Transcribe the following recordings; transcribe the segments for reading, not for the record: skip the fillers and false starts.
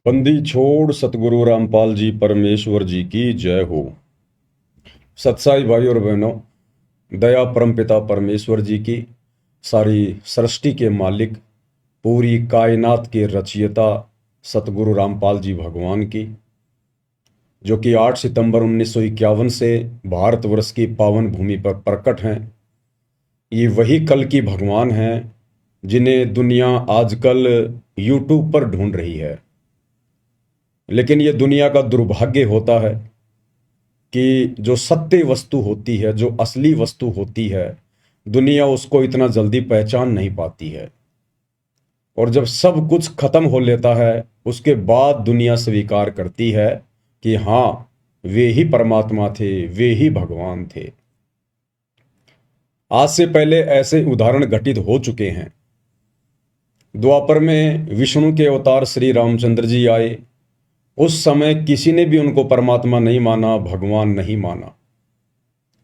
बंदी छोड़ सतगुरु रामपाल जी परमेश्वर जी की जय हो। सत्साई भाई और बहनों, दया परमपिता परमेश्वर जी की, सारी सृष्टि के मालिक, पूरी कायनात के रचयिता सतगुरु रामपाल जी भगवान की, जो कि 8 सितंबर 1951 से भारतवर्ष की पावन भूमि पर प्रकट हैं। ये वही कल की भगवान हैं जिन्हें दुनिया आजकल यूट्यूब पर ढूंढ रही है। लेकिन ये दुनिया का दुर्भाग्य होता है कि जो सत्य वस्तु होती है, जो असली वस्तु होती है, दुनिया उसको इतना जल्दी पहचान नहीं पाती है। और जब सब कुछ खत्म हो लेता है, उसके बाद दुनिया स्वीकार करती है कि हाँ, वे ही परमात्मा थे, वे ही भगवान थे। आज से पहले ऐसे उदाहरण घटित हो चुके हैं। द्वापर में विष्णु के अवतार श्री रामचंद्र जी आए। उस समय किसी ने भी उनको परमात्मा नहीं माना, भगवान नहीं माना।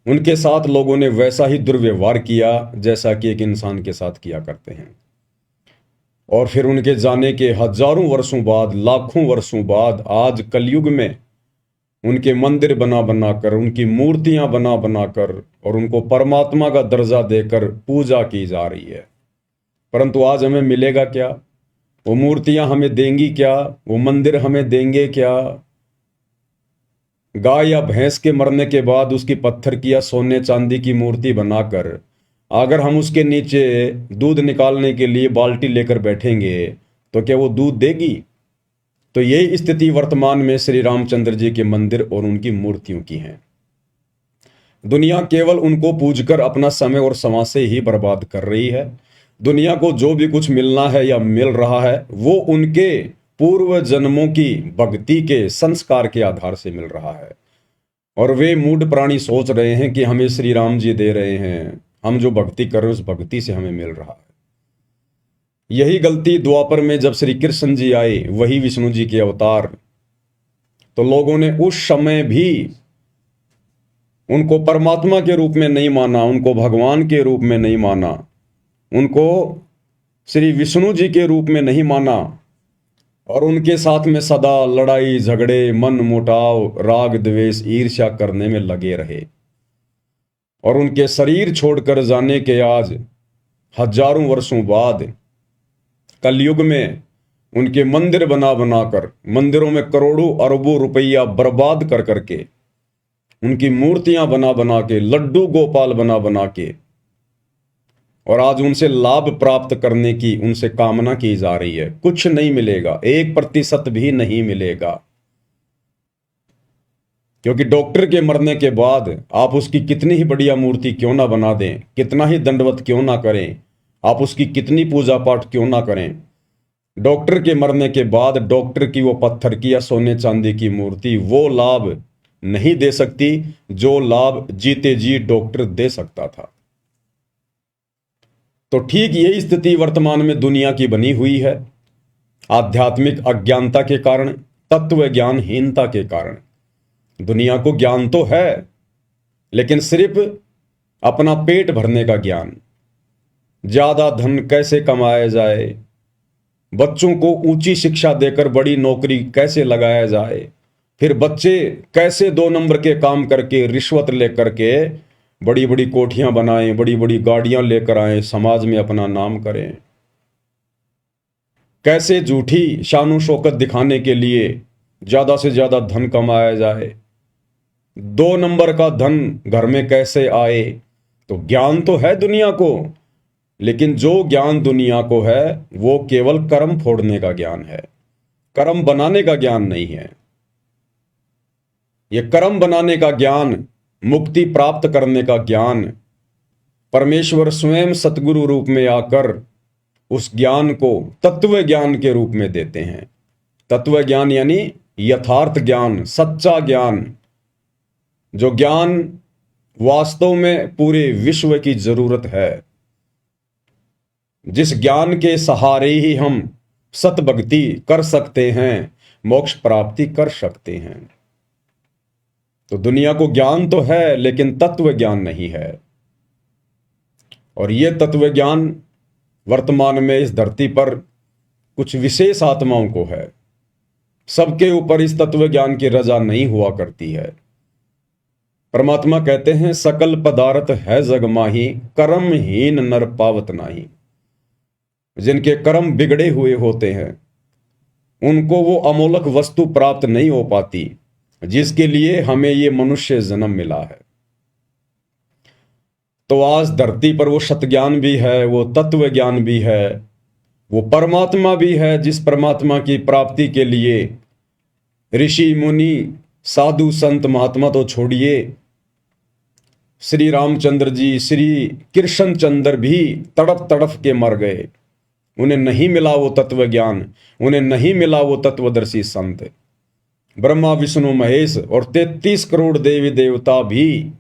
उनके साथ लोगों ने वैसा ही दुर्व्यवहार किया जैसा कि एक इंसान के साथ किया करते हैं। और फिर उनके जाने के हजारों वर्षों बाद, लाखों वर्षों बाद, आज कलयुग में उनके मंदिर बना बनाकर, उनकी मूर्तियां बना बनाकर और उनको परमात्मा का दर्जा देकर पूजा की जा रही है। परंतु आज हमें मिलेगा क्या? वो मूर्तियां हमें देंगी क्या? वो मंदिर हमें देंगे क्या? गाय या भैंस के मरने के बाद उसकी पत्थर की या सोने चांदी की मूर्ति बनाकर अगर हम उसके नीचे दूध निकालने के लिए बाल्टी लेकर बैठेंगे तो क्या वो दूध देगी? तो यही स्थिति वर्तमान में श्री रामचंद्र जी के मंदिर और उनकी मूर्तियों की है। दुनिया केवल उनको पूजकर अपना समय और समाज से ही बर्बाद कर रही है। दुनिया को जो भी कुछ मिलना है या मिल रहा है वो उनके पूर्व जन्मों की भक्ति के संस्कार के आधार से मिल रहा है। और वे मूढ़ प्राणी सोच रहे हैं कि हमें श्री राम जी दे रहे हैं, हम जो भक्ति कर रहे हैं उस भक्ति से हमें मिल रहा है। यही गलती द्वापर में जब श्री कृष्ण जी आए, वही विष्णु जी के अवतार, तो लोगों ने उस समय भी उनको परमात्मा के रूप में नहीं माना, उनको भगवान के रूप में नहीं माना, उनको श्री विष्णु जी के रूप में नहीं माना और उनके साथ में सदा लड़ाई झगड़े, मन मुटाव, राग द्वेष, ईर्ष्या करने में लगे रहे। और उनके शरीर छोड़कर जाने के आज हजारों वर्षों बाद कलयुग में उनके मंदिर बना बनाकर, मंदिरों में करोड़ों अरबों रुपया बर्बाद कर करके, उनकी मूर्तियां बना बना के, लड्डू गोपाल बना बना के, और आज उनसे लाभ प्राप्त करने की उनसे कामना की जा रही है। कुछ नहीं मिलेगा, 1% भी नहीं मिलेगा। क्योंकि डॉक्टर के मरने के बाद आप उसकी कितनी ही बढ़िया मूर्ति क्यों ना बना दें, कितना ही दंडवत क्यों ना करें, आप उसकी कितनी पूजा पाठ क्यों ना करें, डॉक्टर के मरने के बाद डॉक्टर की वो पत्थर की या सोने चांदी की मूर्ति वो लाभ नहीं दे सकती जो लाभ जीते जी डॉक्टर दे सकता था। तो ठीक यही स्थिति वर्तमान में दुनिया की बनी हुई है। आध्यात्मिक अज्ञानता के कारण, तत्व ज्ञानहीनता के कारण। दुनिया को ज्ञान तो है, लेकिन सिर्फ अपना पेट भरने का ज्ञान, ज्यादा धन कैसे कमाया जाए, बच्चों को ऊंची शिक्षा देकर बड़ी नौकरी कैसे लगाया जाए, फिर बच्चे कैसे 2 नंबर के काम करके रिश्वत लेकर के बड़ी बड़ी कोठियां बनाएं, बड़ी बड़ी गाड़ियां लेकर आए, समाज में अपना नाम करें, कैसे झूठी शान शौकत दिखाने के लिए ज्यादा से ज्यादा धन कमाया जाए, 2 नंबर का धन घर में कैसे आए। तो ज्ञान तो है दुनिया को, लेकिन जो ज्ञान दुनिया को है वो केवल कर्म फोड़ने का ज्ञान है, कर्म बनाने का ज्ञान नहीं है। यह कर्म बनाने का ज्ञान, मुक्ति प्राप्त करने का ज्ञान, परमेश्वर स्वयं सतगुरु रूप में आकर उस ज्ञान को तत्व ज्ञान के रूप में देते हैं। तत्व ज्ञान यानी यथार्थ ज्ञान, सच्चा ज्ञान, जो ज्ञान वास्तव में पूरे विश्व की जरूरत है, जिस ज्ञान के सहारे ही हम सत भक्ति कर सकते हैं, मोक्ष प्राप्ति कर सकते हैं। तो दुनिया को ज्ञान तो है, लेकिन तत्व ज्ञान नहीं है। और यह तत्व ज्ञान वर्तमान में इस धरती पर कुछ विशेष आत्माओं को है। सबके ऊपर इस तत्व ज्ञान की रजा नहीं हुआ करती है। परमात्मा कहते हैं सकल पदार्थ है जग माही, कर्महीन नर पावत नाही। जिनके कर्म बिगड़े हुए होते हैं उनको वो अमोलक वस्तु प्राप्त नहीं हो पाती जिसके लिए हमें ये मनुष्य जन्म मिला है। तो आज धरती पर वो सतज्ञान भी है, वो तत्व ज्ञान भी है, वो परमात्मा भी है, जिस परमात्मा की प्राप्ति के लिए ऋषि मुनि साधु संत महात्मा तो छोड़िए, श्री रामचंद्र जी, श्री कृष्ण चंद्र भी तड़प तड़प के मर गए। उन्हें नहीं मिला वो तत्व ज्ञान, उन्हें नहीं मिला वो तत्वदर्शी संत। ब्रह्मा विष्णु महेश और 33 करोड़ देवी देवता भी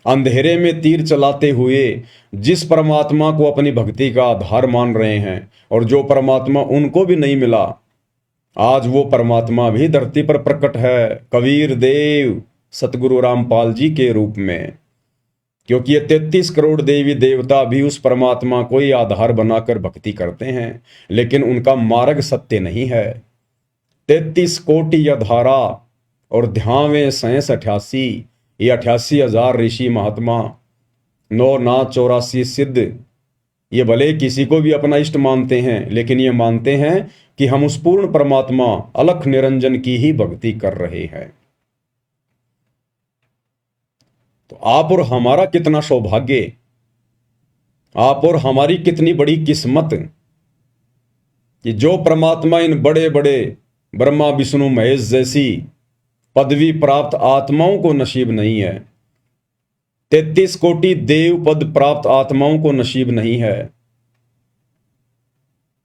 अंधेरे में तीर चलाते हुए जिस परमात्मा को अपनी भक्ति का आधार मान रहे हैं, और जो परमात्मा उनको भी नहीं मिला, आज वो परमात्मा भी धरती पर प्रकट है कबीर देव सतगुरु रामपाल जी के रूप में। क्योंकि ये 33 करोड़ देवी देवता भी उस परमात्मा को ही आधार बनाकर भक्ति करते हैं, लेकिन उनका मार्ग सत्य नहीं है। 33 कोटि अधारा और ध्यावे 88, ये 88,000 ऋषि महात्मा, 9 नाथ 84 सिद्ध, ये भले किसी को भी अपना इष्ट मानते हैं, लेकिन ये मानते हैं कि हम उस पूर्ण परमात्मा अलख निरंजन की ही भक्ति कर रहे हैं। तो आप और हमारा कितना सौभाग्य, आप और हमारी कितनी बड़ी किस्मत कि जो परमात्मा इन बड़े बड़े ब्रह्मा विष्णु महेश जैसी पदवी प्राप्त आत्माओं को नसीब नहीं है, 33 कोटि देव पद प्राप्त आत्माओं को नसीब नहीं है,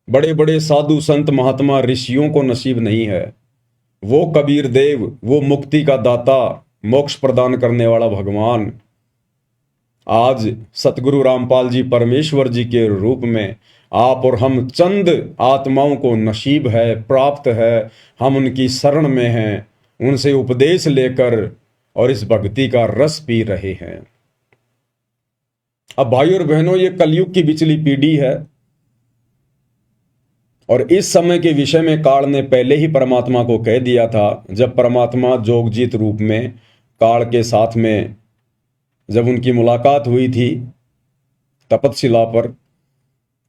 बड़े बड़े साधु संत महात्मा ऋषियों को नसीब नहीं है। वो कबीर देव, वो मुक्ति का दाता, मोक्ष प्रदान करने वाला भगवान आज सतगुरु रामपाल जी परमेश्वर जी के रूप में आप और हम चंद आत्माओं को नसीब है, प्राप्त है, हम उनकी शरण में हैं, उनसे उपदेश लेकर और इस भक्ति का रस पी रहे हैं। अब भाइयों और बहनों, ये कलयुग की बिचली पीढ़ी है और इस समय के विषय में काल ने पहले ही परमात्मा को कह दिया था। जब परमात्मा जोगजीत रूप में काल के साथ में जब उनकी मुलाकात हुई थी तपतशिला पर,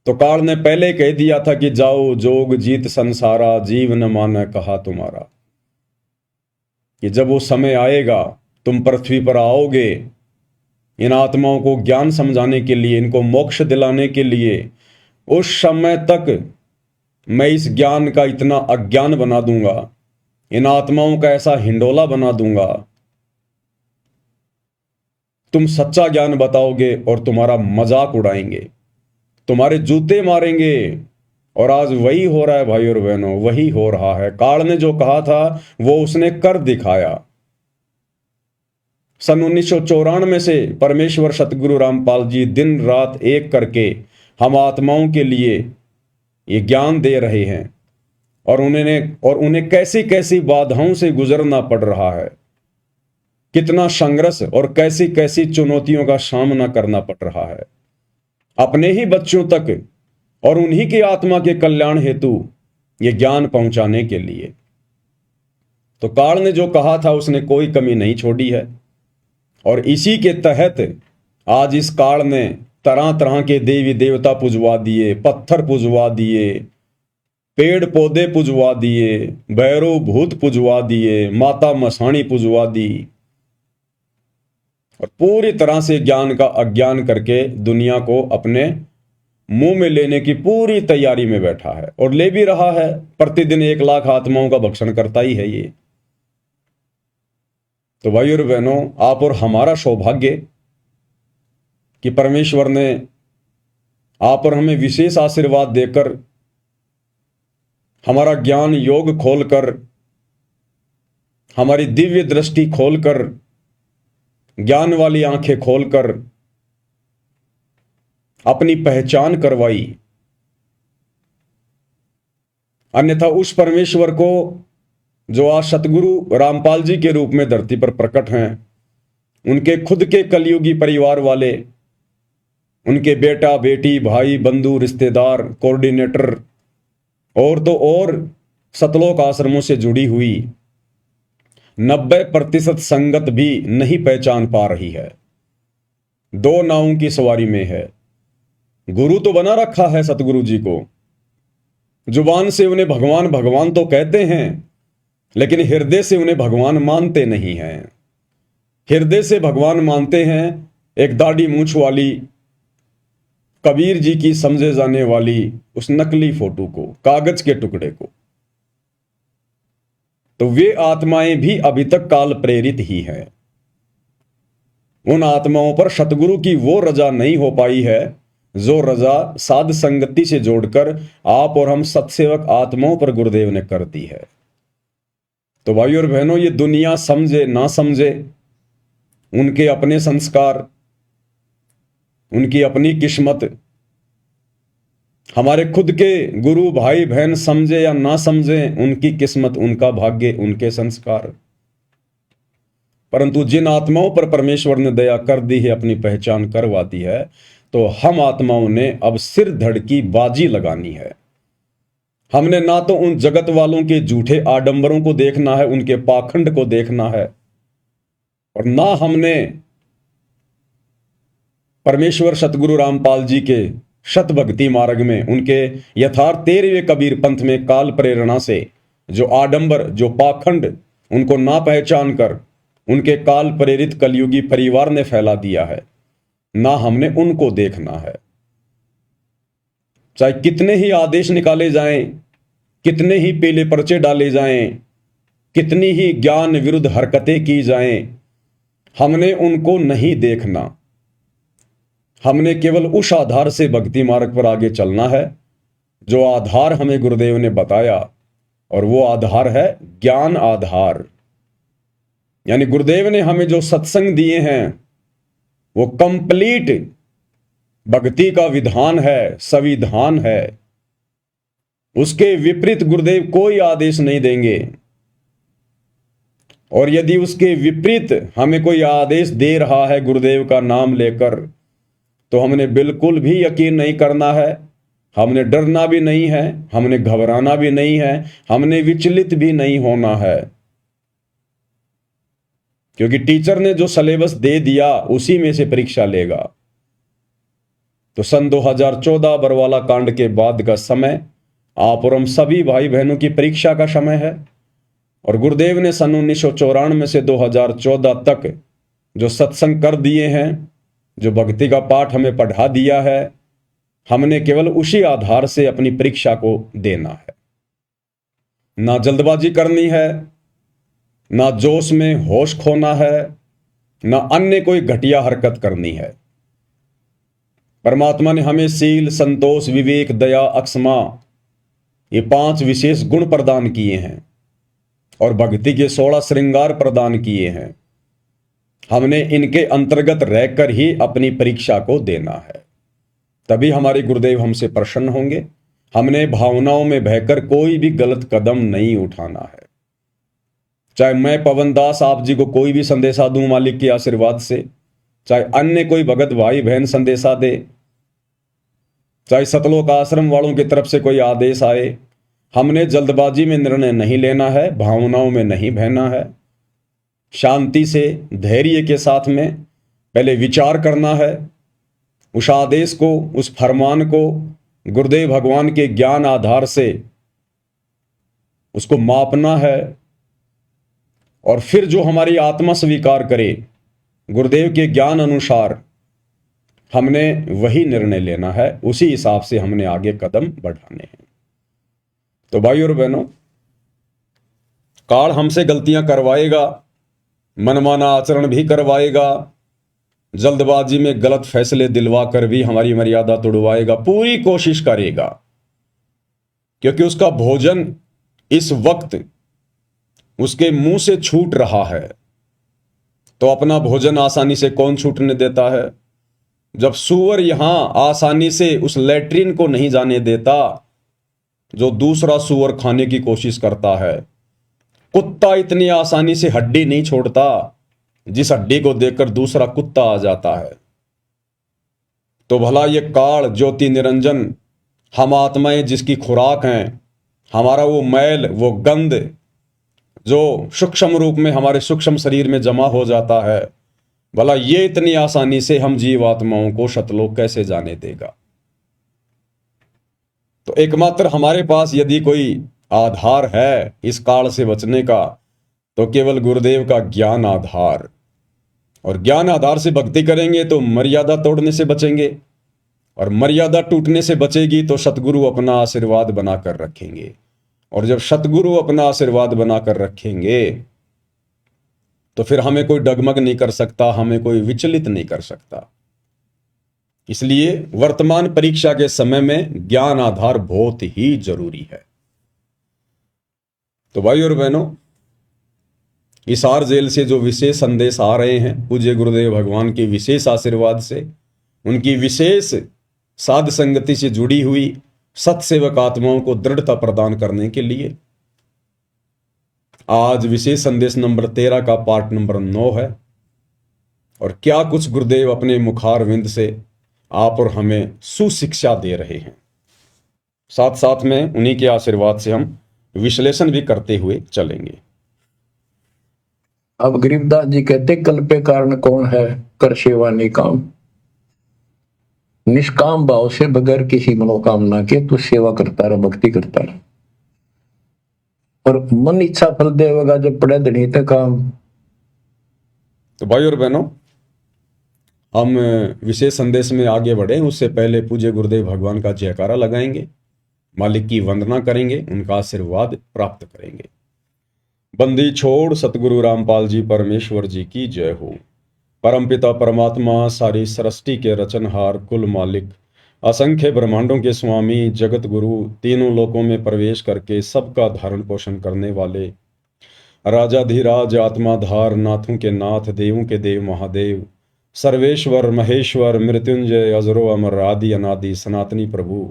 तो काल ने पहले कह दिया था कि जाओ जोग जीत संसारा, जीव न माने कहा तुम्हारा। कि जब वो समय आएगा, तुम पृथ्वी पर आओगे इन आत्माओं को ज्ञान समझाने के लिए, इनको मोक्ष दिलाने के लिए, उस समय तक मैं इस ज्ञान का इतना अज्ञान बना दूंगा, इन आत्माओं का ऐसा हिंडोला बना दूंगा, तुम सच्चा ज्ञान बताओगे और तुम्हारा मजाक उड़ाएंगे, तुम्हारे जूते मारेंगे। और आज वही हो रहा है भाई और बहनों, वही हो रहा है। काल ने जो कहा था वो उसने कर दिखाया। सन 1994 से परमेश्वर सतगुरु रामपाल जी दिन रात एक करके हम आत्माओं के लिए ये ज्ञान दे रहे हैं, और उन्हें कैसी कैसी बाधाओं से गुजरना पड़ रहा है, कितना संघर्ष और कैसी कैसी चुनौतियों का सामना करना पड़ रहा है अपने ही बच्चों तक और उन्हीं की आत्मा के कल्याण हेतु ये ज्ञान पहुंचाने के लिए। तो काल ने जो कहा था उसने कोई कमी नहीं छोड़ी है, और इसी के तहत आज इस काल ने तरह तरह के देवी देवता पुजवा दिए, पत्थर पुजवा दिए, पेड़ पौधे पुजवा दिए, भैरव भूत पुजवा दिए, माता मसाणी पुजवा दी, और पूरी तरह से ज्ञान का अज्ञान करके दुनिया को अपने मुंह में लेने की पूरी तैयारी में बैठा है, और ले भी रहा है। प्रतिदिन 1 लाख आत्माओं का भक्षण करता ही है ये। तो भाई और बहनों, आप और हमारा सौभाग्य कि परमेश्वर ने आप और हमें विशेष आशीर्वाद देकर, हमारा ज्ञान योग खोलकर, हमारी दिव्य दृष्टि खोलकर, ज्ञान वाली आंखें खोलकर अपनी पहचान करवाई। अन्यथा उस परमेश्वर को जो आज सतगुरु रामपाल जी के रूप में धरती पर प्रकट हैं, उनके खुद के कलयुगी परिवार वाले, उनके बेटा बेटी भाई बंधु रिश्तेदार कोऑर्डिनेटर और तो और सतलोक आश्रमों से जुड़ी हुई 90% संगत भी नहीं पहचान पा रही है, दो नावों की सवारी में है। गुरु तो बना रखा है सतगुरु जी को, जुबान से उन्हें भगवान भगवान तो कहते हैं, लेकिन हृदय से उन्हें भगवान मानते नहीं हैं। हृदय से भगवान मानते हैं एक दाढ़ी मूंछ वाली कबीर जी की समझे जाने वाली उस नकली फोटो को, कागज के टुकड़े को। तो वे आत्माएं भी अभी तक काल प्रेरित ही हैं। उन आत्माओं पर सतगुरु की वो रजा नहीं हो पाई है जो रजा साध संगति से जोड़कर आप और हम सत्सेवक आत्माओं पर गुरुदेव ने कर दी है। तो भाइयों और बहनों, ये दुनिया समझे ना समझे, उनके अपने संस्कार, उनकी अपनी किस्मत, हमारे खुद के गुरु भाई बहन समझे या ना समझे, उनकी किस्मत, उनका भाग्य, उनके संस्कार। परंतु जिन आत्माओं पर परमेश्वर ने दया कर दी है, अपनी पहचान करवा दी है, तो हम आत्माओं ने अब सिर धड़ की बाजी लगानी है। हमने ना तो उन जगत वालों के झूठे आडंबरों को देखना है, उनके पाखंड को देखना है, और ना हमने परमेश्वर सतगुरु रामपाल जी के शत भक्ति मार्ग में, उनके यथार्थ 13वें कबीर पंथ में काल प्रेरणा से जो आडंबर, जो पाखंड, उनको ना पहचान कर उनके काल प्रेरित कलयुगी परिवार ने फैला दिया है, ना हमने उनको देखना है। चाहे कितने ही आदेश निकाले जाएं, कितने ही पीले पर्चे डाले जाएं, कितनी ही ज्ञान विरुद्ध हरकतें की जाएं, हमने उनको नहीं देखना। हमने केवल उस आधार से भक्ति मार्ग पर आगे चलना है जो आधार हमें गुरुदेव ने बताया, और वो आधार है ज्ञान आधार। यानी गुरुदेव ने हमें जो सत्संग दिए हैं वो कंप्लीट भक्ति का विधान है, संविधान है। उसके विपरीत गुरुदेव कोई आदेश नहीं देंगे, और यदि उसके विपरीत हमें कोई आदेश दे रहा है गुरुदेव का नाम लेकर, तो हमने बिल्कुल भी यकीन नहीं करना है, हमने डरना भी नहीं है, हमने घबराना भी नहीं है, हमने विचलित भी नहीं होना है। क्योंकि टीचर ने जो सिलेबस दे दिया उसी में से परीक्षा लेगा। तो सन 2014 बरवाला कांड के बाद का समय आप और हम सभी भाई बहनों की परीक्षा का समय है, और गुरुदेव ने सन 1994 से 2014 तक जो सत्संग कर दिए हैं, जो भक्ति का पाठ हमें पढ़ा दिया है, हमने केवल उसी आधार से अपनी परीक्षा को देना है। ना जल्दबाजी करनी है, ना जोश में होश खोना है, ना अन्य कोई घटिया हरकत करनी है। परमात्मा ने हमें सील, संतोष, विवेक, दया, अक्षमा, ये 5 विशेष गुण प्रदान किए हैं, और भक्ति के 16 श्रृंगार प्रदान किए हैं। हमने इनके अंतर्गत रहकर ही अपनी परीक्षा को देना है, तभी हमारे गुरुदेव हमसे प्रसन्न होंगे। हमने भावनाओं में बहकर कोई भी गलत कदम नहीं उठाना है। चाहे मैं पवन दास आप जी को कोई भी संदेशा दूं मालिक के आशीर्वाद से, चाहे अन्य कोई भगत भाई बहन संदेशा दे, चाहे सतलोक आश्रम वालों की तरफ से कोई आदेश आए, हमने जल्दबाजी में निर्णय नहीं लेना है, भावनाओं में नहीं बहना है। शांति से, धैर्य के साथ में पहले विचार करना है, उस आदेश को, उस फरमान को गुरुदेव भगवान के ज्ञान आधार से उसको मापना है, और फिर जो हमारी आत्मा स्वीकार करे गुरुदेव के ज्ञान अनुसार, हमने वही निर्णय लेना है, उसी हिसाब से हमने आगे कदम बढ़ाने हैं। तो भाई और बहनों, काल हमसे गलतियां करवाएगा, मनमाना आचरण भी करवाएगा, जल्दबाजी में गलत फैसले दिलवा कर भी हमारी मर्यादा तोड़वाएगा, पूरी कोशिश करेगा, क्योंकि उसका भोजन इस वक्त उसके मुंह से छूट रहा है। तो अपना भोजन आसानी से कौन छूटने देता है? जब सूअर यहां आसानी से उस लैट्रिन को नहीं जाने देता जो दूसरा सूअर खाने की कोशिश करता है, कुत्ता इतनी आसानी से हड्डी नहीं छोड़ता जिस हड्डी को देखकर दूसरा कुत्ता आ जाता है। तो भला ये काल ज्योति निरंजन हम आत्माएं जिसकी खुराक हैं, हमारा वो मैल, वो गंध जो सूक्ष्म रूप में हमारे सूक्ष्म शरीर में जमा हो जाता है, भला ये इतनी आसानी से हम जीवात्माओं को शतलोक कैसे जाने देगा। तो एकमात्र हमारे पास यदि कोई आधार है इस काल से बचने का, तो केवल गुरुदेव का ज्ञान आधार। और ज्ञान आधार से भक्ति करेंगे तो मर्यादा तोड़ने से बचेंगे, और मर्यादा टूटने से बचेगी तो सतगुरु अपना आशीर्वाद बनाकर रखेंगे। और जब सतगुरु अपना आशीर्वाद बनाकर रखेंगे तो फिर हमें कोई डगमग नहीं कर सकता, हमें कोई विचलित नहीं कर सकता। इसलिए वर्तमान परीक्षा के समय में ज्ञान आधार बहुत ही जरूरी है। तो भाई और बहनों, हिसार जेल से जो विशेष संदेश आ रहे हैं पूज्य गुरुदेव भगवान के विशेष आशीर्वाद से, उनकी विशेष साध संगति से जुड़ी हुई सत्सेवक आत्माओं को दृढ़ता प्रदान करने के लिए आज विशेष संदेश नंबर 13 का पार्ट नंबर 9 है। और क्या कुछ गुरुदेव अपने मुखार विंद से आप और हमें सुशिक्षा दे रहे हैं, साथ साथ में उन्हीं के आशीर्वाद से हम विश्लेषण भी करते हुए चलेंगे। अब गरीबदास जी कहते, कल्पे कारण कौन है, कर सेवा निकाम। निष्काम भाव से बगैर किसी मनोकामना के तू सेवा करता रहा, भक्ति करता रहा, और मन इच्छा फल देगा जब पड़े धनी तक काम। तो भाई और बहनों, हम विशेष संदेश में आगे बढ़े उससे पहले पूज्य गुरुदेव भगवान का जयकारा लगाएंगे, मालिक की वंदना करेंगे, उनका आशीर्वाद प्राप्त करेंगे। बंदी छोड़ सतगुरु रामपाल जी परमेश्वर जी की जय हो। परमपिता परमात्मा, सारी सृष्टि के रचनहार, कुल मालिक, असंख्य ब्रह्मांडों के स्वामी, जगत गुरु, तीनों लोकों में प्रवेश करके सबका धारण पोषण करने वाले, राजाधिराज, आत्माधार, नाथों के नाथ, देवों के देव महादेव, सर्वेश्वर महेश्वर, मृत्युंजय, अजरो अमर, आदि अनादि, सनातनी प्रभु,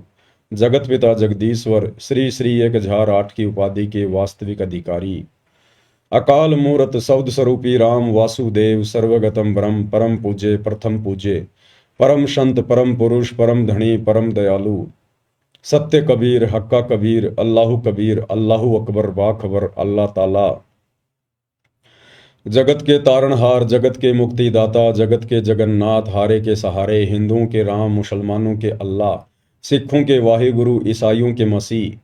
जगत पिता जगदीश्वर, श्री श्री 1008 की उपाधि के वास्तविक अधिकारी, अकाल मूर्त शब्द स्वरूपी राम वासुदेव, सर्वगतम ब्रह्म, परम पूज्य, प्रथम पूज्य, परम संत, परम पुरुष, परम धनी, परम दयालु, सत्य कबीर, हक्का कबीर, अल्लाहु अकबर, बाखबर, अल्लाह ताला, जगत के तारणहार, जगत के मुक्तिदाता, जगत के जगन्नाथ, हारे के सहारे, हिंदुओं के राम, मुसलमानों के अल्लाह, सिखों के वाहिगुरु, ईसाइयों के मसीह,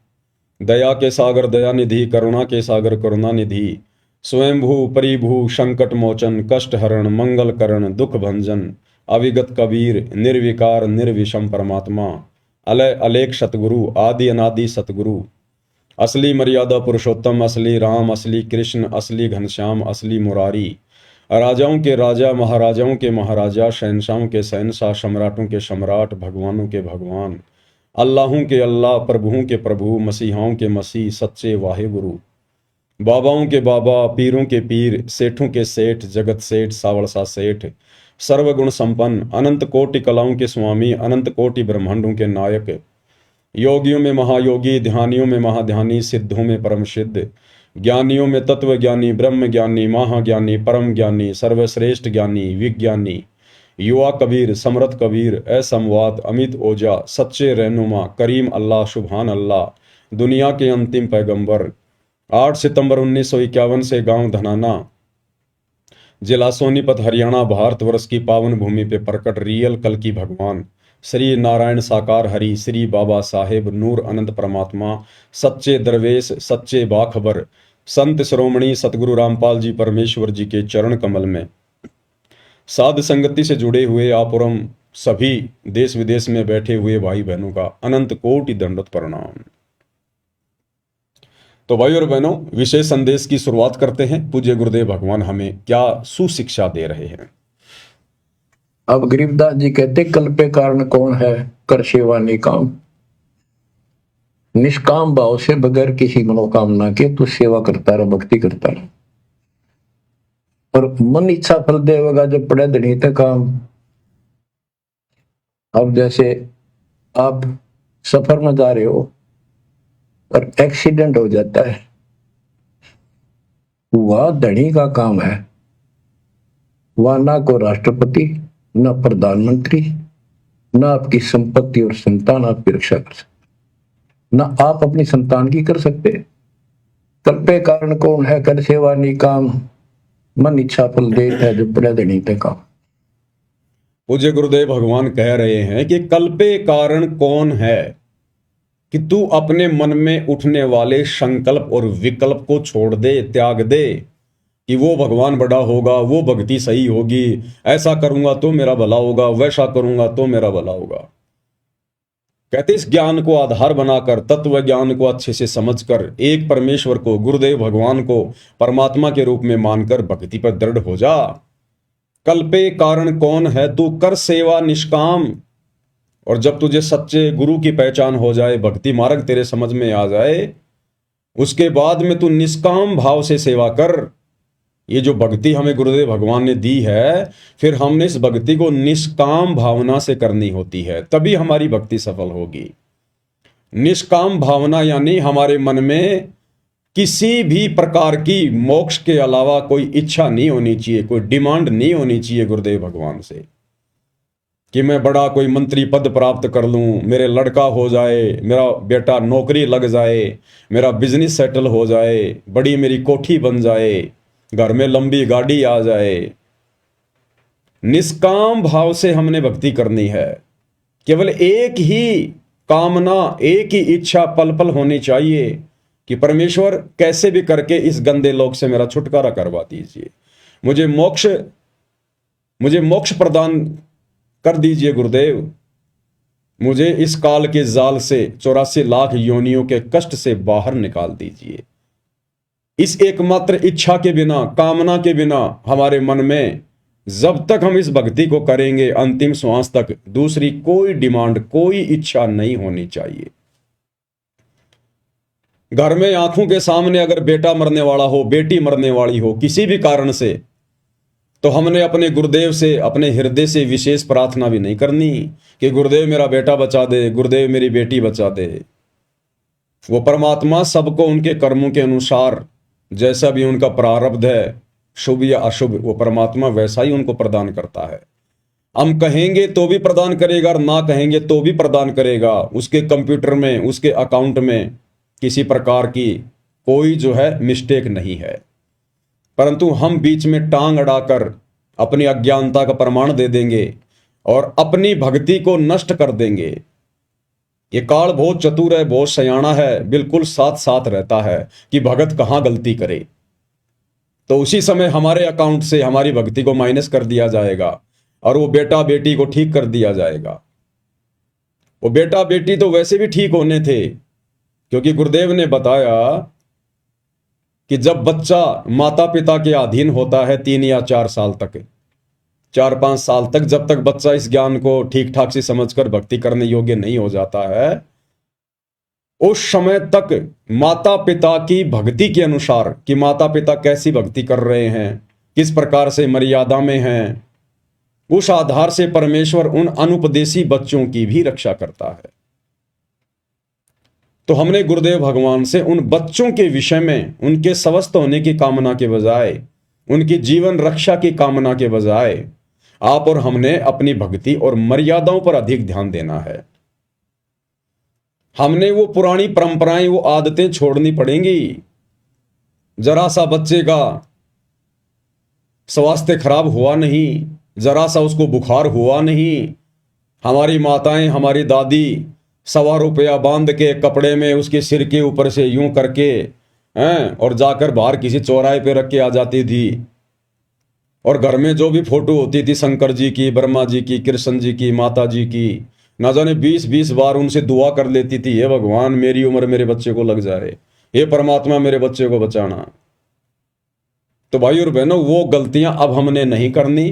दया के सागर दयानिधि, करुणा के सागर करुणानिधि, स्वयंभू परिभू, संकट मोचन, कष्ट हरण, मंगल करण, दुख भंजन, अविगत कबीर, निर्विकार निर्विषम परमात्मा, अलय अलेख सतगुरु, आदि अनादि सतगुरु, असली मर्यादा पुरुषोत्तम, असली राम, असली कृष्ण, असली घनश्याम, असली मुरारी, राजाओं के राजा, महाराजाओं के महाराजा, शहनशाहों के शहनशाह, सम्राटों के सम्राट, भगवानों के भगवान, अल्लाहों के अल्लाह, प्रभुओं के प्रभु, मसीहाओं के मसीह, सच्चे वाहिगुरु, बाबाओं के बाबा, पीरों के पीर, सेठों के सेठ, जगत सेठ, सावड़सा सेठ, सर्वगुण संपन्न, अनंत कोटि कलाओं के स्वामी, अनंत कोटि ब्रह्मांडों के नायक, योगियों में महायोगी, ध्यानियों में महाध्यानी, सिद्धों में परम सिद्ध, ज्ञानियों में तत्व ज्ञानी, ब्रह्म ज्ञानी, महाज्ञानी, परम ज्ञानी, सर्वश्रेष्ठ ज्ञानी, विज्ञानी, युवा कबीर, समरथ कबीर, असंवाद, अमित ओजा, सच्चे रहनुमा, करीम अल्लाह, सुभान अल्लाह, दुनिया के अंतिम पैगंबर। 8 सितंबर 1951 से गांव धनाना, जिला सोनीपत, हरियाणा, भारतवर्ष की पावन भूमि पे प्रकट रियल कल की भगवान श्री नारायण साकार हरि, श्री बाबा साहेब नूर अनंत परमात्मा, सच्चे दरवेश, सच्चे बाखबर, संत श्रोमणी सतगुरु रामपाल जी परमेश्वर जी के चरण कमल में साध संगति से जुड़े हुए आप और हम सभी देश विदेश में बैठे हुए भाई बहनों का अनंत कोटि दंडवत प्रणाम। तो भाई और बहनों, विशेष संदेश की शुरुआत करते हैं। पूज्य गुरुदेव भगवान हमें क्या सुशिक्षा दे रहे हैं। अब गरीबदास जी कहते, कल्पे कारण कौन है, कर सेवा निकाम। निष्काम भाव से बगैर किसी मनोकामना के तू सेवा करता रहा, भक्ति करता रहा, और मन इच्छा फल देगा जब पड़े धनी तक काम। अब जैसे आप सफर में जा रहे हो और एक्सीडेंट हो जाता है, वह धनी का काम है, वह ना को राष्ट्रपति, ना प्रधानमंत्री, ना आपकी संपत्ति और संतान आपकी रक्षा कर सकते। ना आप अपनी संतान की कर सकते। कल्पे कारण कौन है, कर सेवा निकाम, मन इच्छा फल देत है, जो पड़े देनी पे काम। पूज्य गुरुदेव भगवान कह रहे हैं कि कल्पे कारण कौन है, कि तू अपने मन में उठने वाले संकल्प और विकल्प को छोड़ दे, त्याग दे, कि वो भगवान बड़ा होगा, वो भक्ति सही होगी, ऐसा करूंगा तो मेरा भला होगा, वैसा करूंगा तो मेरा भला होगा। कहते इस ज्ञान को आधार बनाकर, तत्व ज्ञान को अच्छे से समझकर, एक परमेश्वर को, गुरुदेव भगवान को परमात्मा के रूप में मानकर भक्ति पर दृढ़ हो जा। कल्पे कारण कौन है, तू कर सेवा निष्काम। और जब तुझे सच्चे गुरु की पहचान हो जाए, भक्ति मार्ग तेरे समझ में आ जाए, उसके बाद में तू निष्काम भाव से सेवा कर। ये जो भक्ति हमें गुरुदेव भगवान ने दी है, फिर हमने इस भक्ति को निष्काम भावना से करनी होती है, तभी हमारी भक्ति सफल होगी। निष्काम भावना यानी हमारे मन में किसी भी प्रकार की मोक्ष के अलावा कोई इच्छा नहीं होनी चाहिए, कोई डिमांड नहीं होनी चाहिए गुरुदेव भगवान से, कि मैं बड़ा कोई मंत्री पद प्राप्त कर लूं, मेरे लड़का हो जाए, मेरा बेटा नौकरी लग जाए, मेरा बिजनेस सेटल हो जाए, बड़ी मेरी कोठी बन जाए, घर में लंबी गाड़ी आ जाए। निष्काम भाव से हमने भक्ति करनी है। केवल एक ही कामना, एक ही इच्छा पल पल होनी चाहिए कि परमेश्वर कैसे भी करके इस गंदे लोक से मेरा छुटकारा करवा दीजिए, मुझे मोक्ष प्रदान कर दीजिए गुरुदेव, मुझे इस काल के जाल से, 84 लाख योनियों के कष्ट से बाहर निकाल दीजिए। इस एकमात्र इच्छा के बिना, कामना के बिना हमारे मन में जब तक हम इस भक्ति को करेंगे अंतिम श्वास तक, दूसरी कोई डिमांड, कोई इच्छा नहीं होनी चाहिए। घर में आंखों के सामने अगर बेटा मरने वाला हो, बेटी मरने वाली हो किसी भी कारण से, तो हमने अपने गुरुदेव से, अपने हृदय से विशेष प्रार्थना भी नहीं करनी कि गुरुदेव मेरा बेटा बचा दे, गुरुदेव मेरी बेटी बचा दे। वो परमात्मा सबको उनके कर्मों के अनुसार, जैसा भी उनका प्रारब्ध है, शुभ या अशुभ, वो परमात्मा वैसा ही उनको प्रदान करता है। हम कहेंगे तो भी प्रदान करेगा और ना कहेंगे तो भी प्रदान करेगा। उसके कंप्यूटर में, उसके अकाउंट में किसी प्रकार की कोई जो है मिस्टेक नहीं है। परंतु हम बीच में टांग अड़ाकर अपनी अज्ञानता का प्रमाण दे देंगे और अपनी भक्ति को नष्ट कर देंगे। ये काल बहुत चतुर है, बहुत सयाना है, बिल्कुल साथ साथ रहता है कि भगत कहां गलती करे, तो उसी समय हमारे अकाउंट से हमारी भक्ति को माइनस कर दिया जाएगा और वो बेटा बेटी को ठीक कर दिया जाएगा। वो बेटा बेटी तो वैसे भी ठीक होने थे, क्योंकि गुरुदेव ने बताया कि जब बच्चा माता पिता के अधीन होता है 3 या 4 साल तक, 4-5 साल तक, जब तक बच्चा इस ज्ञान को ठीक ठाक से समझकर भक्ति करने योग्य नहीं हो जाता है, उस समय तक माता पिता की भक्ति के अनुसार कि माता पिता कैसी भक्ति कर रहे हैं, किस प्रकार से मर्यादा में हैं, उस आधार से परमेश्वर उन अनुपदेशी बच्चों की भी रक्षा करता है। तो हमने गुरुदेव भगवान से उन बच्चों के विषय में उनके स्वस्थ होने की कामना के बजाय, उनकी जीवन रक्षा की कामना के बजाय, आप और हमने अपनी भक्ति और मर्यादाओं पर अधिक ध्यान देना है। हमने वो पुरानी परंपराएं, वो आदतें छोड़नी पड़ेंगी। जरा सा बच्चे का स्वास्थ्य खराब हुआ नहीं, जरा सा उसको बुखार हुआ नहीं, हमारी माताएं, हमारी दादी 1.25 रुपया बांध के कपड़े में उसके सिर के ऊपर से यूं करके और जाकर बाहर किसी चौराहे पे रख के आ जाती थी। और घर में जो भी फोटो होती थी शंकर जी की, ब्रह्मा जी की, कृष्ण जी की, माता जी की, ना जाने 20-20 बार उनसे दुआ कर लेती थी, हे भगवान मेरी उम्र मेरे बच्चे को लग जाए, हे परमात्मा मेरे बच्चे को बचाना। तो भाई और बहनों, वो गलतियां अब हमने नहीं करनी।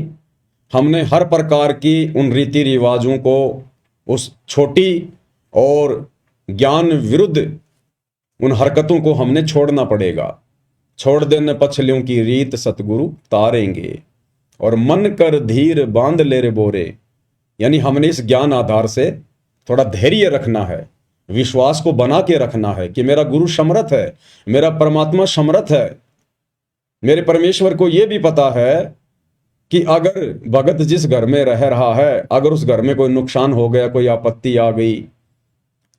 हमने हर प्रकार की उन रीति रिवाजों को, उस छोटी और ज्ञान विरुद्ध उन हरकतों को हमने छोड़ना पड़ेगा। छोड़ देने पछलियों की रीत सतगुरु तारेंगे, और मन कर धीर बांध ले रे बोरे, यानी हमने इस ज्ञान आधार से थोड़ा धैर्य रखना है, विश्वास को बना के रखना है कि मेरा गुरु समर्थ है, मेरा परमात्मा समर्थ है। मेरे परमेश्वर को यह भी पता है कि अगर भगत जिस घर में रह रहा है, अगर उस घर में कोई नुकसान हो गया, कोई आपत्ति आ गई,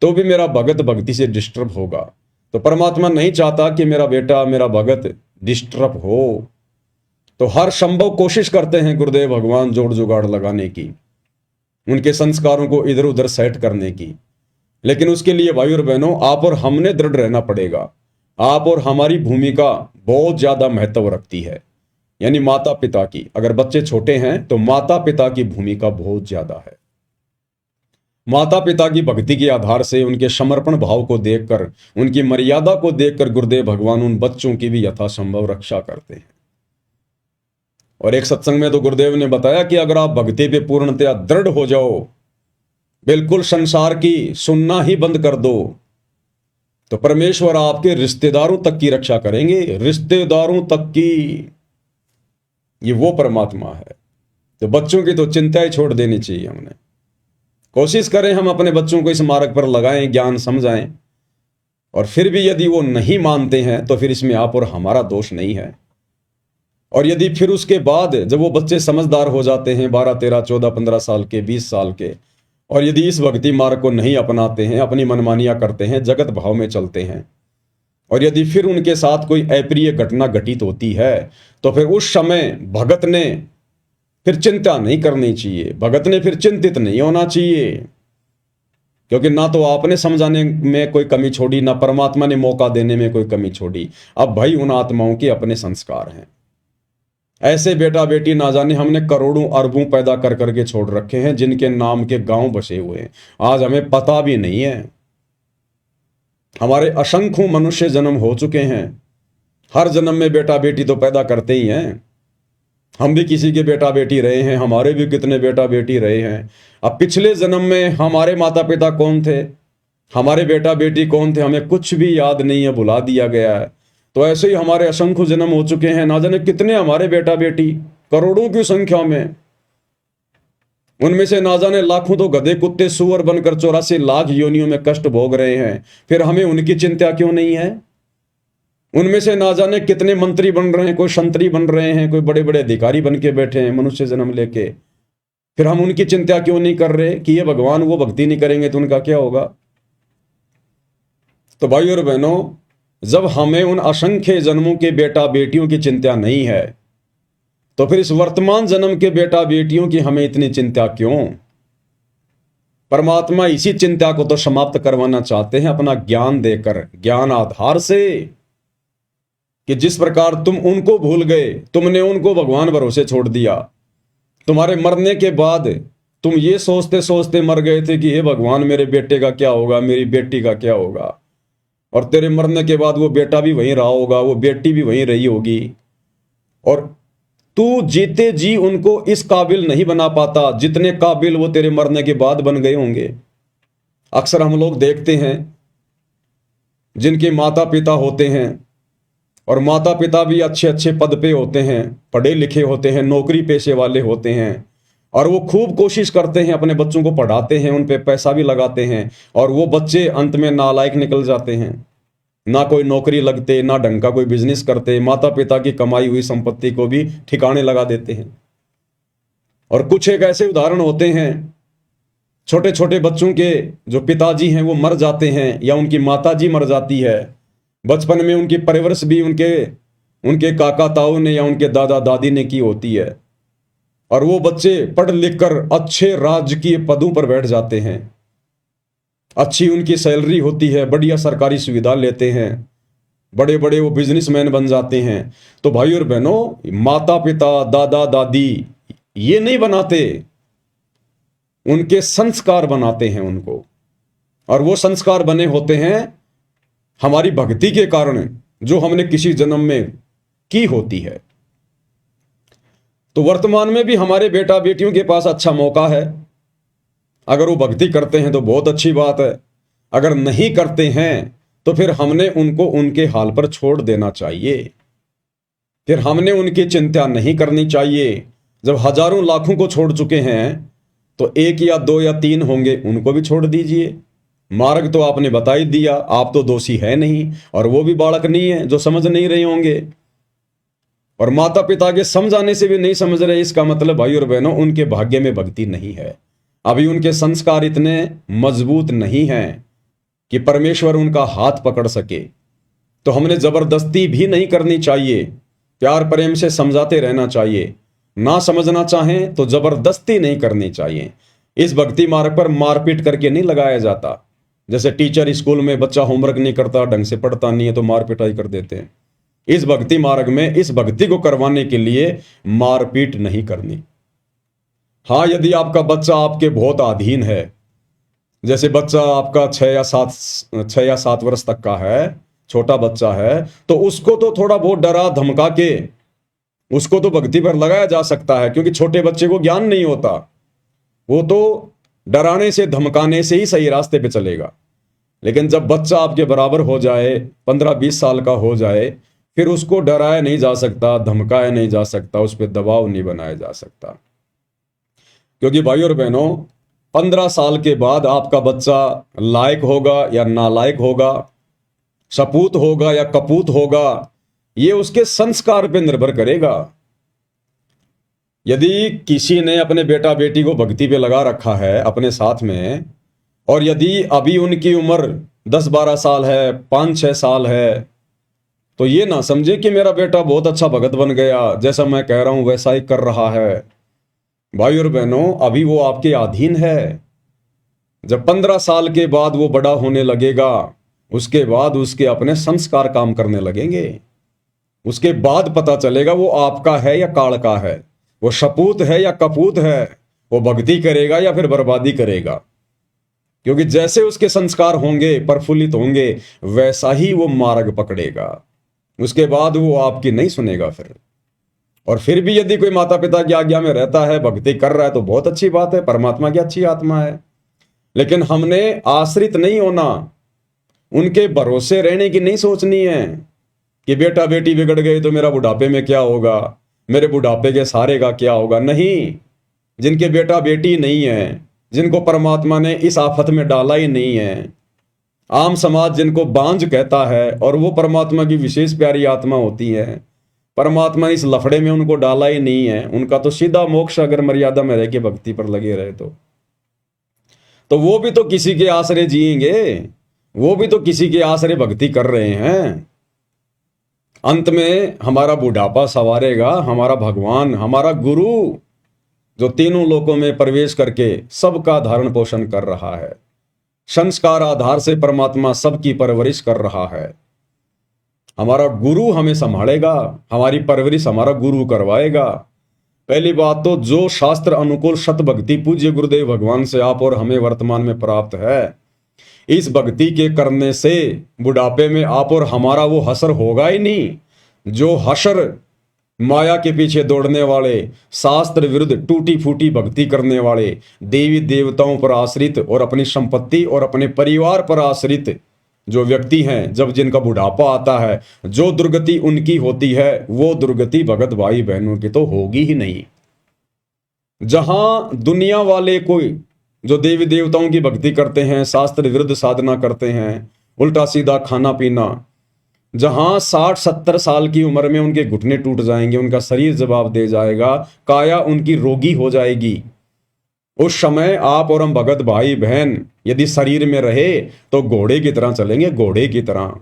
तो भी मेरा भगत भक्ति से डिस्टर्ब होगा। तो परमात्मा नहीं चाहता कि मेरा बेटा, मेरा भगत डिस्टर्ब हो। तो हर संभव कोशिश करते हैं गुरुदेव भगवान जोड़ जुगाड़ लगाने की, उनके संस्कारों को इधर उधर सेट करने की। लेकिन उसके लिए भाई और बहनों, आप और हमने दृढ़ रहना पड़ेगा। आप और हमारी भूमिका बहुत ज्यादा महत्व रखती है, यानी माता पिता की। अगर बच्चे छोटे हैं तो माता पिता की भूमिका बहुत ज्यादा है। माता पिता की भक्ति के आधार से, उनके समर्पण भाव को देखकर, उनकी मर्यादा को देखकर गुरुदेव भगवान उन बच्चों की भी यथासंभव रक्षा करते हैं। और एक सत्संग में तो गुरुदेव ने बताया कि अगर आप भक्ति पे पूर्णतया दृढ़ हो जाओ, बिल्कुल संसार की सुनना ही बंद कर दो, तो परमेश्वर आपके रिश्तेदारों तक की रक्षा करेंगे, रिश्तेदारों तक की। ये वो परमात्मा है। तो बच्चों की तो चिंता ही छोड़ देनी चाहिए हमने। कोशिश करें हम अपने बच्चों को इस मार्ग पर लगाएं, ज्ञान समझाएं। और फिर भी यदि वो नहीं मानते हैं तो फिर इसमें आप और हमारा दोष नहीं है। और यदि फिर उसके बाद जब वो बच्चे समझदार हो जाते हैं, 12, 13, 14, 15 साल के, 20 साल के, और यदि इस भक्ति मार्ग को नहीं अपनाते हैं, अपनी मनमानियां करते हैं, जगत भाव में चलते हैं, और यदि फिर उनके साथ कोई अप्रिय घटना घटित होती है, तो फिर उस समय भगत ने फिर चिंता नहीं करनी चाहिए, भगत ने फिर चिंतित नहीं होना चाहिए। क्योंकि ना तो आपने समझाने में कोई कमी छोड़ी, ना परमात्मा ने मौका देने में कोई कमी छोड़ी। अब भाई उन आत्माओं के अपने संस्कार हैं। ऐसे बेटा बेटी ना जाने हमने करोड़ों अरबों पैदा कर करके छोड़ रखे हैं, जिनके नाम के गांव बसे हुए हैं, आज हमें पता भी नहीं है। हमारे असंख्यों मनुष्य जन्म हो चुके हैं, हर जन्म में बेटा बेटी तो पैदा करते ही हैं। हम भी किसी के बेटा बेटी रहे हैं, हमारे भी कितने बेटा बेटी रहे हैं। अब पिछले जन्म में हमारे माता पिता कौन थे, हमारे बेटा बेटी कौन थे, हमें कुछ भी याद नहीं है, भुला दिया गया है। तो ऐसे ही हमारे असंख्य जन्म हो चुके हैं, ना जाने कितने हमारे बेटा बेटी, करोड़ों की संख्या में। उनमें से ना जाने लाखों तो गधे कुत्ते सुअर बनकर 84 लाख योनियों में कष्ट भोग रहे हैं, फिर हमें उनकी चिंता क्यों नहीं है। उनमें से ना जाने कितने मंत्री बन रहे हैं, कोई संतरी बन रहे हैं, कोई बड़े बड़े अधिकारी बन के बैठे हैं मनुष्य जन्म लेके, फिर हम उनकी चिंता क्यों नहीं कर रहे कि ये भगवान वो भक्ति नहीं करेंगे तो उनका क्या होगा। तो भाई और बहनों, जब हमें उन असंख्य जन्मों के बेटा बेटियों की चिंता नहीं है, तो फिर इस वर्तमान जन्म के बेटा बेटियों की हमें इतनी चिंता क्यों। परमात्मा इसी चिंता को तो समाप्त करवाना चाहते हैं अपना ज्ञान देकर, ज्ञान आधार से, कि जिस प्रकार तुम उनको भूल गए, तुमने उनको भगवान भरोसे छोड़ दिया। तुम्हारे मरने के बाद तुम ये सोचते सोचते मर गए थे कि हे भगवान मेरे बेटे का क्या होगा, मेरी बेटी का क्या होगा। और तेरे मरने के बाद वो बेटा भी वहीं रहा होगा, वो बेटी भी वहीं रही होगी, और तू जीते जी उनको इस काबिल नहीं बना पाता जितने काबिल वो तेरे मरने के बाद बन गए होंगे। अक्सर हम लोग देखते हैं जिनके माता पिता होते हैं, और माता पिता भी अच्छे अच्छे पद पे होते हैं, पढ़े लिखे होते हैं, नौकरी पेशे वाले होते हैं, और वो खूब कोशिश करते हैं, अपने बच्चों को पढ़ाते हैं, उन पे पैसा भी लगाते हैं, और वो बच्चे अंत में नालायक निकल जाते हैं। ना कोई नौकरी लगते, ना ढंग का कोई बिजनेस करते, माता पिता की कमाई हुई संपत्ति को भी ठिकाने लगा देते हैं। और कुछ एक ऐसे उदाहरण होते हैं, छोटे छोटे बच्चों के जो पिताजी हैं वो मर जाते हैं, या उनकी माताजी मर जाती है। बचपन में उनकी परवरिश भी उनके काका ताऊ ने या उनके दादा दादी ने की होती है, और वो बच्चे पढ़ लिख कर अच्छे राजकीय पदों पर बैठ जाते हैं, अच्छी उनकी सैलरी होती है, बढ़िया सरकारी सुविधा लेते हैं, बड़े बड़े वो बिजनेसमैन बन जाते हैं। तो भाई और बहनों, माता पिता दादा दादी ये नहीं बनाते, उनके संस्कार बनाते हैं उनको, और वो संस्कार बने होते हैं हमारी भक्ति के कारण, जो हमने किसी जन्म में की होती है। तो वर्तमान में भी हमारे बेटा बेटियों के पास अच्छा मौका है। अगर वो भक्ति करते हैं तो बहुत अच्छी बात है, अगर नहीं करते हैं तो फिर हमने उनको उनके हाल पर छोड़ देना चाहिए, फिर हमने उनकी चिंता नहीं करनी चाहिए। जब हजारों लाखों को छोड़ चुके हैं तो 1 या 2 या 3 होंगे, उनको भी छोड़ दीजिए। मार्ग तो आपने बता ही दिया, आप तो दोषी है नहीं, और वो भी बालक नहीं है जो समझ नहीं रहे होंगे, और माता पिता के समझाने से भी नहीं समझ रहे। इसका मतलब भाई और बहनों, उनके भाग्य में भक्ति नहीं है, अभी उनके संस्कार इतने मजबूत नहीं हैं कि परमेश्वर उनका हाथ पकड़ सके। तो हमने जबरदस्ती भी नहीं करनी चाहिए, प्यार प्रेम से समझाते रहना चाहिए। ना समझना चाहें तो जबरदस्ती नहीं करनी चाहिए। इस भक्ति मार्ग पर मारपीट करके नहीं लगाया जाता। जैसे टीचर स्कूल में बच्चा होमवर्क नहीं करता, ढंग से पढ़ता नहीं है तो मार पिटाई कर देते हैं। इस भक्ति मार्ग में इस भक्ति को करवाने के लिए मारपीट नहीं करनी। हाँ, यदि आपका बच्चा आपके बहुत अधीन है, जैसे बच्चा आपका 6 या 7 वर्ष तक का है, छोटा बच्चा है, तो उसको तो थोड़ा बहुत डरा धमका के उसको तो भक्ति पर लगाया जा सकता है, क्योंकि छोटे बच्चे को ज्ञान नहीं होता। वो तो डराने से धमकाने से ही सही रास्ते पे चलेगा। लेकिन जब बच्चा आपके बराबर हो जाए, 15-20 साल का हो जाए, फिर उसको डराया नहीं जा सकता, धमकाया नहीं जा सकता, उस पर दबाव नहीं बनाया जा सकता। क्योंकि भाइयों और बहनों, 15 साल के बाद आपका बच्चा लायक होगा या नालायक होगा, सपूत होगा या कपूत होगा, ये उसके संस्कार पे निर्भर करेगा। यदि किसी ने अपने बेटा बेटी को भक्ति पे लगा रखा है अपने साथ में, और यदि अभी उनकी उम्र 10-12 साल है, 5-6 साल है, तो ये ना समझे कि मेरा बेटा बहुत अच्छा भगत बन गया, जैसा मैं कह रहा हूं वैसा ही कर रहा है। भाई और बहनों, अभी वो आपके अधीन है। जब 15 साल के बाद वो बड़ा होने लगेगा, उसके बाद उसके अपने संस्कार काम करने लगेंगे। उसके बाद पता चलेगा वो आपका है या काल का है, वो सपूत है या कपूत है, वो भक्ति करेगा या फिर बर्बादी करेगा। क्योंकि जैसे उसके संस्कार होंगे, प्रफुल्लित होंगे, वैसा ही वो मार्ग पकड़ेगा। उसके बाद वो आपकी नहीं सुनेगा फिर। और फिर भी यदि कोई माता पिता की आज्ञा में रहता है, भक्ति कर रहा है, तो बहुत अच्छी बात है, परमात्मा की अच्छी आत्मा है। लेकिन हमने आश्रित नहीं होना, उनके भरोसे रहने की नहीं सोचनी है कि बेटा बेटी बिगड़ गए तो मेरा बुढ़ापे में क्या होगा, मेरे बुढ़ापे के सहारे का क्या होगा। नहीं, जिनके बेटा बेटी नहीं है, जिनको परमात्मा ने इस आफत में डाला ही नहीं है, आम समाज जिनको बांझ कहता है, और वो परमात्मा की विशेष प्यारी आत्मा होती है, परमात्मा इस लफड़े में उनको डाला ही नहीं है, उनका तो सीधा मोक्ष अगर मर्यादा में रह के भक्ति पर लगे रहे तो वो भी तो किसी के आसरे जिएंगे, वो भी तो किसी के आसरे भक्ति कर रहे हैं। अंत में हमारा बुढ़ापा संवारेगा हमारा भगवान, हमारा गुरु, जो तीनों लोकों में प्रवेश करके सबका धारण पोषण कर रहा है। संस्कार आधार से परमात्मा सबकी परवरिश कर रहा है। हमारा गुरु हमें संभालेगा, हमारी परवरिश हमारा गुरु करवाएगा। पहली बात तो जो शास्त्र अनुकूल सत भक्ति पूज्य गुरुदेव भगवान से आप और हमें वर्तमान में प्राप्त है, इस भक्ति के करने से बुढ़ापे में आप और हमारा वो हसर होगा ही नहीं। जो हसर माया के पीछे दौड़ने वाले, शास्त्र विरुद्ध टूटी फूटी भक्ति करने वाले, देवी देवताओं पर आश्रित और अपनी संपत्ति और अपने परिवार पर आश्रित जो व्यक्ति हैं, जब जिनका बुढ़ापा आता है, जो दुर्गति उनकी होती है, वो दुर्गति भगत भाई बहनों की तो होगी ही नहीं। जहां दुनिया वाले कोई जो देवी देवताओं की भक्ति करते हैं, शास्त्र विरुद्ध साधना करते हैं, उल्टा सीधा खाना पीना, जहां 60-70 साल की उम्र में उनके घुटने टूट जाएंगे, उनका शरीर जवाब दे जाएगा, काया उनकी रोगी हो जाएगी, उस समय आप और हम भगत भाई बहन यदि शरीर में रहे तो घोड़े की तरह चलेंगे, घोड़े की तरह।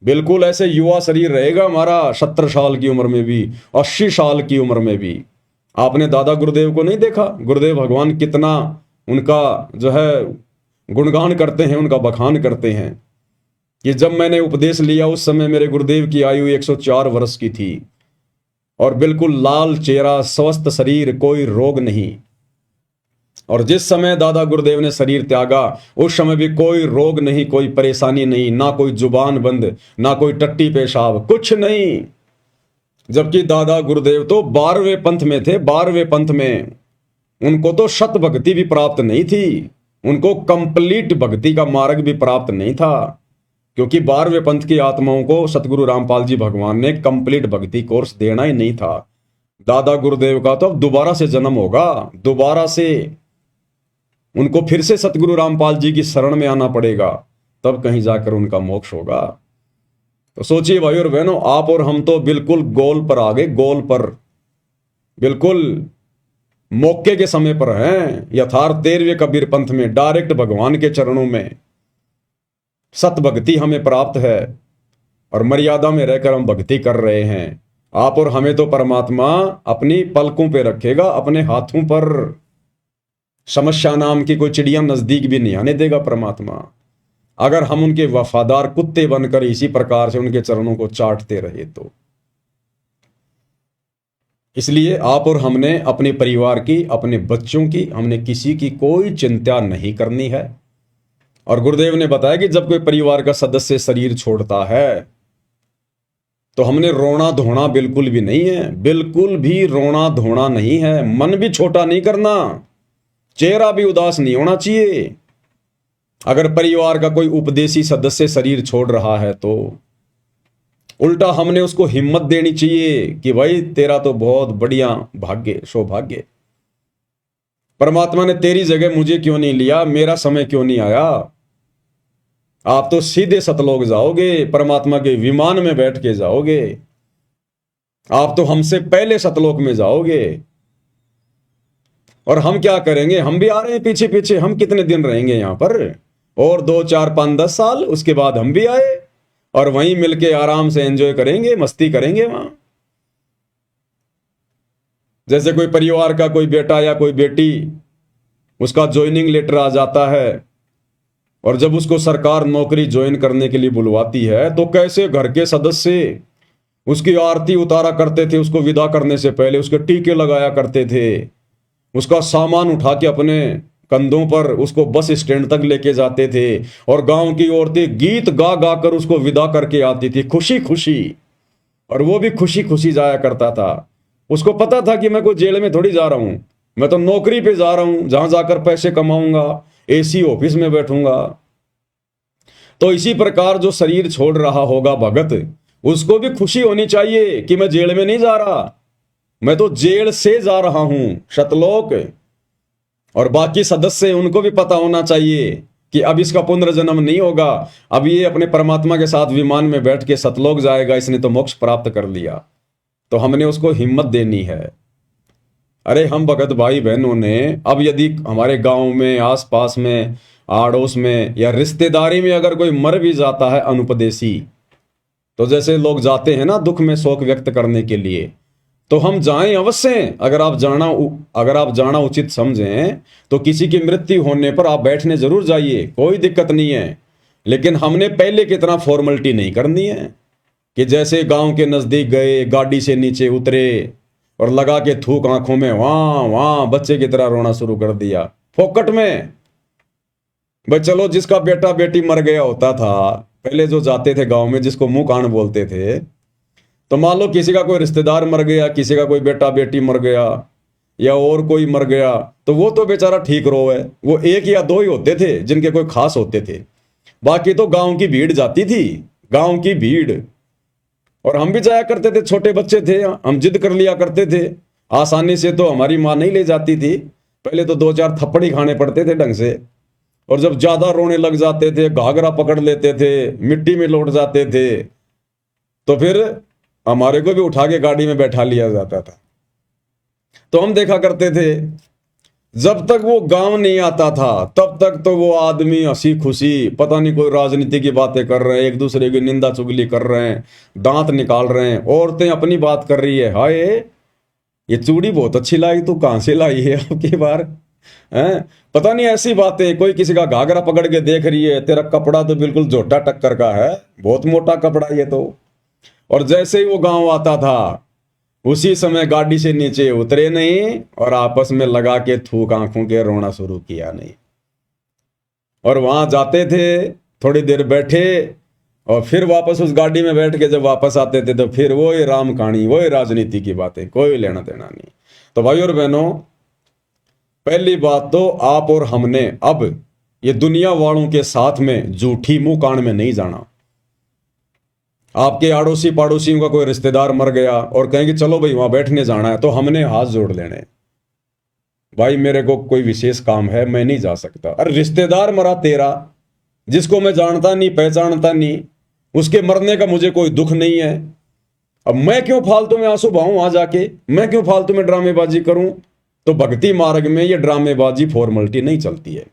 बिल्कुल ऐसे युवा शरीर रहेगा हमारा, 70 साल की उम्र में भी, 80 साल की उम्र में भी। आपने दादा गुरुदेव को नहीं देखा? गुरुदेव भगवान कितना उनका जो है गुणगान करते हैं, उनका बखान करते हैं कि जब मैंने उपदेश लिया उस समय मेरे गुरुदेव की आयु 104 वर्ष की थी और बिल्कुल लाल चेहरा, स्वस्थ शरीर, कोई रोग नहीं। और जिस समय दादा गुरुदेव ने शरीर त्यागा, उस समय भी कोई रोग नहीं, कोई परेशानी नहीं, ना कोई जुबान बंद, ना कोई टट्टी पेशाब, कुछ नहीं। जबकि दादा गुरुदेव तो 12वें पंथ में थे, 12वें पंथ में। उनको तो शत भक्ति भी प्राप्त नहीं थी, उनको कंप्लीट भक्ति का मार्ग भी प्राप्त नहीं था, क्योंकि 12वें पंथ की आत्माओं को सतगुरु रामपाल जी भगवान ने कंप्लीट भक्ति कोर्स देना ही नहीं था। दादा गुरुदेव का तो अब दोबारा से जन्म होगा, दोबारा से उनको फिर से सतगुरु रामपाल जी की शरण में आना पड़ेगा, तब कहीं जाकर उनका मोक्ष होगा। तो सोचिए भाई और बहनों, आप और हम तो बिल्कुल गोल पर आ गए, गोल पर, बिल्कुल मौके के समय पर हैं, यथार्थ 13वें कबीर पंथ में, डायरेक्ट भगवान के चरणों में। सत भक्ति हमें प्राप्त है और मर्यादा में रहकर हम भक्ति कर रहे हैं। आप और हमें तो परमात्मा अपनी पलकों पे रखेगा, अपने हाथों पर। समस्या नाम की कोई चिड़िया नजदीक भी नहीं आने देगा परमात्मा, अगर हम उनके वफादार कुत्ते बनकर इसी प्रकार से उनके चरणों को चाटते रहे तो। इसलिए आप और हमने अपने परिवार की, अपने बच्चों की, हमने किसी की कोई चिंता नहीं करनी है। और गुरुदेव ने बताया कि जब कोई परिवार का सदस्य शरीर छोड़ता है तो हमने रोना धोना बिल्कुल भी नहीं है, बिल्कुल भी रोना धोना नहीं है। मन भी छोटा नहीं करना, चेहरा भी उदास नहीं होना चाहिए। अगर परिवार का कोई उपदेशी सदस्य शरीर छोड़ रहा है तो उल्टा हमने उसको हिम्मत देनी चाहिए कि भाई तेरा तो बहुत बढ़िया भाग्य, सौभाग्य, परमात्मा ने तेरी जगह मुझे क्यों नहीं लिया, मेरा समय क्यों नहीं आया। आप तो सीधे सतलोक जाओगे, परमात्मा के विमान में बैठ के जाओगे, आप तो हमसे पहले सतलोक में जाओगे। और हम क्या करेंगे, हम भी आ रहे हैं पीछे पीछे। हम कितने दिन रहेंगे यहां पर, और 2 4 5 10 साल, उसके बाद हम भी आए और वहीं मिलके आराम से एंजॉय करेंगे, मस्ती करेंगे वहां। जैसे कोई परिवार का कोई बेटा या कोई बेटी, उसका ज्वाइनिंग लेटर आ जाता है और जब उसको सरकार नौकरी ज्वाइन करने के लिए बुलवाती है तो कैसे घर के सदस्य उसकी आरती उतारा करते थे, उसको विदा करने से पहले उसके टीके लगाया करते थे, उसका सामान उठा के अपने कंधों पर उसको बस स्टैंड तक लेके जाते थे और गांव की औरतें गीत गा गा कर उसको विदा करके आती थी खुशी खुशी। और वो भी खुशी खुशी जाया करता था। उसको पता था कि मैं कोई जेल में थोड़ी जा रहा हूं, मैं तो नौकरी पे जा रहा हूं, जहां जाकर पैसे कमाऊंगा, एसी ऑफिस में बैठूंगा। तो इसी प्रकार जो शरीर छोड़ रहा होगा भगत, उसको भी खुशी होनी चाहिए कि मैं जेल में नहीं जा रहा, मैं तो जेल से जा रहा हूं सतलोक। और बाकी सदस्य, उनको भी पता होना चाहिए कि अब इसका पुनर्जन्म नहीं होगा, अब ये अपने परमात्मा के साथ विमान में बैठ के सतलोक जाएगा, इसने तो मोक्ष प्राप्त कर लिया। तो हमने उसको हिम्मत देनी है। अरे हम भगत भाई बहनों ने, अब यदि हमारे गांव में, आसपास में, आड़ोस में या रिश्तेदारी में अगर कोई मर भी जाता है अनुपदेशी, तो जैसे लोग जाते हैं ना दुख में शोक व्यक्त करने के लिए, तो हम जाएं अवश्य। अगर आप जाना उचित समझें तो किसी की मृत्यु होने पर आप बैठने जरूर जाइए, कोई दिक्कत नहीं है। लेकिन हमने पहले की तरह फॉर्मेलिटी नहीं करनी है कि जैसे गांव के नजदीक गए, गाड़ी से नीचे उतरे और लगा के थूक आंखों में, वहां वहां बच्चे की तरह रोना शुरू कर दिया फोकट में। भाई चलो, जिसका बेटा बेटी मर गया होता था, पहले जो जाते थे गांव में, जिसको मुंह कान बोलते थे, तो मान लो किसी का कोई रिश्तेदार मर गया, किसी का कोई बेटा बेटी मर गया या और कोई मर गया, तो वो तो बेचारा ठीक रोए। वो 1 या 2 ही होते थे जिनके कोई खास होते थे, बाकी तो गांव की भीड़ जाती थी, गांव की भीड़। और हम भी जाया करते थे, छोटे बच्चे थे, हम जिद कर लिया करते थे। आसानी से तो हमारी माँ नहीं ले जाती थी, पहले तो 2 4 थप्पड़ ही खाने पड़ते थे ढंग से। और जब ज्यादा रोने लग जाते थे, घाघरा पकड़ लेते थे, मिट्टी में लौट जाते थे, तो फिर हमारे को भी उठा के गाड़ी में बैठा लिया जाता था। तो हम देखा करते थे, जब तक वो गांव नहीं आता था तब तक तो वो आदमी हंसी खुशी, पता नहीं कोई राजनीति की बातें कर रहे हैं, एक दूसरे की निंदा चुगली कर रहे हैं, दांत निकाल रहे हैं, औरतें अपनी बात कर रही है, हाय ये चूड़ी बहुत अच्छी लाई, तू कहां से लाई है आपकी बार, हैं? पता नहीं ऐसी बातें। कोई किसी का घाघरा पकड़ के देख रही है, तेरा कपड़ा तो बिल्कुल जोटा टक्कर का है, बहुत मोटा कपड़ा ये तो। और जैसे ही वो गांव आता था, उसी समय गाड़ी से नीचे उतरे नहीं और आपस में लगा के थूक आंखों के रोना शुरू किया नहीं। और वहां जाते थे, थोड़ी देर बैठे और फिर वापस उस गाड़ी में बैठ के जब वापस आते थे तो फिर वही राम कहानी, वही राजनीति की बातें, कोई लेना देना नहीं। तो भाई और बहनों, पहली बात तो आप और हमने अब ये दुनिया वालों के साथ में झूठी मुंह कान में नहीं जाना। आपके आड़ोसी पड़ोसियों का कोई रिश्तेदार मर गया और कहेंगे चलो भाई वहां बैठने जाना है, तो हमने हाथ जोड़ लेने, भाई मेरे को कोई विशेष काम है, मैं नहीं जा सकता। अरे रिश्तेदार मरा तेरा, जिसको मैं जानता नहीं पहचानता नहीं, उसके मरने का मुझे कोई दुख नहीं है। अब मैं क्यों फालतू में आंसू बहाऊं वहां जाके, मैं क्यों फालतू में ड्रामेबाजी करूं। तो भक्ति मार्ग में ये ड्रामेबाजी फॉर्मेलिटी नहीं चलती है।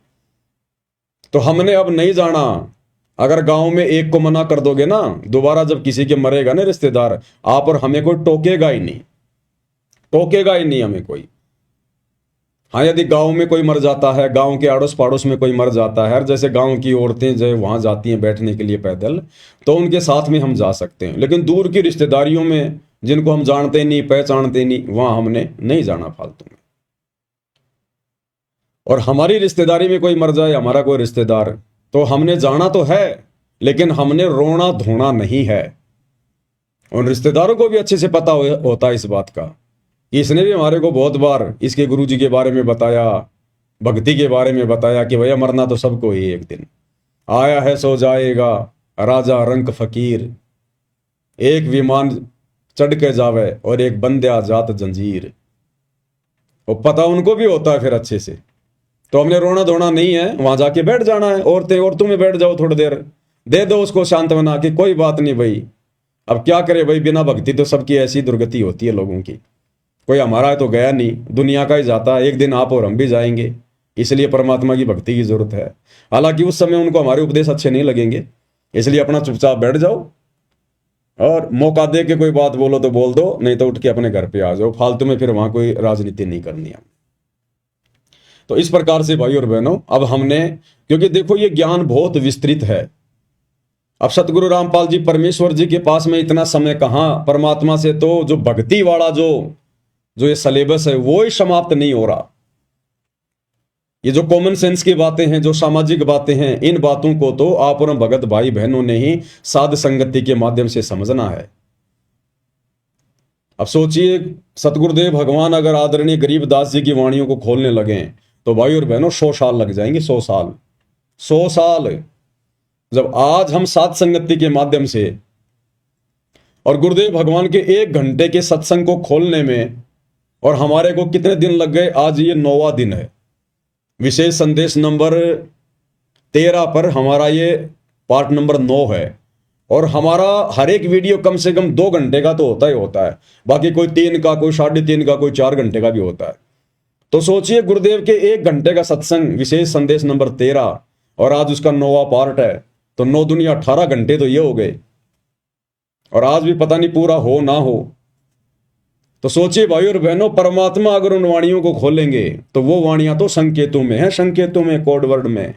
तो हमने अब नहीं जाना, अगर गांव में एक को मना कर दोगे ना, दोबारा जब किसी के मरेगा ना रिश्तेदार, आप और हमें कोई टोकेगा ही नहीं, टोकेगा ही नहीं हमें कोई। हाँ, यदि गांव में कोई मर जाता है, गांव के आड़ोस पाड़ोस में कोई मर जाता है, जैसे गांव की औरतें जो वहां जाती हैं बैठने के लिए पैदल, तो उनके साथ में हम जा सकते हैं। लेकिन दूर की रिश्तेदारियों में जिनको हम जानते नहीं पहचानते नहीं, वहां हमने नहीं जाना फालतू में। और हमारी रिश्तेदारी में कोई मर जाए, हमारा कोई रिश्तेदार, तो हमने जाना तो है, लेकिन हमने रोना धोना नहीं है। उन रिश्तेदारों को भी अच्छे से पता होता है इस बात का कि इसने भी हमारे को बहुत बार इसके गुरुजी के बारे में बताया, भक्ति के बारे में बताया कि भैया मरना तो सबको ही एक दिन, आया है सो जाएगा राजा रंक फकीर, एक विमान चढ़ के जावे और एक बंदे जात जंजीर। वो पता उनको भी होता है फिर अच्छे से। तो हमने रोना धोना नहीं है, वहां जाके बैठ जाना है। औरतों में बैठ जाओ, थोड़ी देर दे दो उसको सांत्वना कि कोई बात नहीं भाई, अब क्या करे भाई, बिना भक्ति तो सबकी ऐसी दुर्गति होती है लोगों की। कोई हमारा तो गया नहीं, दुनिया का ही जाता है, एक दिन आप और हम भी जाएंगे, इसलिए परमात्मा की भक्ति की जरूरत है। हालांकि उस समय उनको हमारे उपदेश अच्छे नहीं लगेंगे, इसलिए अपना चुपचाप बैठ जाओ और मौका दे के कोई बात बोलो तो बोल दो, नहीं तो उठ के अपने घर पे आ जाओ। फालतू में फिर वहां कोई राजनीति नहीं करनी है। तो इस प्रकार से भाई और बहनों, अब हमने, क्योंकि देखो ये ज्ञान बहुत विस्तृत है। अब सतगुरु रामपाल जी परमेश्वर जी के पास में इतना समय कहां, परमात्मा से तो जो भक्ति वाला जो ये सिलेबस है वो ही समाप्त नहीं हो रहा। ये जो कॉमन सेंस की बातें हैं, जो सामाजिक बातें हैं, इन बातों को तो आप और भगत भाई बहनों ने ही साध संगति के माध्यम से समझना है। अब सोचिए, सतगुरुदेव भगवान अगर आदरणीय गरीबदास जी की वाणियों को खोलने लगे तो भाई और बहनों 100 साल लग जाएंगे। 100 साल, 100 साल। जब आज हम साध संगति के माध्यम से और गुरुदेव भगवान के 1 घंटे के सत्संग को खोलने में, और हमारे को कितने दिन लग गए, आज ये 9वां दिन है। विशेष संदेश नंबर 13 पर हमारा ये पार्ट नंबर 9 है। और हमारा हर एक वीडियो कम से कम 2 घंटे का तो होता ही होता है, बाकी कोई 3 का, कोई 3.5 का, कोई 4 घंटे का भी होता है। तो सोचिए, गुरुदेव के 1 घंटे का सत्संग विशेष संदेश नंबर 13, और आज उसका 9वां पार्ट है, तो 9 दुनिया 18 घंटे तो ये हो गए, और आज भी पता नहीं पूरा हो ना हो। तो सोचिए भाई और बहनों, परमात्मा अगर उन वाणियों को खोलेंगे तो वो वाणियां तो संकेतों में है, संकेतों में, कोड वर्ड में,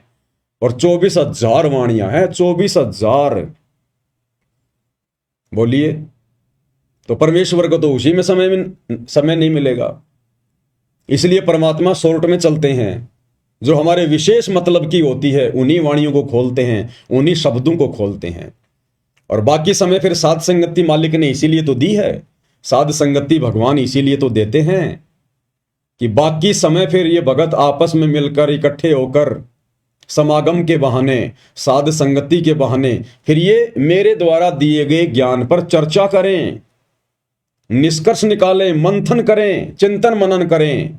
और 24,000 वाणियां हैं, 24,000। बोलिए, तो परमेश्वर को तो उसी में समय नहीं मिलेगा। इसलिए परमात्मा शॉर्ट में चलते हैं, जो हमारे विशेष मतलब की होती है उन्हीं वाणियों को खोलते हैं, उन्हीं शब्दों को खोलते हैं। और बाकी समय फिर साध संगति मालिक ने इसीलिए तो दी है, साध संगति भगवान इसीलिए तो देते हैं कि बाकी समय फिर ये भगत आपस में मिलकर इकट्ठे होकर समागम के बहाने, साध संगति के बहाने, फिर ये मेरे द्वारा दिए गए ज्ञान पर चर्चा करें, निष्कर्ष निकालें, मंथन करें, चिंतन मनन करें।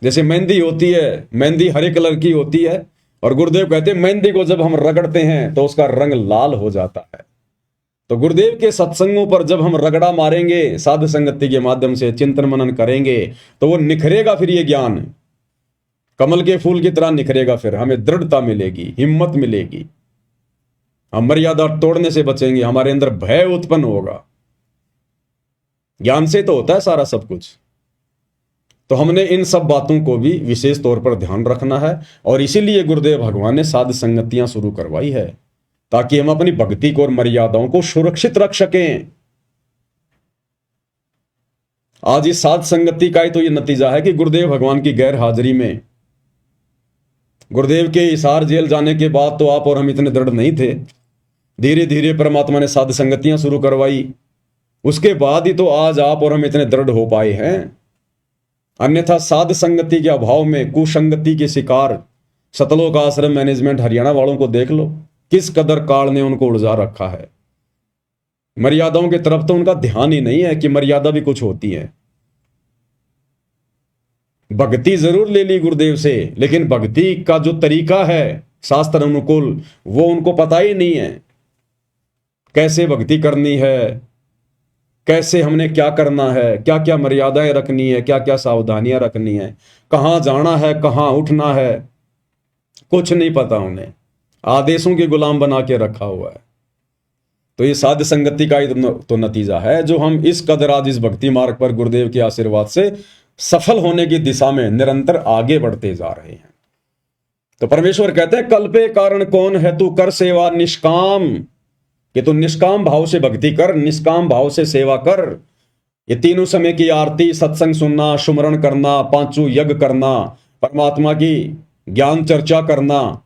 जैसे मेहंदी होती है, मेहंदी हरे कलर की होती है, और गुरुदेव कहते हैं मेहंदी को जब हम रगड़ते हैं तो उसका रंग लाल हो जाता है। तो गुरुदेव के सत्संगों पर जब हम रगड़ा मारेंगे, साध संगति के माध्यम से चिंतन मनन करेंगे, तो वो निखरेगा, फिर ये ज्ञान कमल के फूल की तरह निखरेगा। फिर हमें दृढ़ता मिलेगी, हिम्मत मिलेगी, हम मर्यादा तोड़ने से बचेंगे, हमारे अंदर भय उत्पन्न होगा। ज्ञान से तो होता है सारा सब कुछ। तो हमने इन सब बातों को भी विशेष तौर पर ध्यान रखना है, और इसीलिए गुरुदेव भगवान ने साध संगतियां शुरू करवाई है, ताकि हम अपनी भक्ति को और मर्यादाओं को सुरक्षित रख सकें। आज इस साध संगति का ही तो ये नतीजा है कि गुरुदेव भगवान की गैर हाजिरी में, गुरुदेव के हिसार जेल जाने के बाद तो आप और हम इतने दृढ़ नहीं थे। धीरे धीरे परमात्मा ने साध संगतियां शुरू करवाई, उसके बाद ही तो आज आप और हम इतने दृढ़ हो पाए हैं। अन्यथा साध संगति के अभाव में कुसंगति के शिकार सतलोक आश्रम मैनेजमेंट हरियाणा वालों को देख लो, किस कदर काल ने उनको उलझा रखा है। मर्यादाओं की तरफ तो उनका ध्यान ही नहीं है कि मर्यादा भी कुछ होती है। भक्ति जरूर ले ली गुरुदेव से, लेकिन भक्ति का जो तरीका है शास्त्र अनुकूल, वो उनको पता ही नहीं है। कैसे भक्ति करनी है, कैसे हमने क्या करना है, क्या क्या मर्यादाएं रखनी है, क्या क्या सावधानियां रखनी है, कहां जाना है, कहां उठना है, कुछ नहीं पता उन्हें। आदेशों के गुलाम बना के रखा हुआ है। तो ये साध संगति का ही तो नतीजा है जो हम इस कदर आज इस भक्ति मार्ग पर गुरुदेव के आशीर्वाद से सफल होने की दिशा में निरंतर आगे बढ़ते जा रहे हैं। तो परमेश्वर कहते हैं कल पे कारण कौन है, तू कर सेवा निष्काम, कि तू निष्काम भाव से भक्ति कर, निष्काम भाव से सेवा कर। ये तीनों समय की आरती, सत्संग सुनना, सुमरण करना, पांचों यज्ञ करना, परमात्मा की ज्ञान चर्चा करना,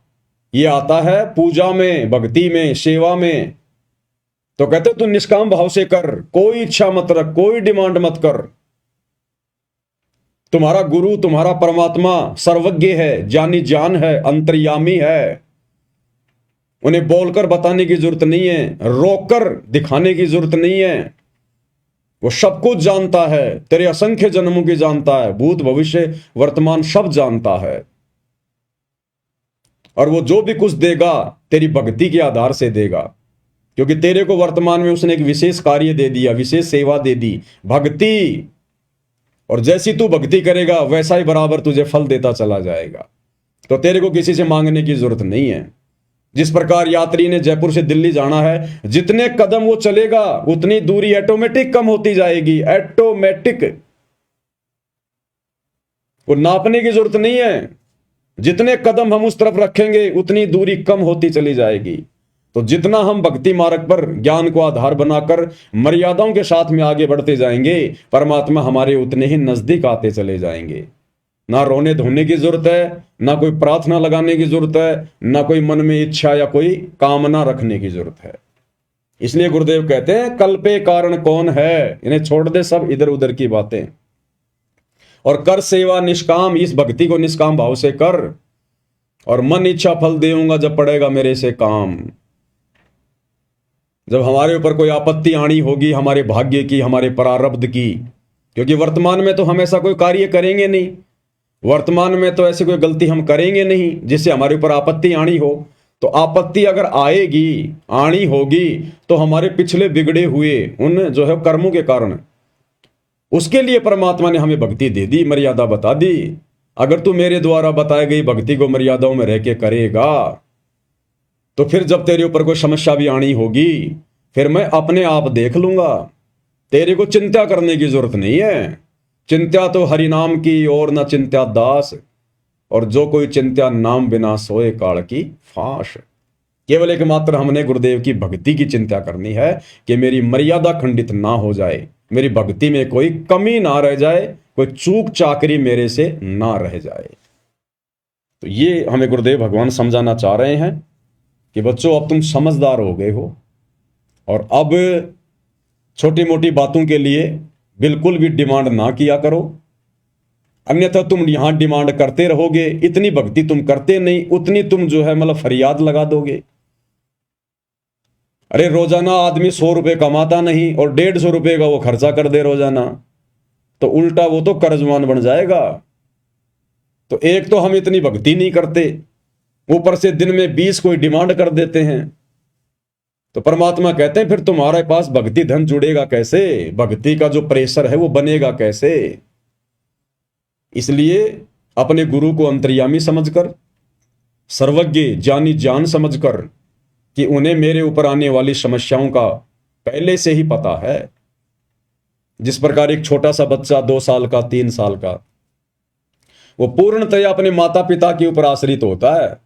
ये आता है पूजा में, भक्ति में, सेवा में। तो कहते तू निष्काम भाव से कर, कोई इच्छा मत रख, कोई डिमांड मत कर। तुम्हारा गुरु, तुम्हारा परमात्मा सर्वज्ञ है, जानी जान है, अंतर्यामी है। उन्हें बोलकर बताने की जरूरत नहीं है, रोककर दिखाने की जरूरत नहीं है। वो सब कुछ जानता है, तेरे असंख्य जन्मों की जानता है, भूत भविष्य वर्तमान सब जानता है। और वो जो भी कुछ देगा तेरी भक्ति के आधार से देगा, क्योंकि तेरे को वर्तमान में उसने एक विशेष कार्य दे दिया, विशेष सेवा दे दी, भक्ति। और जैसी तू भक्ति करेगा वैसा ही बराबर तुझे फल देता चला जाएगा। तो तेरे को किसी से मांगने की जरूरत नहीं है। जिस प्रकार यात्री ने जयपुर से दिल्ली जाना है, जितने कदम वो चलेगा उतनी दूरी ऑटोमेटिक कम होती जाएगी, ऑटोमेटिक। वो नापने की जरूरत नहीं है, जितने कदम हम उस तरफ रखेंगे उतनी दूरी कम होती चली जाएगी। तो जितना हम भक्ति मार्ग पर ज्ञान को आधार बनाकर मर्यादाओं के साथ में आगे बढ़ते जाएंगे, परमात्मा हमारे उतने ही नजदीक आते चले जाएंगे। ना रोने धोने की जरूरत है, ना कोई प्रार्थना लगाने की जरूरत है, ना कोई मन में इच्छा या कोई कामना रखने की जरूरत है। इसलिए गुरुदेव कहते हैं कल पे कारण कौन है, इन्हें छोड़ दे सब इधर उधर की बातें और कर सेवा निष्काम। इस भक्ति को निष्काम भाव से कर और मन इच्छा फल देऊंगा जब पड़ेगा मेरे से काम। जब हमारे ऊपर कोई आपत्ति आनी होगी, हमारे भाग्य की, हमारे प्रारब्ध की, क्योंकि वर्तमान में तो हम ऐसा कोई कार्य करेंगे नहीं, वर्तमान में तो ऐसी कोई गलती हम करेंगे नहीं जिससे हमारे ऊपर आपत्ति आनी हो। तो आपत्ति अगर आएगी, आनी होगी, तो हमारे पिछले बिगड़े हुए उन जो है कर्मों के कारण, उसके लिए परमात्मा ने हमें भक्ति दे दी, मर्यादा बता दी। अगर तू मेरे द्वारा बताई गई भक्ति को मर्यादाओं में रह के करेगा, तो फिर जब तेरे ऊपर कोई समस्या भी आनी होगी, फिर मैं अपने आप देख लूंगा। तेरे को चिंता करने की जरूरत नहीं है। चिंता तो हरि नाम की और न चिंता दास, और जो कोई चिंता नाम बिना सोए काल की फांस। केवल एकमात्र हमने गुरुदेव की भक्ति की चिंता करनी है कि मेरी मर्यादा खंडित ना हो जाए, मेरी भक्ति में कोई कमी ना रह जाए, कोई चूक चाकरी मेरे से ना रह जाए। तो ये हमें गुरुदेव भगवान समझाना चाह रहे हैं कि बच्चों अब तुम समझदार हो गए हो, और अब छोटी मोटी बातों के लिए बिल्कुल भी डिमांड ना किया करो, अन्यथा तुम यहां डिमांड करते रहोगे। इतनी भक्ति तुम करते नहीं, उतनी तुम जो है मतलब फरियाद लगा दोगे। अरे रोजाना आदमी 100 रुपए कमाता नहीं और 150 रुपए का वो खर्चा कर दे रोजाना, तो उल्टा वो तो कर्जमान बन जाएगा। तो एक तो हम इतनी भक्ति नहीं करते, ऊपर से दिन में 20 कोई डिमांड कर देते हैं। तो परमात्मा कहते हैं फिर तुम्हारे पास भक्ति धन जुड़ेगा कैसे, भक्ति का जो प्रेशर है वो बनेगा कैसे। इसलिए अपने गुरु को अंतर्यामी समझकर, सर्वज्ञ जानी जान समझकर कि उन्हें मेरे ऊपर आने वाली समस्याओं का पहले से ही पता है। जिस प्रकार एक छोटा सा बच्चा 2 साल का, 3 साल का, वो पूर्णतया अपने माता पिता के ऊपर आश्रित होता है।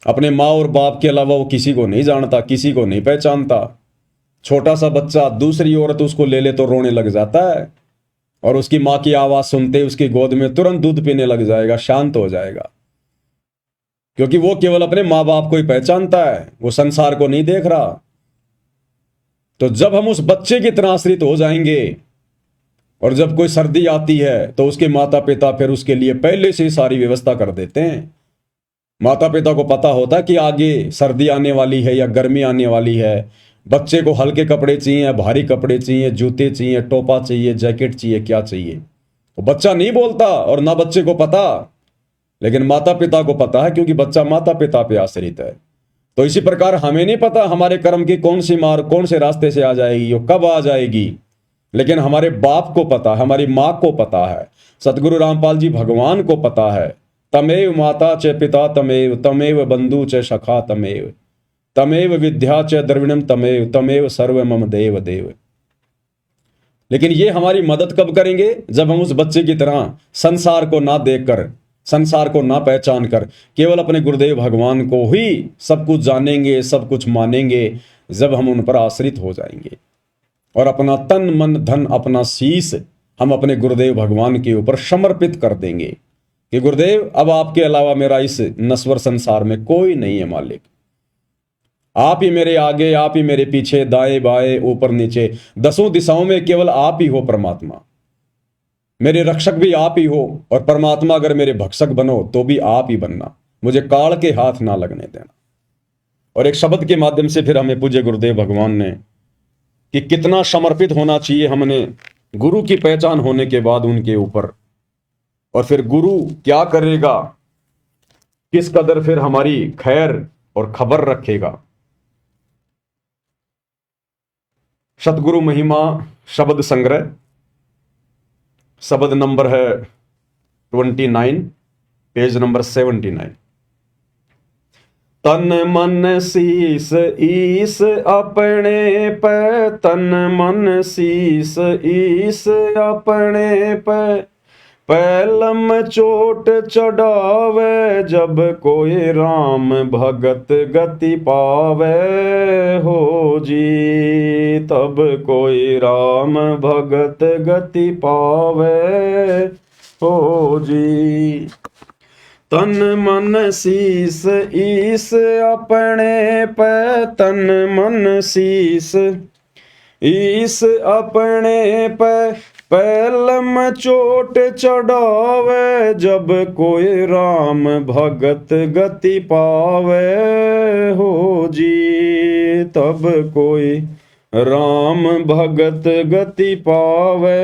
अपने माँ और बाप के अलावा वो किसी को नहीं जानता, किसी को नहीं पहचानता। छोटा सा बच्चा दूसरी औरत उसको ले ले तो रोने लग जाता है, और उसकी माँ की आवाज सुनते उसकी गोद में तुरंत दूध पीने लग जाएगा, शांत हो जाएगा, क्योंकि वो केवल अपने माँ बाप को ही पहचानता है, वो संसार को नहीं देख रहा। तो जब हम उस बच्चे की तरह आश्रित हो जाएंगे, और जब कोई सर्दी आती है तो उसके माता पिता फिर उसके लिए पहले से ही सारी व्यवस्था कर देते हैं। माता पिता को पता होता कि आगे सर्दी आने वाली है या गर्मी आने वाली है, बच्चे को हल्के कपड़े चाहिए, भारी कपड़े चाहिए, जूते चाहिए, टोपा चाहिए, जैकेट चाहिए, क्या चाहिए। वो बच्चा नहीं बोलता और ना बच्चे को पता, लेकिन माता पिता को पता है, क्योंकि बच्चा माता पिता पे आश्रित है। तो इसी प्रकार हमें नहीं पता हमारे कर्म की कौन सी मार कौन से रास्ते से आ जाएगी, वो कब आ जाएगी, लेकिन हमारे बाप को पता है, हमारी माँ को पता है, सतगुरु रामपाल जी भगवान को पता है तमेव माता च पिता तमेव, तमेव बंधु च सखा तमेव, तमेव विद्या च द्रविणम तमेव, तमेव सर्व मम देव देव। लेकिन ये हमारी मदद कब करेंगे? जब हम उस बच्चे की तरह संसार को ना देखकर, संसार को ना पहचान कर केवल अपने गुरुदेव भगवान को ही सब कुछ जानेंगे, सब कुछ मानेंगे, जब हम उन पर आश्रित हो जाएंगे और अपना तन मन धन अपना शीश हम अपने गुरुदेव भगवान के ऊपर समर्पित कर देंगे कि गुरुदेव अब आपके अलावा मेरा इस नश्वर संसार में कोई नहीं है मालिक, आप ही मेरे आगे, आप ही मेरे पीछे, दाएं बाएं ऊपर नीचे दसों दिशाओं में केवल आप ही हो परमात्मा। मेरे रक्षक भी आप ही हो और परमात्मा अगर मेरे भक्षक बनो तो भी आप ही बनना, मुझे काल के हाथ ना लगने देना। और एक शब्द के माध्यम से फिर हमें पूज्य गुरुदेव भगवान ने कि कितना समर्पित होना चाहिए हमने गुरु की पहचान होने के बाद उनके ऊपर, और फिर गुरु क्या करेगा, किस कदर फिर हमारी खैर और खबर रखेगा। सतगुरु महिमा शब्द संग्रह, शब्द नंबर है 29, पेज नंबर 79। तन मन शीस ईस अपने पे, तन मन शीस ईस अपने पे, पैलम चोट चढ़ावे जब कोई राम भगत गति पावे हो जी, तब कोई राम भगत गति पावे हो जी। तन मन शीस ईस अपने पे, तन मन शीस ईस अपने पे, पैलम चोट चढ़ावे जब कोई राम भगत गति पावे हो जी, तब कोई राम भगत गति पावे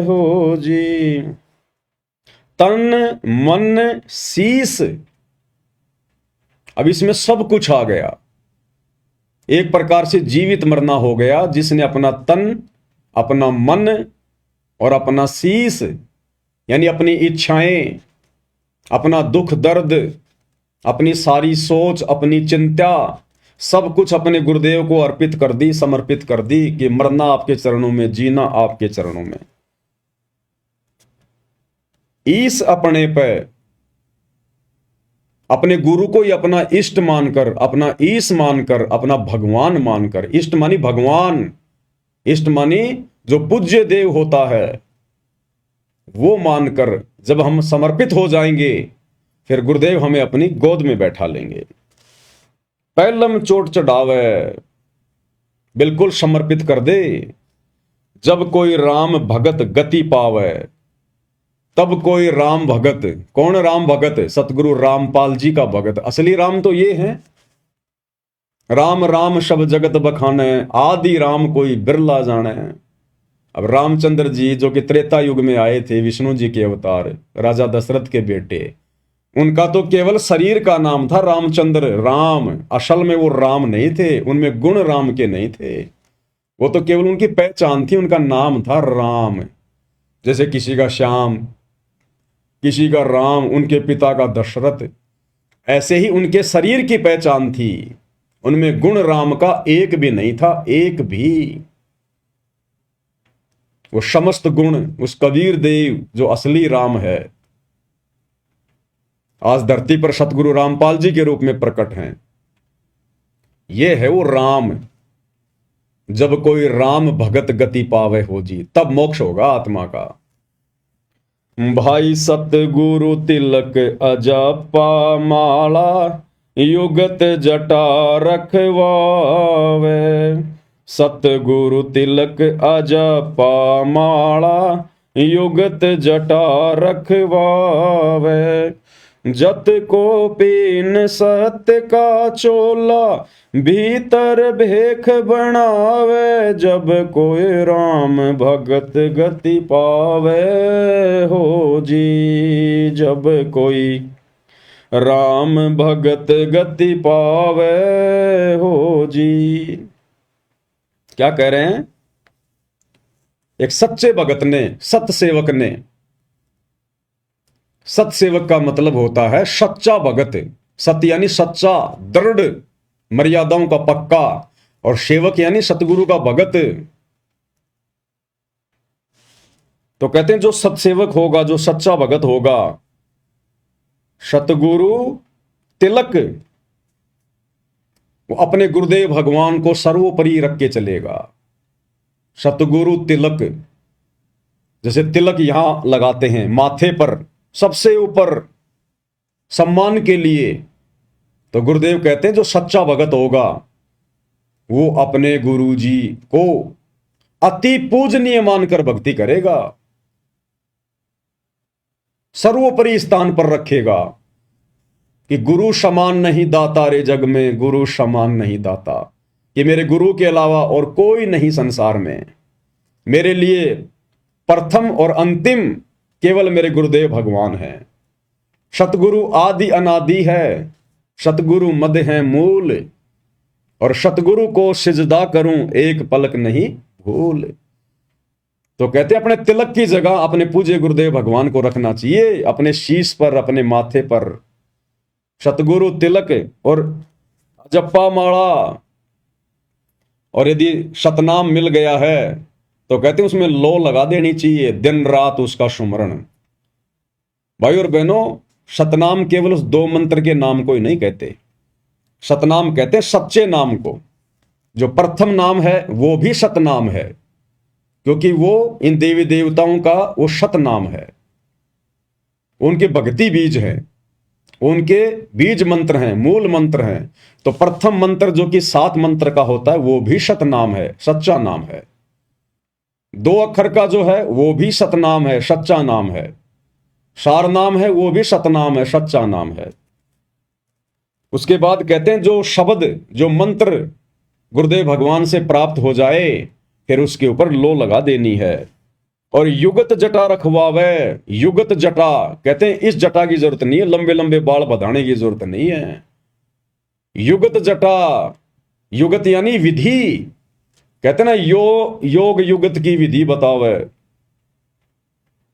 हो जी। तन मन शीस, अब इसमें सब कुछ आ गया, एक प्रकार से जीवित मरना हो गया, जिसने अपना तन, अपना मन और अपना शीस यानी अपनी इच्छाएं, अपना दुख दर्द, अपनी सारी सोच, अपनी चिंता, सब कुछ अपने गुरुदेव को अर्पित कर दी, समर्पित कर दी कि मरना आपके चरणों में, जीना आपके चरणों में। ईस अपने पे, अपने गुरु को ही अपना इष्ट मानकर, अपना ईश मानकर, अपना भगवान मानकर, इष्ट मानी भगवान, इष्ट मानी जो पूज्य देव होता है, वो मानकर जब हम समर्पित हो जाएंगे फिर गुरुदेव हमें अपनी गोद में बैठा लेंगे। पैलम चोट चढ़ावे, बिल्कुल समर्पित कर दे। जब कोई राम भगत गति पावे, तब कोई राम भगत, कौन राम भगत? सतगुरु रामपाल जी का भगत। असली राम तो ये है, राम राम शब जगत बखाने, आदि राम कोई बिरला जाने। अब रामचंद्र जी जो कि त्रेता युग में आए थे, विष्णु जी के अवतार, राजा दशरथ के बेटे, उनका तो केवल शरीर का नाम था रामचंद्र, राम। असल में वो राम नहीं थे, उनमें गुण राम के नहीं थे, वो तो केवल उनकी पहचान थी, उनका नाम था राम। जैसे किसी का श्याम, किसी का राम, उनके पिता का दशरथ, ऐसे ही उनके शरीर की पहचान थी, उनमें गुण राम का एक भी नहीं था, एक भी। वो समस्त गुण उस कबीर देव जो असली राम है, आज धरती पर सतगुरु रामपाल जी के रूप में प्रकट हैं। ये है वो राम। जब कोई राम भगत गति पावे हो जी, तब मोक्ष होगा आत्मा का। भाई सतगुरु तिलक अजपा माला, युगत जटा रखवावे। सतगुरु तिलक अजपा माला, युगत जटा रखवावे। जत को पीन सत्य का चोला, भीतर भेख बनावे। जब कोई राम भगत गति पावे हो जी, जब कोई राम भगत गति पावे हो जी। क्या कह रहे हैं? एक सच्चे भगत ने, सत्य सेवक ने सत्सेवक का मतलब होता है सच्चा भगत। सत्य यानी सच्चा, दृढ़, मर्यादाओं का पक्का, और सेवक यानी सतगुरु का भगत। तो कहते हैं जो सत्सेवक होगा, जो सच्चा भगत होगा, सतगुरु तिलक, वो अपने गुरुदेव भगवान को सर्वोपरि रख के चलेगा। सतगुरु तिलक, जैसे तिलक यहां लगाते हैं माथे पर सबसे ऊपर सम्मान के लिए, तो गुरुदेव कहते हैं जो सच्चा भगत होगा वो अपने गुरु जी को अति पूजनीय मानकर भक्ति करेगा, सर्वोपरि स्थान पर रखेगा कि गुरु समान नहीं दाता रे जग में, गुरु समान नहीं दाता, कि मेरे गुरु के अलावा और कोई नहीं संसार में, मेरे लिए प्रथम और अंतिम केवल मेरे गुरुदेव भगवान हैं। सतगुरु आदि अनादि है, सतगुरु मद है मूल, और सतगुरु को सिजदा करूं एक पलक नहीं भूल। तो कहते अपने तिलक की जगह अपने पूज्य गुरुदेव भगवान को रखना चाहिए, अपने शीश पर, अपने माथे पर सतगुरु तिलक और जप्पा माला। और यदि सतनाम मिल गया है तो कहते हैं उसमें लो लगा देनी चाहिए, दिन रात उसका सुमरण। भाई और बहनों, सतनाम केवल उस 2 मंत्र के नाम को ही नहीं कहते, सतनाम कहते हैं सच्चे नाम को। जो प्रथम नाम है वो भी सतनाम है, क्योंकि वो इन देवी देवताओं का वो सतनाम है, उनके भक्ति बीज हैं, उनके बीज मंत्र हैं, मूल मंत्र हैं। तो प्रथम मंत्र जो कि 7 मंत्र का होता है वो भी सतनाम है, सच्चा नाम है। 2 अक्षर का जो है वो भी सतनाम है, सच्चा नाम है। सार नाम है वो भी सतनाम है, सच्चा नाम है। उसके बाद कहते हैं जो शब्द, जो मंत्र गुरुदेव भगवान से प्राप्त हो जाए फिर उसके ऊपर लो लगा देनी है। और युगत जटा रखवावे, युगत जटा कहते हैं इस जटा की जरूरत नहीं है, लंबे लंबे बाल बधाने की जरूरत नहीं है। युगत जटा, युगत यानी विधि, कहते ना योग युगत की विधि बतावे।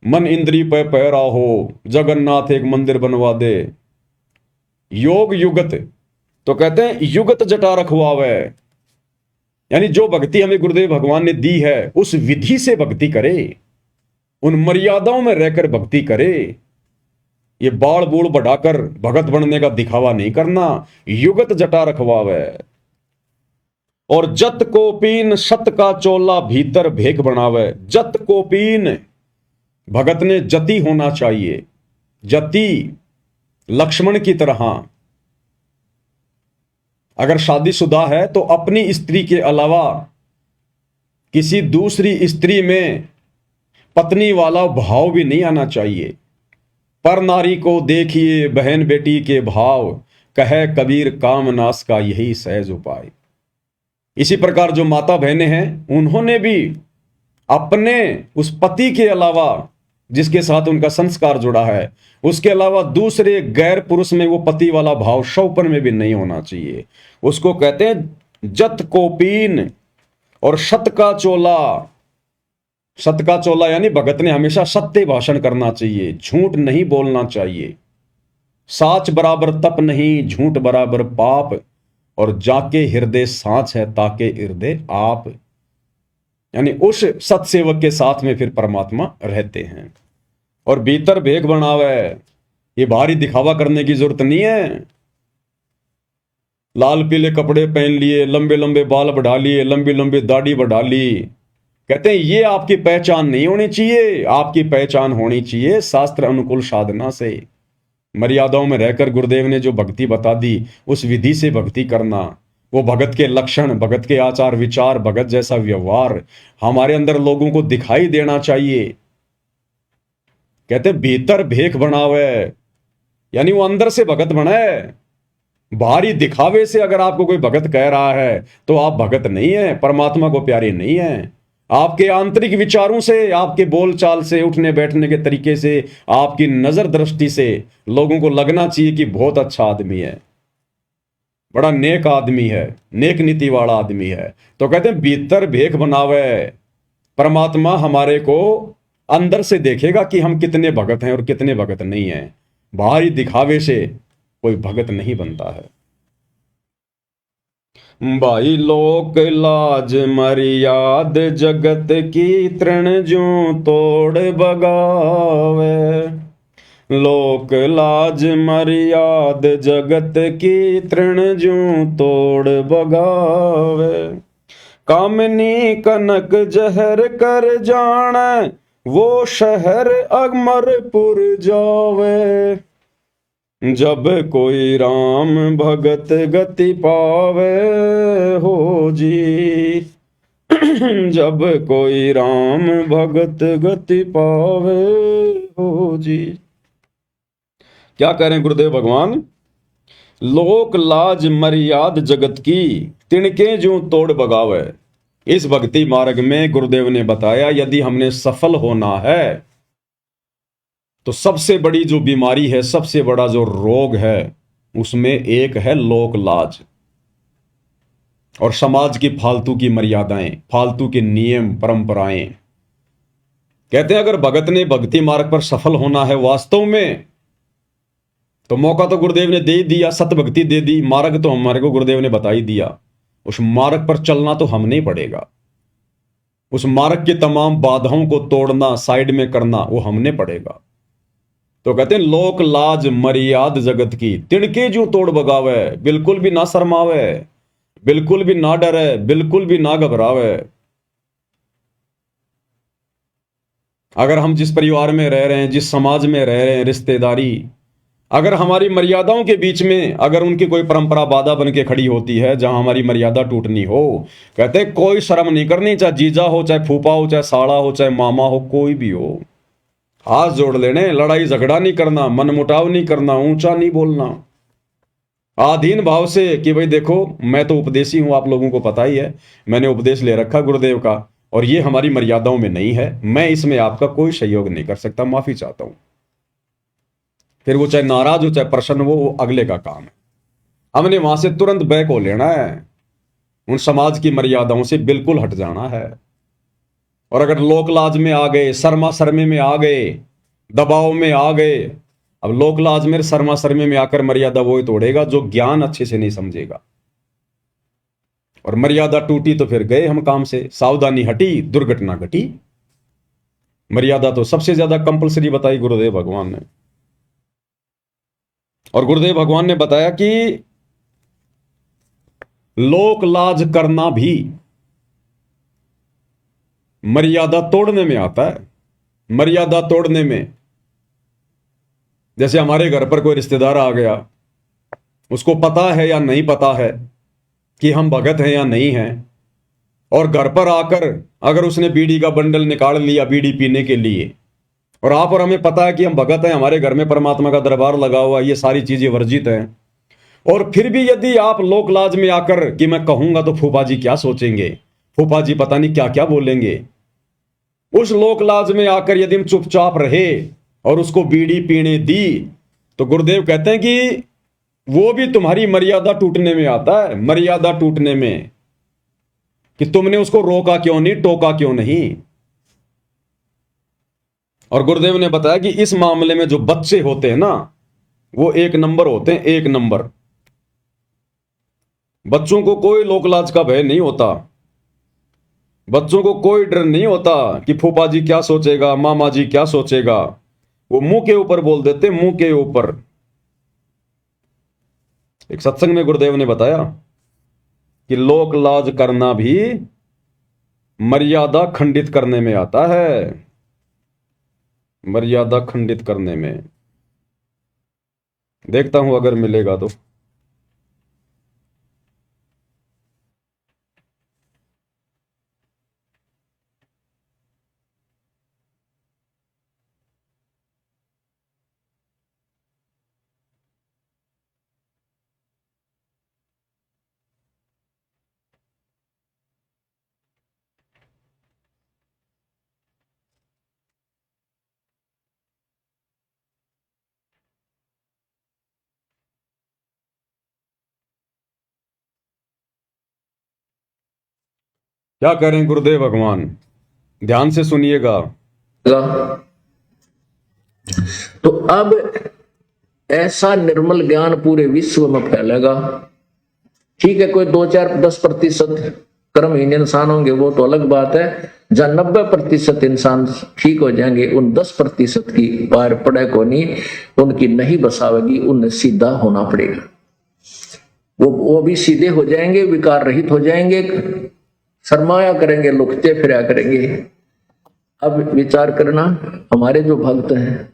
मन इंद्री पे पैरा हो, जगन्नाथ एक मंदिर बनवा दे। योग युगत, तो कहते हैं युगत जटा रखवावे, यानी जो भक्ति हमें गुरुदेव भगवान ने दी है उस विधि से भक्ति करे, उन मर्यादाओं में रहकर भक्ति करे। ये बाल बूढ़ बढ़ाकर भगत बनने का दिखावा नहीं करना। युगत जटा रखवावे। और जत को पीन सत का चोला भीतर भेख बनावे। जत को पीन, भगत ने जति होना चाहिए, जति, लक्ष्मण की तरह। अगर शादीशुदा है तो अपनी स्त्री के अलावा किसी दूसरी स्त्री में पत्नी वाला भाव भी नहीं आना चाहिए। पर नारी को देखिए बहन बेटी के भाव, कहे कबीर कामनाश का यही सहज उपाय। इसी प्रकार जो माता बहनें हैं उन्होंने भी अपने उस पति के अलावा जिसके साथ उनका संस्कार जुड़ा है, उसके अलावा दूसरे गैर पुरुष में वो पति वाला भाव शौपन में भी नहीं होना चाहिए। उसको कहते हैं जत को पीन और सत का चोला। सत का चोला यानी भगत ने हमेशा सत्य भाषण करना चाहिए, झूठ नहीं बोलना चाहिए। साच बराबर तप नहीं, झूठ बराबर पाप, और जाके हृदय साच है ताके हृदय आप। यानी उस सत्सेवक के साथ में फिर परमात्मा रहते हैं। और भीतर भेख बनावे, ये बाहरी दिखावा करने की जरूरत नहीं है। लाल पीले कपड़े पहन लिए, लंबे लंबे बाल बढ़ा लिए, लंबी लंबी दाढ़ी बढ़ा ली, कहते हैं ये आपकी पहचान नहीं होनी चाहिए। आपकी पहचान होनी चाहिए शास्त्र अनुकूल साधना से, मर्यादाओं में रहकर गुरुदेव ने जो भक्ति बता दी उस विधि से भक्ति करना। वो भगत के लक्षण, भगत के आचार विचार, भगत जैसा व्यवहार हमारे अंदर लोगों को दिखाई देना चाहिए। कहते भीतर भेख बनावे, यानी वो अंदर से भगत बनाए। बाहरी दिखावे से अगर आपको कोई भगत कह रहा है तो आप भगत नहीं है, परमात्मा को प्यारे नहीं है। आपके आंतरिक विचारों से, आपके बोलचाल से, उठने बैठने के तरीके से, आपकी नजर दृष्टि से लोगों को लगना चाहिए कि बहुत अच्छा आदमी है, बड़ा नेक आदमी है, नेक नीति वाला आदमी है। तो कहते हैं भीतर भेख बनावे। परमात्मा हमारे को अंदर से देखेगा कि हम कितने भगत हैं और कितने भगत नहीं हैं। बाहरी दिखावे से कोई भगत नहीं बनता है। भाई लोक लाज मर्याद जगत की तृण ज्यों तोड़ बगावे। लोक लाज मर्याद जगत की तृण ज्यों तोड़ बगावे। कामिनी कनक जहर कर जाने वो शहर अमरपुर जावे। जब कोई राम भगत गति पावे हो जी। जब कोई राम भगत गति पावे हो जी। क्या करें गुरुदेव भगवान? लोक लाज मर्याद जगत की तिणके जो तोड़ बगावे। इस भक्ति मार्ग में गुरुदेव ने बताया यदि हमने सफल होना है तो सबसे बड़ी जो बीमारी है, सबसे बड़ा जो रोग है, उसमें एक है लोक लाज और समाज की फालतू की मर्यादाएं, फालतू के नियम परंपराएं। कहते हैं अगर भगत ने भक्ति मार्ग पर सफल होना है वास्तव में, तो मौका तो गुरुदेव ने दे ही दिया, सत भक्ति दे दी, मार्ग तो हमारे को गुरुदेव ने बता ही दिया। उस मार्ग पर चलना तो हमने ही पड़ेगा। उस मार्ग की तमाम बाधाओं को तोड़ना, साइड में करना, वो हमने पड़ेगा। तो कहते हैं लोक लाज मर्याद जगत की तिणके जो तोड़ बगावे। बिल्कुल भी ना शर्मावे, बिल्कुल भी ना डरे, बिल्कुल भी ना घबरावे। अगर हम जिस परिवार में रह रहे हैं, जिस समाज में रह रहे हैं, रिश्तेदारी, अगर हमारी मर्यादाओं के बीच में अगर उनकी कोई परंपरा बाधा बन के खड़ी होती है जहां हमारी मर्यादा टूटनी हो, कहते हैं कोई शर्म नहीं करनी, चाहे जीजा हो, चाहे फूफा हो, चाहे साड़ा हो, चाहे मामा हो, कोई भी हो, हाथ जोड़ लेने। लड़ाई झगड़ा नहीं करना, मनमुटाव नहीं करना, ऊंचा नहीं बोलना, आधीन भाव से कि भाई देखो मैं तो उपदेशी हूं, आप लोगों को पता ही है, मैंने उपदेश ले रखा गुरुदेव का और ये हमारी मर्यादाओं में नहीं है, मैं इसमें आपका कोई सहयोग नहीं कर सकता, माफी चाहता हूं। फिर वो चाहे नाराज हो चाहे प्रसन्न हो, वो अगले का काम है। हमने वहां से तुरंत बैक हो लेना है, उन समाज की मर्यादाओं से बिल्कुल हट जाना है। और अगर लोक लाज में आ गए, शर्मा शर्मे में आ गए, दबाव में आ गए, अब लोक लाज में शर्मा शर्मे में आकर मर्यादा वो ही तोड़ेगा जो ज्ञान अच्छे से नहीं समझेगा। और मर्यादा टूटी तो फिर गए हम काम से, सावधानी हटी दुर्घटना घटी। मर्यादा तो सबसे ज्यादा कंपलसरी बताई गुरुदेव भगवान ने। और गुरुदेव भगवान ने बताया कि लोक लाज करना भी मर्यादा तोड़ने में आता है। मर्यादा तोड़ने में, जैसे हमारे घर पर कोई रिश्तेदार आ गया, उसको पता है या नहीं पता है कि हम भगत हैं या नहीं हैं, और घर पर आकर अगर उसने बीड़ी का बंडल निकाल लिया बीड़ी पीने के लिए, और आप और हमें पता है कि हम भगत हैं, हमारे घर में परमात्मा का दरबार लगा हुआ, ये सारी चीजें वर्जित हैं, और फिर भी यदि आप लोक लाज में आकर कि मैं कहूंगा तो फूफा जी क्या सोचेंगे, फूफा जी पता नहीं क्या क्या बोलेंगे, उस लोक लाज में आकर यदि हम चुपचाप रहे और उसको बीड़ी पीने दी, तो गुरुदेव कहते हैं कि वो भी तुम्हारी मर्यादा टूटने में आता है। मर्यादा टूटने में कि तुमने उसको रोका क्यों नहीं, टोका क्यों नहीं। और गुरुदेव ने बताया कि इस मामले में जो बच्चे होते हैं ना, वो एक नंबर होते हैं, एक नंबर। बच्चों को कोई लोकलाज का भय नहीं होता, बच्चों को कोई डर नहीं होता कि फूफा जी क्या सोचेगा, मामा जी क्या सोचेगा। वो मुंह के ऊपर बोल देते, मुंह के ऊपर। एक सत्संग में गुरुदेव ने बताया कि लोक लाज करना भी मर्यादा खंडित करने में आता है, मर्यादा खंडित करने में। देखता हूं अगर मिलेगा तो। क्या करें गुरुदेव भगवान, ध्यान से सुनिएगा। तो अब ऐसा निर्मल ज्ञान पूरे विश्व में फैलेगा। ठीक है, कोई 2-4-10% कर्महीन इंसान होंगे, वो तो अलग बात है। जहां 90% इंसान ठीक हो जाएंगे, उन 10% की पार पड़े को नहीं, उनकी नहीं बसावेगी, उन्हें सीधा होना पड़ेगा। वो भी सीधे हो जाएंगे, विकार रहित हो जाएंगे, सरमाया करेंगे, लुकते फिरा करेंगे। अब विचार करना, हमारे जो भक्त हैं,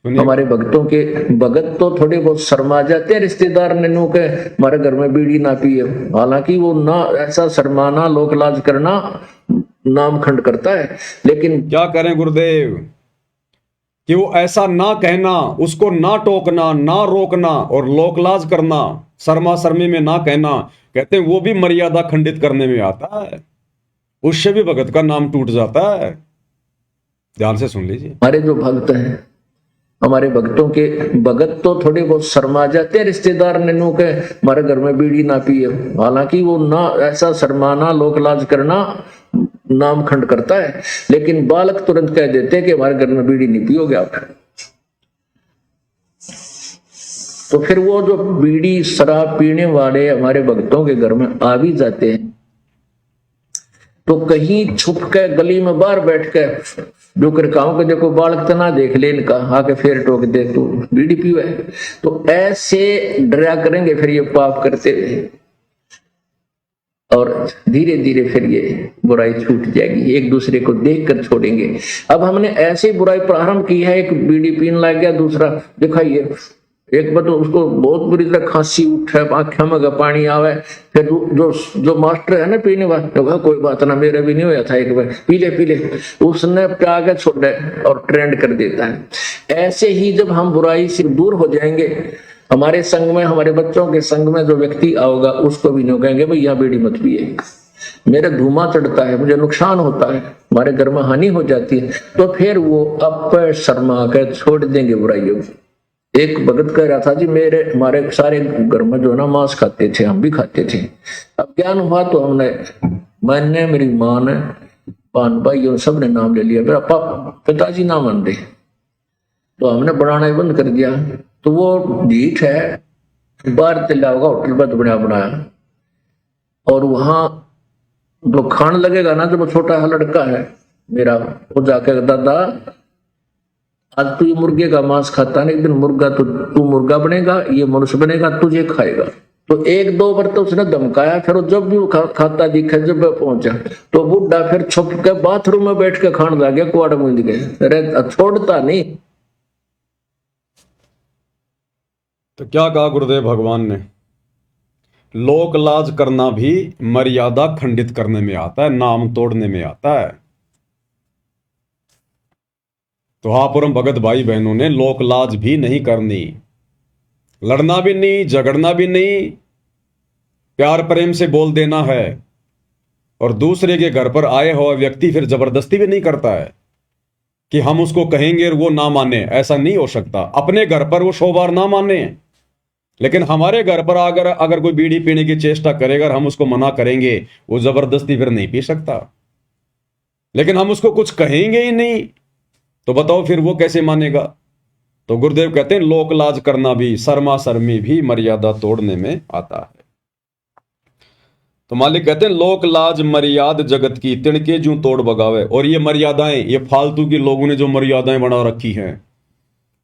हमारे भक्तों के भगत तो थोड़े बहुत शर्मा जाते हैं रिश्तेदार ने नु के हमारे घर में बीड़ी ना पिए, हालांकि वो ना ऐसा शर्माना, लोक लाज करना नामखंड करता है। लेकिन क्या करें गुरुदेव कि वो ऐसा ना कहना, उसको ना टोकना, ना रोकना और लोकलाज करना, शर्मा शर्मी में ना कहना, कहते हैं वो भी मर्यादा खंडित करने में आता है, उससे भी भगत का नाम टूट जाता है। ध्यान से सुन लीजिए। हमारे जो भक्त हैं, हमारे भक्तों के भगत तो थोड़े बहुत शर्मा जाते हैं रिश्तेदार ने नु के हमारे घर में बीड़ी ना पिए, हालांकि वो ना ऐसा शर्माना, लोकलाज करना नामखंड करता है। लेकिन बालक तुरंत कह देते हैं कि हमारे घर में बीड़ी नहीं पियोगे आप। तो फिर वो जो बीड़ी शराब पीने वाले हमारे भक्तों के घर में आ भी जाते हैं, तो कहीं छुप के गली में बाहर बैठ के जो कर कहूं कि देखो बालक तना देख ले इनका, आके फिर टोक दे तू बीड़ी पियो है, तो ऐसे डरा करेंगे फिर ये पाप करते हुए, और धीरे धीरे फिर ये बुराई छूट जाएगी, एक दूसरे को देख कर छोड़ेंगे। अब हमने ऐसे बुराई प्रारंभ की है, एक बीड़ी पीने लग गया, दूसरा दिखाइए, एक बार तो उसको बहुत बुरी तरह खांसी उठे, आंखें में पानी आवे, फिर जो मास्टर है ना पीने वाला, तो कोई बात ना, मेरे भी नहीं होया था, एक बार पी ले, उसने प्या के छोड़े और ट्रेंड कर देता है। ऐसे ही जब हम बुराई से दूर हो जाएंगे, हमारे संग में, हमारे बच्चों के संग में जो व्यक्ति आओगा, उसको भी नहीं कहेंगे भाई यहाँ बीड़ी मत पिए, मेरे धुआं चढ़ता है, मुझे नुकसान होता है, हमारे घर में हानि हो जाती है, तो फिर वो अब शर्मा कर छोड़ देंगे बुराइयों। एक भगत कह रहा था जी, हमारे सारे घर में जो ना मांस खाते थे, हम भी खाते थे, अब ज्ञान हुआ तो मैंने, मेरी माँ ने, पान भाई और सब ने नाम ले लिया, मेरा पिताजी ना मान रहे, तो हमने बनाना ही बंद कर दिया। तो वो ढीठ है, बाहर चला होगा होटल पर बनाया, और वहां जो खाने लगेगा ना, जब छोटा लड़का है मेरा, वो जाके दादा आज तू ये मुर्गे का मांस खाता है, एक दिन मुर्गा तो तू मुर्गा बनेगा, ये मनुष्य बनेगा, तुझे खाएगा। तो 1-2 बार तो उसने धमकाया, फिर जब भी खाता दिखा, जब पहुंचा तो बुढ़ा फिर छुप के बाथरूम में बैठ के खाने लग गया, कुआड़ मुंद के, अरे छोड़ता नहीं। तो क्या कहा गुरुदेव भगवान ने, लोक लाज करना भी मर्यादा खंडित करने में आता है, नाम तोड़ने में आता है। तो हाँ परम भगत भाई बहनों ने लोक लाज भी नहीं करनी, लड़ना भी नहीं, झगड़ना भी नहीं, प्यार प्रेम से बोल देना है। और दूसरे के घर पर आए हुआ व्यक्ति फिर जबरदस्ती भी नहीं करता है कि हम उसको कहेंगे और वो ना माने, ऐसा नहीं हो सकता। अपने घर पर वो 100 बार ना माने, लेकिन हमारे घर पर अगर कोई बीड़ी पीने की चेष्टा करेगा और हम उसको मना करेंगे, वो जबरदस्ती फिर नहीं पी सकता। लेकिन हम उसको कुछ कहेंगे ही नहीं, तो बताओ फिर वो कैसे मानेगा। तो गुरुदेव कहते हैं लोक लाज करना भी, शर्मा शर्मी भी मर्यादा तोड़ने में आता है। तो मालिक कहते हैं लोक लाज मर्याद जगत की, तिणके जूं तोड़ बगावे। और ये मर्यादाएं, ये फालतू की लोगों ने जो मर्यादाएं बना रखी हैं,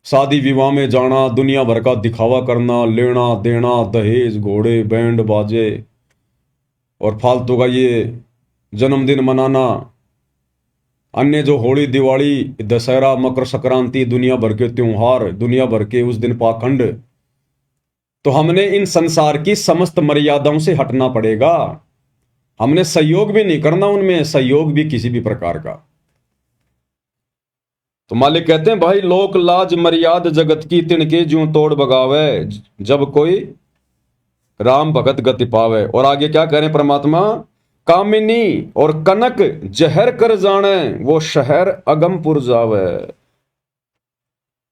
शादी विवाह में जाना, दुनिया भर का दिखावा करना, लेना देना, दहेज, घोड़े, बैंड बाजे, और फालतू का ये जन्मदिन मनाना, अन्य जो होली, दिवाली, दशहरा, मकर संक्रांति, दुनिया भर के त्योहार, दुनिया भर के उस दिन पाखंड। तो हमने इन संसार की समस्त मर्यादाओं से हटना पड़ेगा। हमने सहयोग भी नहीं करना उनमें, सहयोग भी किसी भी प्रकार का। तो मालिक कहते हैं भाई लोक लाज मर्याद जगत की, तिणके ज्यों तोड़ बगावे, जब कोई राम भगत गति पावे। और आगे क्या करें परमात्मा, कामिनी और कनक जहर कर जाने, वो शहर अगमपुर जावे।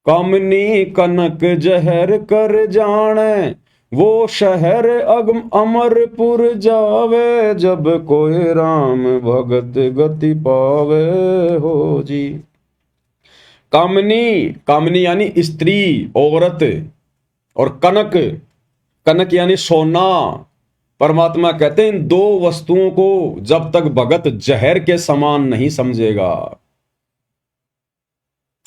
कामिनी कनक जहर कर जाने, वो शहर अगम अमरपुर जावे, जब कोई राम भगत गति पावे हो जी। कामनी, कामनी यानी स्त्री, औरत, और कनक, कनक यानी सोना। परमात्मा कहते हैं इन दो वस्तुओं को जब तक भगत जहर के समान नहीं समझेगा।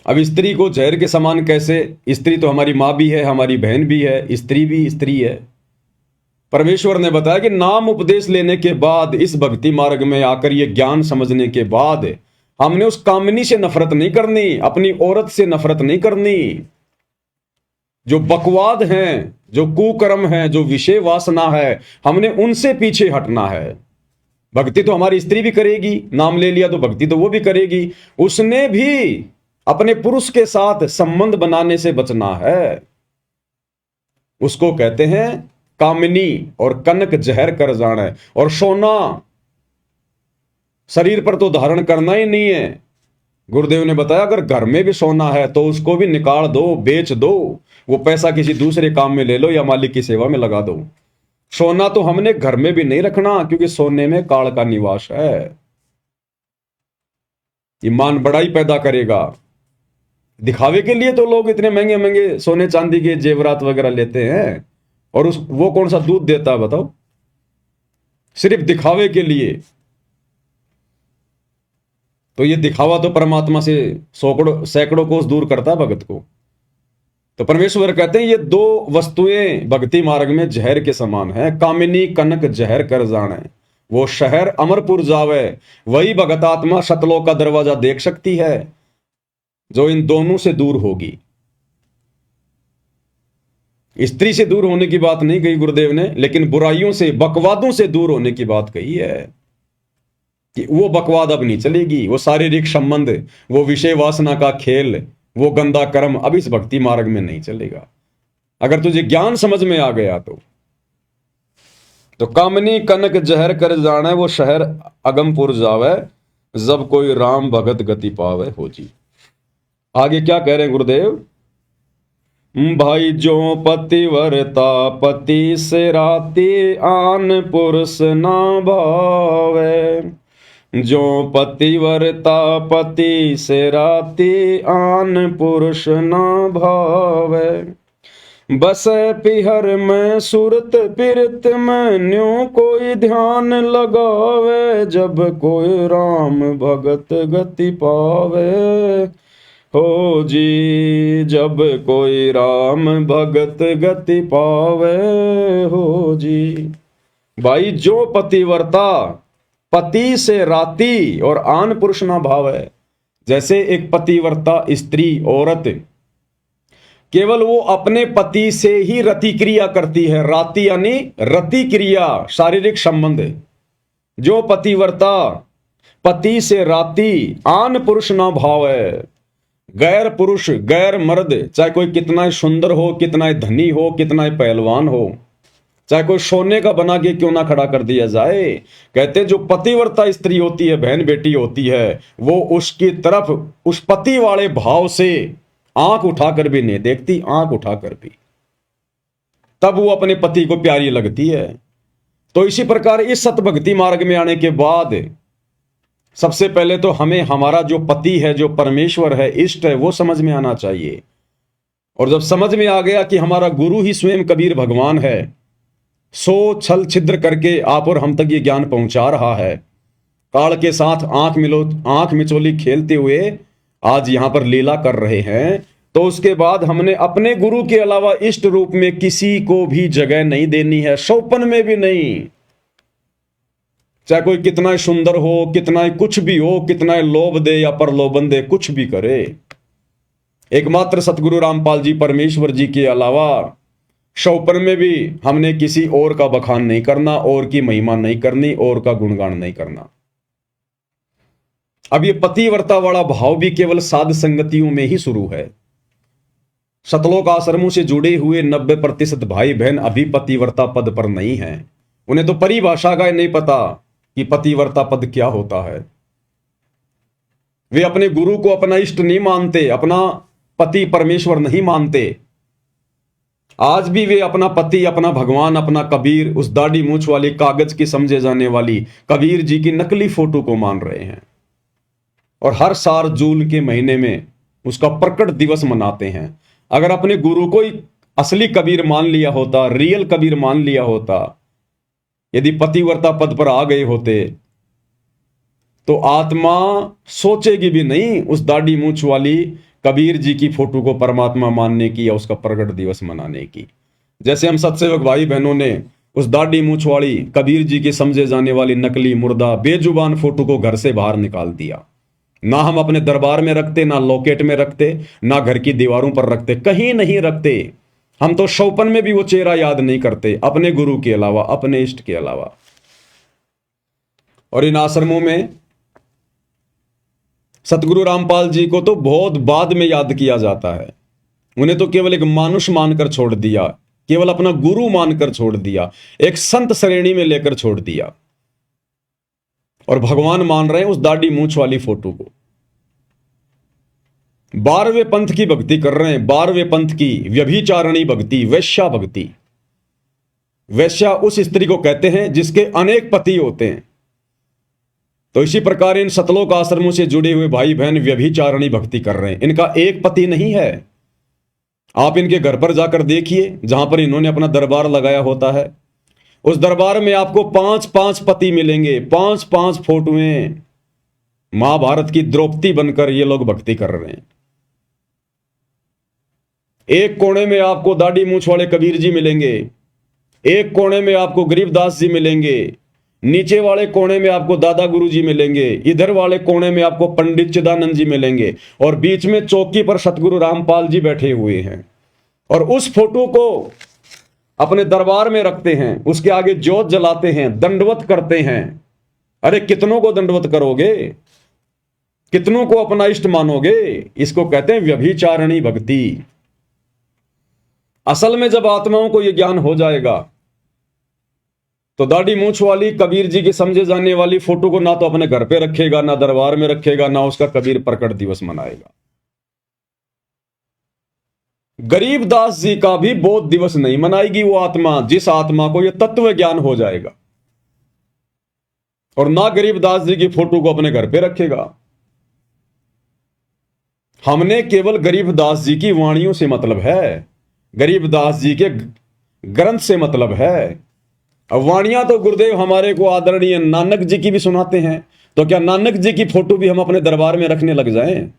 अब स्त्री को जहर के समान कैसे? स्त्री तो हमारी मां भी है, हमारी बहन भी है, स्त्री भी स्त्री है। परमेश्वर ने बताया कि नाम उपदेश लेने के बाद, इस भक्ति मार्ग में आकर ये ज्ञान समझने के बाद, हमने उस कामनी से नफरत नहीं करनी, अपनी औरत से नफरत नहीं करनी। जो बकवाद हैं, जो कुकर्म हैं, जो विषय वासना है, हमने उनसे पीछे हटना है। भक्ति तो हमारी स्त्री भी करेगी, नाम ले लिया तो भक्ति तो वो भी करेगी। उसने भी अपने पुरुष के साथ संबंध बनाने से बचना है। उसको कहते हैं कामिनी। और कनक जहर कर जाना, और सोना शरीर पर तो धारण करना ही नहीं है। गुरुदेव ने बताया अगर घर में भी सोना है तो उसको भी निकाल दो, बेच दो, वो पैसा किसी दूसरे काम में ले लो या मालिक की सेवा में लगा दो। सोना तो हमने घर में भी नहीं रखना, क्योंकि सोने में काल का निवास है। ईमान बड़ाई पैदा करेगा। दिखावे के लिए तो लोग इतने महंगे महंगे सोने चांदी के जेवरात वगैरह लेते हैं, और वो कौन सा दूध देता है बताओ? सिर्फ दिखावे के लिए। तो ये दिखावा तो परमात्मा से सैकड़ों कोस दूर करता है भगत को। तो परमेश्वर कहते हैं ये दो वस्तुएं भक्ति मार्ग में जहर के समान है। कामिनी कनक जहर कर जाने, वो शहर अमरपुर जावे, वही भगत आत्मा सतलोक का दरवाजा देख सकती है जो इन दोनों से दूर होगी। स्त्री से दूर होने की बात नहीं कही गुरुदेव ने, लेकिन बुराइयों से, बकवादों से दूर होने की बात कही है कि वो बकवाद अब नहीं चलेगी। वो शारीरिक संबंध, वो विषय वासना का खेल, वो गंदा कर्म अब इस भक्ति मार्ग में नहीं चलेगा। अगर तुझे ज्ञान समझ में आ गया तो कामनी कनक जहर कर जाने, वो शहर अगमपुर जावे, जब कोई राम भगत गति पावे हो जी। आगे क्या कह रहे हैं गुरुदेव? भाई जो पतिव्रता पति से राती, आन पुरुष ना भावे। जो पतिव्रता पति से राती, आन पुरुष ना भावे। बस पिहर में सुरत पिरत में, न्यों कोई ध्यान लगावे। जब कोई राम भगत गति पावे हो जी, जब कोई राम भगत गति पावे हो जी। भाई जो पतिव्रता पति से राती और आन पुरुष ना भाव है। जैसे एक पतिव्रता स्त्री, औरत, केवल वो अपने पति से ही रति क्रिया करती है। राति यानी रति क्रिया, शारीरिक संबंध। जो पतिव्रता पति से राती, आन पुरुष ना भाव है। गैर पुरुष, गैर मर्द, चाहे कोई कितना ही सुंदर हो, कितना ही धनी हो, कितना ही पहलवान हो, चाहे कोई सोने का बना के क्यों ना खड़ा कर दिया जाए, कहते जो पतिव्रता स्त्री होती है, बहन बेटी होती है, वो उसकी तरफ उस पति वाले भाव से आंख उठाकर भी नहीं देखती, आंख उठाकर भी, तब वो अपने पति को प्यारी लगती है। तो इसी प्रकार इस सतभक्ति मार्ग में आने के बाद सबसे पहले तो हमें हमारा जो पति है, जो परमेश्वर है, इष्ट है, वो समझ में आना चाहिए। और जब समझ में आ गया कि हमारा गुरु ही स्वयं कबीर भगवान है, सो छल छिद्र करके आप और हम तक ये ज्ञान पहुंचा रहा है, काल के साथ आंख मिचोली खेलते हुए आज यहां पर लीला कर रहे हैं, तो उसके बाद हमने अपने गुरु के अलावा इष्ट रूप में किसी को भी जगह नहीं देनी है, सौपन में भी नहीं। चाहे कोई कितना ही सुंदर हो, कितना ही कुछ भी हो, कितना ही लोभ दे या प्रलोभन दे, कुछ भी करे, एकमात्र सतगुरु रामपाल जी परमेश्वर जी के अलावा शौपन में भी हमने किसी और का बखान नहीं करना, और की महिमा नहीं करनी, और का गुणगान नहीं करना। अब ये पतिव्रता वाला भाव भी केवल साध संगतियों में ही शुरू है। सतलोक आश्रमों से जुड़े हुए 90% भाई बहन अभी पतिव्रता पद पर नहीं है। उन्हें तो परिभाषा का नहीं पता कि पतिव्रता पद क्या होता है। वे अपने गुरु को अपना इष्ट नहीं मानते, अपना पति परमेश्वर नहीं मानते। आज भी वे अपना पति, अपना भगवान, अपना कबीर, उस दाढ़ी मूछ वाली कागज की समझे जाने वाली कबीर जी की नकली फोटो को मान रहे हैं। और हर साल जून के महीने में उसका प्रकट दिवस मनाते हैं। अगर अपने गुरु को ही असली कबीर मान लिया होता, रियल कबीर मान लिया होता, यदि पतिव्रता पद पर आ गए होते, तो आत्मा सोचेगी भी नहीं उस दाढ़ी मूंछ वाली कबीर जी की फोटो को परमात्मा मानने की या उसका प्रकट दिवस मनाने की। जैसे हम सत्सेवक भाई बहनों ने उस दाढ़ी मूंछ वाली कबीर जी की समझे जाने वाली नकली मुर्दा बेजुबान फोटो को घर से बाहर निकाल दिया। ना हम अपने दरबार में रखते, ना लॉकेट में रखते, ना घर की दीवारों पर रखते, कहीं नहीं रखते। हम तो शौपन में भी वो चेहरा याद नहीं करते, अपने गुरु के अलावा, अपने इष्ट के अलावा। और इन आश्रमों में सतगुरु रामपाल जी को तो बहुत बाद में याद किया जाता है। उन्हें तो केवल एक मानुष मानकर छोड़ दिया, केवल अपना गुरु मानकर छोड़ दिया, एक संत श्रेणी में लेकर छोड़ दिया, और भगवान मान रहे हैं उस दाढ़ी मूंछ वाली फोटो को। 12वें पंथ की भक्ति कर रहे हैं, 12वें पंथ की व्यभिचारणी भक्ति, वैश्या भक्ति। वैश्या उस स्त्री को कहते हैं जिसके अनेक पति होते हैं। तो इसी प्रकार इन सतलोक आश्रमों से जुड़े हुए भाई बहन व्यभिचारणी भक्ति कर रहे हैं। इनका एक पति नहीं है। आप इनके घर पर जाकर देखिए, जहां पर इन्होंने अपना दरबार लगाया होता है, उस दरबार में आपको 5-5 पति मिलेंगे, 5-5 फोटोएं। महाभारत की द्रौपदी बनकर ये लोग भक्ति कर रहे हैं। एक कोने में आपको दाढ़ी मूंछ वाले कबीर जी मिलेंगे, एक कोने में आपको गरीबदास जी मिलेंगे, नीचे वाले कोने में आपको दादा गुरु जी मिलेंगे, इधर वाले कोने में आपको पंडित चिदानंद जी मिलेंगे, और बीच में चौकी पर सतगुरु रामपाल जी बैठे हुए हैं। और उस फोटो को अपने दरबार में रखते हैं, उसके आगे ज्योत जलाते हैं, दंडवत करते हैं। अरे कितनों को दंडवत करोगे, कितनों को अपना इष्ट मानोगे? इसको कहते हैं व्यभिचारणी भक्ति। असल में जब आत्माओं को यह ज्ञान हो जाएगा तो दाढ़ी मूंछ वाली कबीर जी की समझे जाने वाली फोटो को ना तो अपने घर पे रखेगा, ना दरबार में रखेगा, ना उसका कबीर प्रकट दिवस मनाएगा। गरीबदास जी का भी बोध दिवस नहीं मनाएगी वो आत्मा, जिस आत्मा को यह तत्व ज्ञान हो जाएगा। और ना गरीबदास जी की फोटो को अपने घर पे रखेगा। हमने केवल गरीबदास जी की वाणियों से मतलब है, गरीबदास जी के ग्रंथ से मतलब है। अब वाणियां तो गुरुदेव हमारे को आदरणीय नानक जी की भी सुनाते हैं, तो क्या नानक जी की फोटो भी हम अपने दरबार में रखने लग जाएं?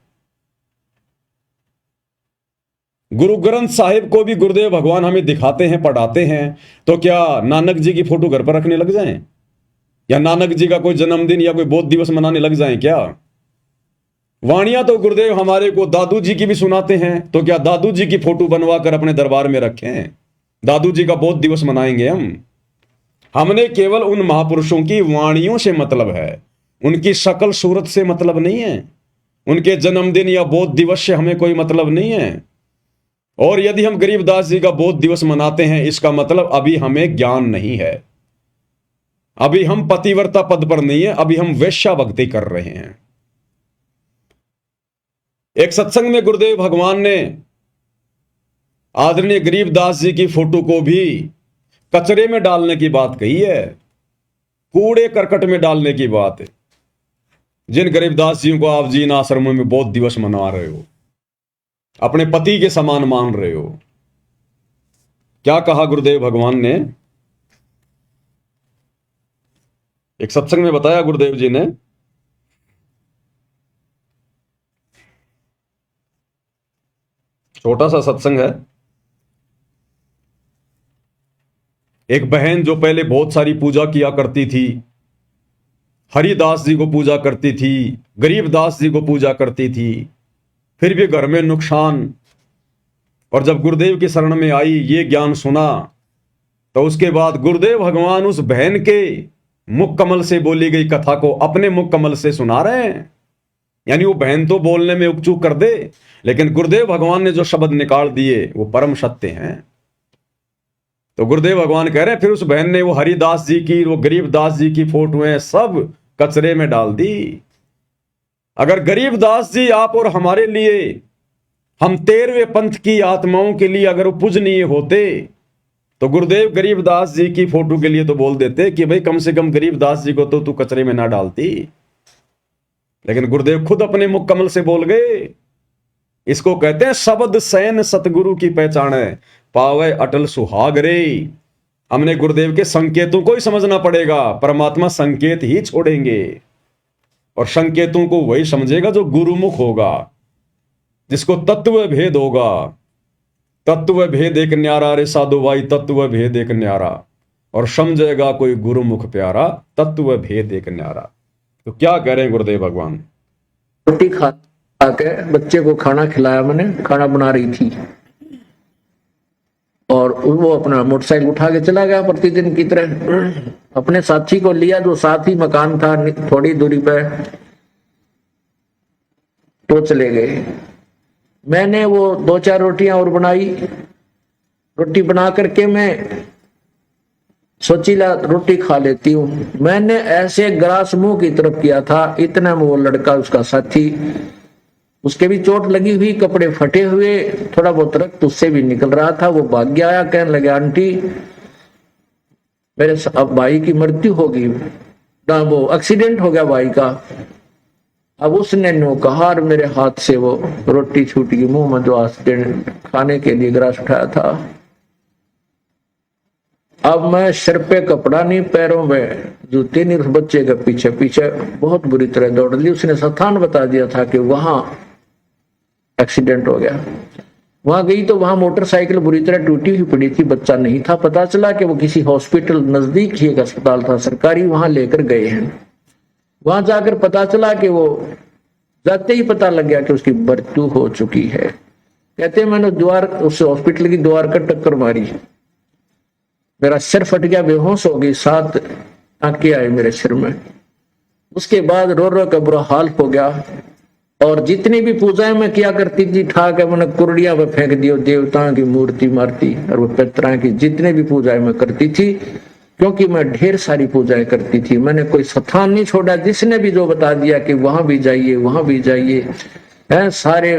गुरु ग्रंथ साहिब को भी गुरुदेव भगवान हमें दिखाते हैं, पढ़ाते हैं, तो क्या नानक जी की फोटो घर पर रखने लग जाएं? या नानक जी का कोई जन्मदिन या कोई बोध दिवस मनाने लग जाएं क्या? वाणियां तो गुरुदेव हमारे को दादू जी की भी सुनाते हैं, तो क्या दादू जी की फोटो बनवा कर अपने दरबार में रखें? दादू जी का बोध दिवस मनाएंगे हम? हमने केवल उन महापुरुषों की वाणियों से मतलब है, उनकी शकल सूरत से मतलब नहीं है, उनके जन्मदिन या बोध दिवस से हमें कोई मतलब नहीं है। और यदि हम गरीबदास जी का बोध दिवस मनाते हैं, इसका मतलब अभी हमें ज्ञान नहीं है, अभी हम पतिव्रता पद पर नहीं है, अभी हम वैश्या भक्ति कर रहे हैं। एक सत्संग में गुरुदेव भगवान ने आदरणीय गरीबदास जी की फोटो को भी कचरे में डालने की बात कही है, कूड़े करकट में डालने की बात है। जिन गरीबदास जी को आप जी इन आश्रमों में बोध दिवस मना रहे हो, अपने पति के समान मान रहे हो, क्या कहा गुरुदेव भगवान ने? एक सत्संग में बताया गुरुदेव जी ने, छोटा सा सत्संग है। एक बहन जो पहले बहुत सारी पूजा किया करती थी, हरिदास जी को पूजा करती थी, गरीबदास जी को पूजा करती थी, फिर भी घर में नुकसान, और जब गुरुदेव की शरण में आई, ये ज्ञान सुना, तो उसके बाद गुरुदेव भगवान उस बहन के मुख कमल से बोली गई कथा को अपने मुख कमल से सुना रहे हैं। यानी वो बहन तो बोलने में उपचूक कर दे, लेकिन गुरुदेव भगवान ने जो शब्द निकाल दिए वो परम सत्य हैं। तो गुरुदेव भगवान कह रहे हैं, फिर उस बहन ने वो हरिदास जी की, वो गरीबदास जी की फोटोएं सब कचरे में डाल दी। अगर गरीबदास जी आप और हमारे लिए, हम 13वें पंथ की आत्माओं के लिए अगर वो पूजनीय होते, तो गुरुदेव गरीबदास जी की फोटो के लिए तो बोल देते कि भाई कम से कम गरीबदास जी को तो तू कचरे में ना डालती। लेकिन गुरुदेव खुद अपने मुख कमल से बोल गए, इसको कहते हैं शब्द सैन सतगुरु की पहचान है, पावे अटल सुहाग रे। हमने गुरुदेव के संकेतों को ही समझना पड़ेगा। परमात्मा संकेत ही छोड़ेंगे और संकेतों को वही समझेगा जो गुरुमुख होगा, जिसको तत्व भेद होगा। तत्व भेद एक न्यारा रे साधु भाई, तत्व भेद एक न्यारा, और समझेगा कोई गुरुमुख प्यारा, तत्व भेद एक न्यारा। तो क्या कह रहे हैं गुरुदेव भगवान? रोटी खा के बच्चे को खाना खिलाया, मैंने खाना बना रही थी, और वो अपना मोटरसाइकिल उठा के चला गया प्रतिदिन की तरह। अपने साथी को लिया, जो साथ ही मकान था थोड़ी दूरी पे, तो चले गए। मैंने वो 2-4 रोटियां और बनाई। रोटी बना करके मैं सोची ला रोटी खा लेती हूँ। मैंने ऐसे ग्रास मुंह की तरफ किया था, इतना में वो लड़का, उसका साथी, उसके भी चोट लगी हुई, कपड़े फटे हुए, थोड़ा बहुत रक्त उससे भी निकल रहा था। वो भाग गया, आया, कहने लगे आंटी मेरे अब भाई की मृत्यु होगी ना, वो एक्सीडेंट हो गया भाई का। अब उसने नो कहा और मेरे हाथ से वो रोटी छूट गई मुंह में, जो एक्सीडेंट खाने के लिए ग्रास उठाया था। अब मैं सिर पे कपड़ा नहीं, पैरों में जूते नहीं, उस बच्चे के पीछे पीछे बहुत बुरी तरह दौड़ ली। उसने स्थान बता दिया था कि वहां एक्सीडेंट हो गया। वहां गई तो वहां मोटरसाइकिल बुरी तरह टूटी हुई पड़ी थी, बच्चा नहीं था। पता चला कि वो किसी हॉस्पिटल, नजदीक ही एक अस्पताल था सरकारी, वहां लेकर गए हैं। वहां जाकर पता चला कि वो, जाते ही पता लग गया कि उसकी मृत्यु हो चुकी है। कहते मैंने द्वार, उस हॉस्पिटल की द्वार का टक्कर मारी, मेरा सिर फट गया, बेहोश हो गई, 7 आंखें आए मेरे सिर में। उसके बाद रो रो का बुरा हाल हो गया। और जितनी भी पूजाएं मैं किया करती थी, ठाक मैंने कुर्डिया में फेंक दियो, देवताओं की मूर्ति मारती, और वो पितरा की जितने भी पूजाएं मैं करती थी, क्योंकि मैं ढेर सारी पूजाएं करती थी। मैंने कोई स्थान नहीं छोड़ा, जिसने भी जो बता दिया कि वहां भी जाइए, वहां भी जाइए, है सारे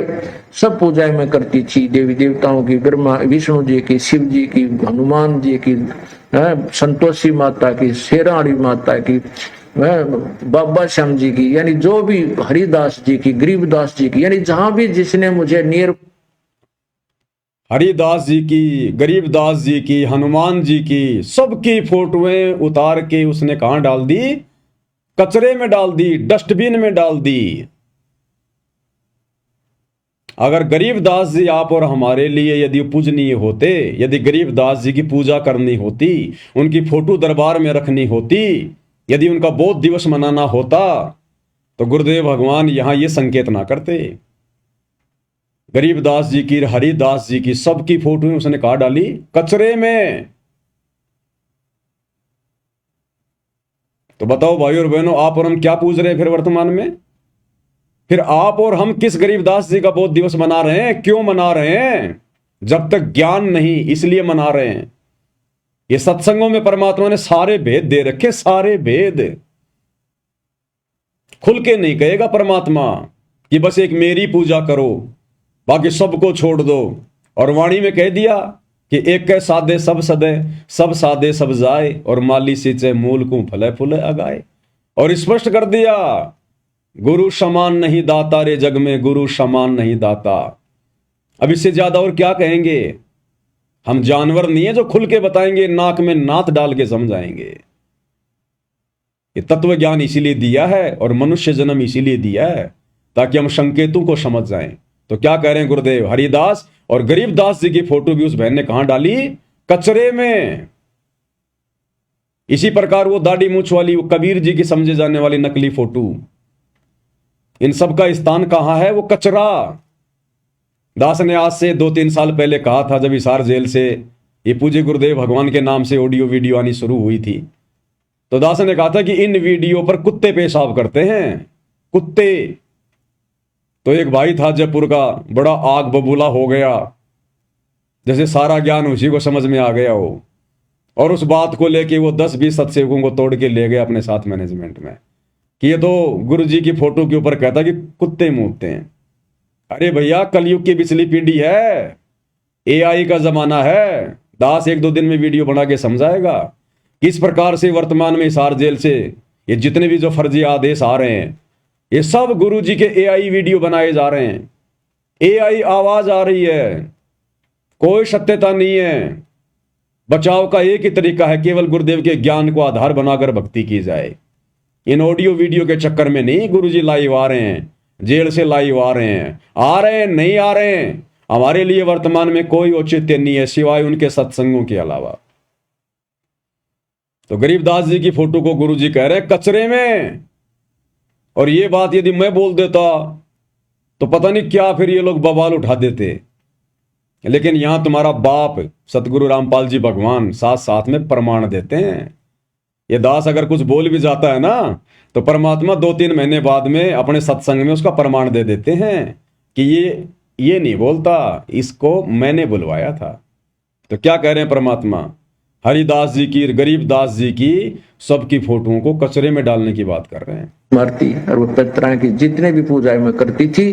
सब पूजाएं मैं करती थी। देवी देवताओं की, ब्रह्मा विष्णु जी की, शिव जी की, हनुमान जी की, संतोषी माता की, शेराणी माता की, बाबा श्याम जी की, यानी जो भी, हरिदास जी की, गरीबदास जी की, यानी जहां भी जिसने मुझे नियर, हरिदास जी की, गरीबदास जी की, हनुमान जी की, सबकी फोटोएं उतार के उसने कहां डाल दी? कचरे में डाल दी, डस्टबिन में डाल दी। अगर गरीबदास जी आप और हमारे लिए यदि पूजनीय होते, यदि गरीबदास जी की पूजा करनी होती, उनकी फोटो दरबार में रखनी होती, यदि उनका बोध दिवस मनाना होता, तो गुरुदेव भगवान यहां ये संकेत ना करते। गरीबदास जी की, हरिदास जी की, सबकी फोटो उसने कहा डाली? कचरे में। तो बताओ भाई और बहनों, आप और हम क्या पूज रहे हैं फिर वर्तमान में? फिर आप और हम किस गरीबदास जी का बोध दिवस मना रहे हैं? क्यों मना रहे हैं? जब तक ज्ञान नहीं, इसलिए मना रहे हैं। ये सत्संगों में परमात्मा ने सारे भेद दे रखे, सारे भेद। खुल के नहीं कहेगा परमात्मा कि बस एक मेरी पूजा करो, बाकी सबको छोड़ दो। और वाणी में कह दिया कि एक के साधे सब सदे, सब साधे सब जाए, और माली सींचे मूल को फले फूले अगाए। और स्पष्ट कर दिया, गुरु समान नहीं दाता रे जग में, गुरु समान नहीं दाता। अब इससे ज्यादा और क्या कहेंगे? हम जानवर नहीं है जो खुल के बताएंगे, नाक में नात डाल के समझाएंगे। ये तत्व ज्ञान इसीलिए दिया है और मनुष्य जन्म इसीलिए दिया है ताकि हम संकेतों को समझ जाएं। तो क्या कह रहे हैं गुरुदेव? हरिदास और गरीबदास जी की फोटो भी उस बहन ने कहां डाली? कचरे में। इसी प्रकार वो दाढ़ी मूछ वाली, वो कबीर जी की समझे जाने वाली नकली फोटो, इन सब का स्थान कहां है? वो कचरा। दास ने आज से 2-3 साल पहले कहा था, जब हिसार जेल से ये पूज्य गुरुदेव भगवान के नाम से ऑडियो वीडियो आनी शुरू हुई थी, तो दास ने कहा था कि इन वीडियो पर कुत्ते पेशाब करते हैं, कुत्ते। तो एक भाई था जयपुर का, बड़ा आग बबूला हो गया, जैसे सारा ज्ञान उसी को समझ में आ गया हो, और उस बात को लेके वो 10-20 सत्सेवकों को तोड़ के ले गए अपने साथ मैनेजमेंट में कि ये तो गुरु जी की फोटो के ऊपर कहता कि कुत्ते मूतते हैं। अरे भैया, कलयुग की पिछली पीढ़ी है, एआई का जमाना है। दास 1-2 दिन में वीडियो बना के समझाएगा किस प्रकार से वर्तमान में हिसार जेल से ये जितने भी जो फर्जी आदेश आ रहे हैं, ये सब गुरु जी के एआई वीडियो बनाए जा रहे हैं। AI आवाज आ रही है, कोई सत्यता नहीं है। बचाव का एक ही तरीका है, केवल गुरुदेव के ज्ञान को आधार बनाकर भक्ति की जाए। इन ऑडियो वीडियो के चक्कर में नहीं गुरुजी लाइव आ रहे हैं, जेल से लाइव आ रहे हैं, नहीं आ रहे हैं। हमारे लिए वर्तमान में कोई औचित्य नहीं है सिवाय उनके सत्संगों के अलावा। तो गरीबदास जी की फोटो को गुरुजी कह रहे हैं कचरे में। और ये बात यदि मैं बोल देता तो पता नहीं क्या फिर ये लोग बवाल उठा देते। लेकिन यहां तुम्हारा बाप सतगुरु रामपाल जी भगवान साथ साथ में प्रमाण देते हैं। ये दास अगर कुछ बोल भी जाता है ना तो परमात्मा 2-3 महीने बाद में अपने सत्संग में उसका प्रमाण दे देते हैं कि ये नहीं बोलता, इसको मैंने बुलवाया था। तो क्या कह रहे हैं परमात्मा? हरिदास जी की, गरीबदास जी की, सबकी फोटोओं को कचरे में डालने की बात कर रहे हैं। मरती और वो तरह की जितने भी पूजाएं मैं करती थी,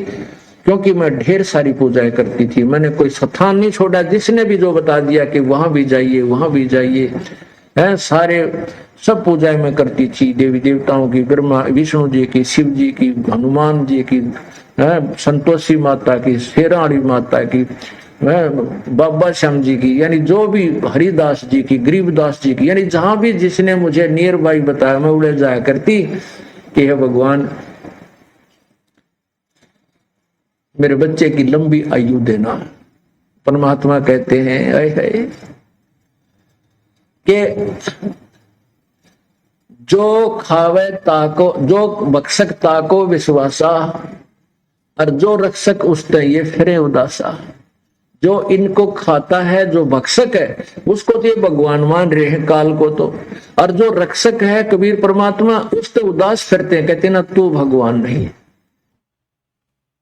क्योंकि मैं ढेर सारी पूजाएं करती थी, मैंने कोई स्थान नहीं छोड़ा। जिसने भी जो बता दिया कि वहां भी जाइए वहां भी जाइए, है सारे सब पूजाएं मैं करती थी। देवी देवताओं की, ब्रह्मा विष्णु जी की, शिव जी की, हनुमान जी की, संतोषी माता की, शेराणी माता की, बाबा श्याम जी की, यानी जो भी हरिदास जी की, गरीबदास जी की, यानी जहां भी जिसने मुझे नियर बाई बताया मैं उड़े जाया करती कि हे भगवान मेरे बच्चे की लंबी आयु देना। परमात्मा कहते हैं कि जो खावे ताको, जो भक्षक ताको विश्वासा, और जो रक्षक उसते ये फिरे उदासा। जो इनको खाता है, जो भक्षक है, उसको तो ये भगवान मान रहे हैं काल को तो, और जो रक्षक है कबीर परमात्मा, उससे उदास फिरते हैं, कहते ना तू भगवान नहीं।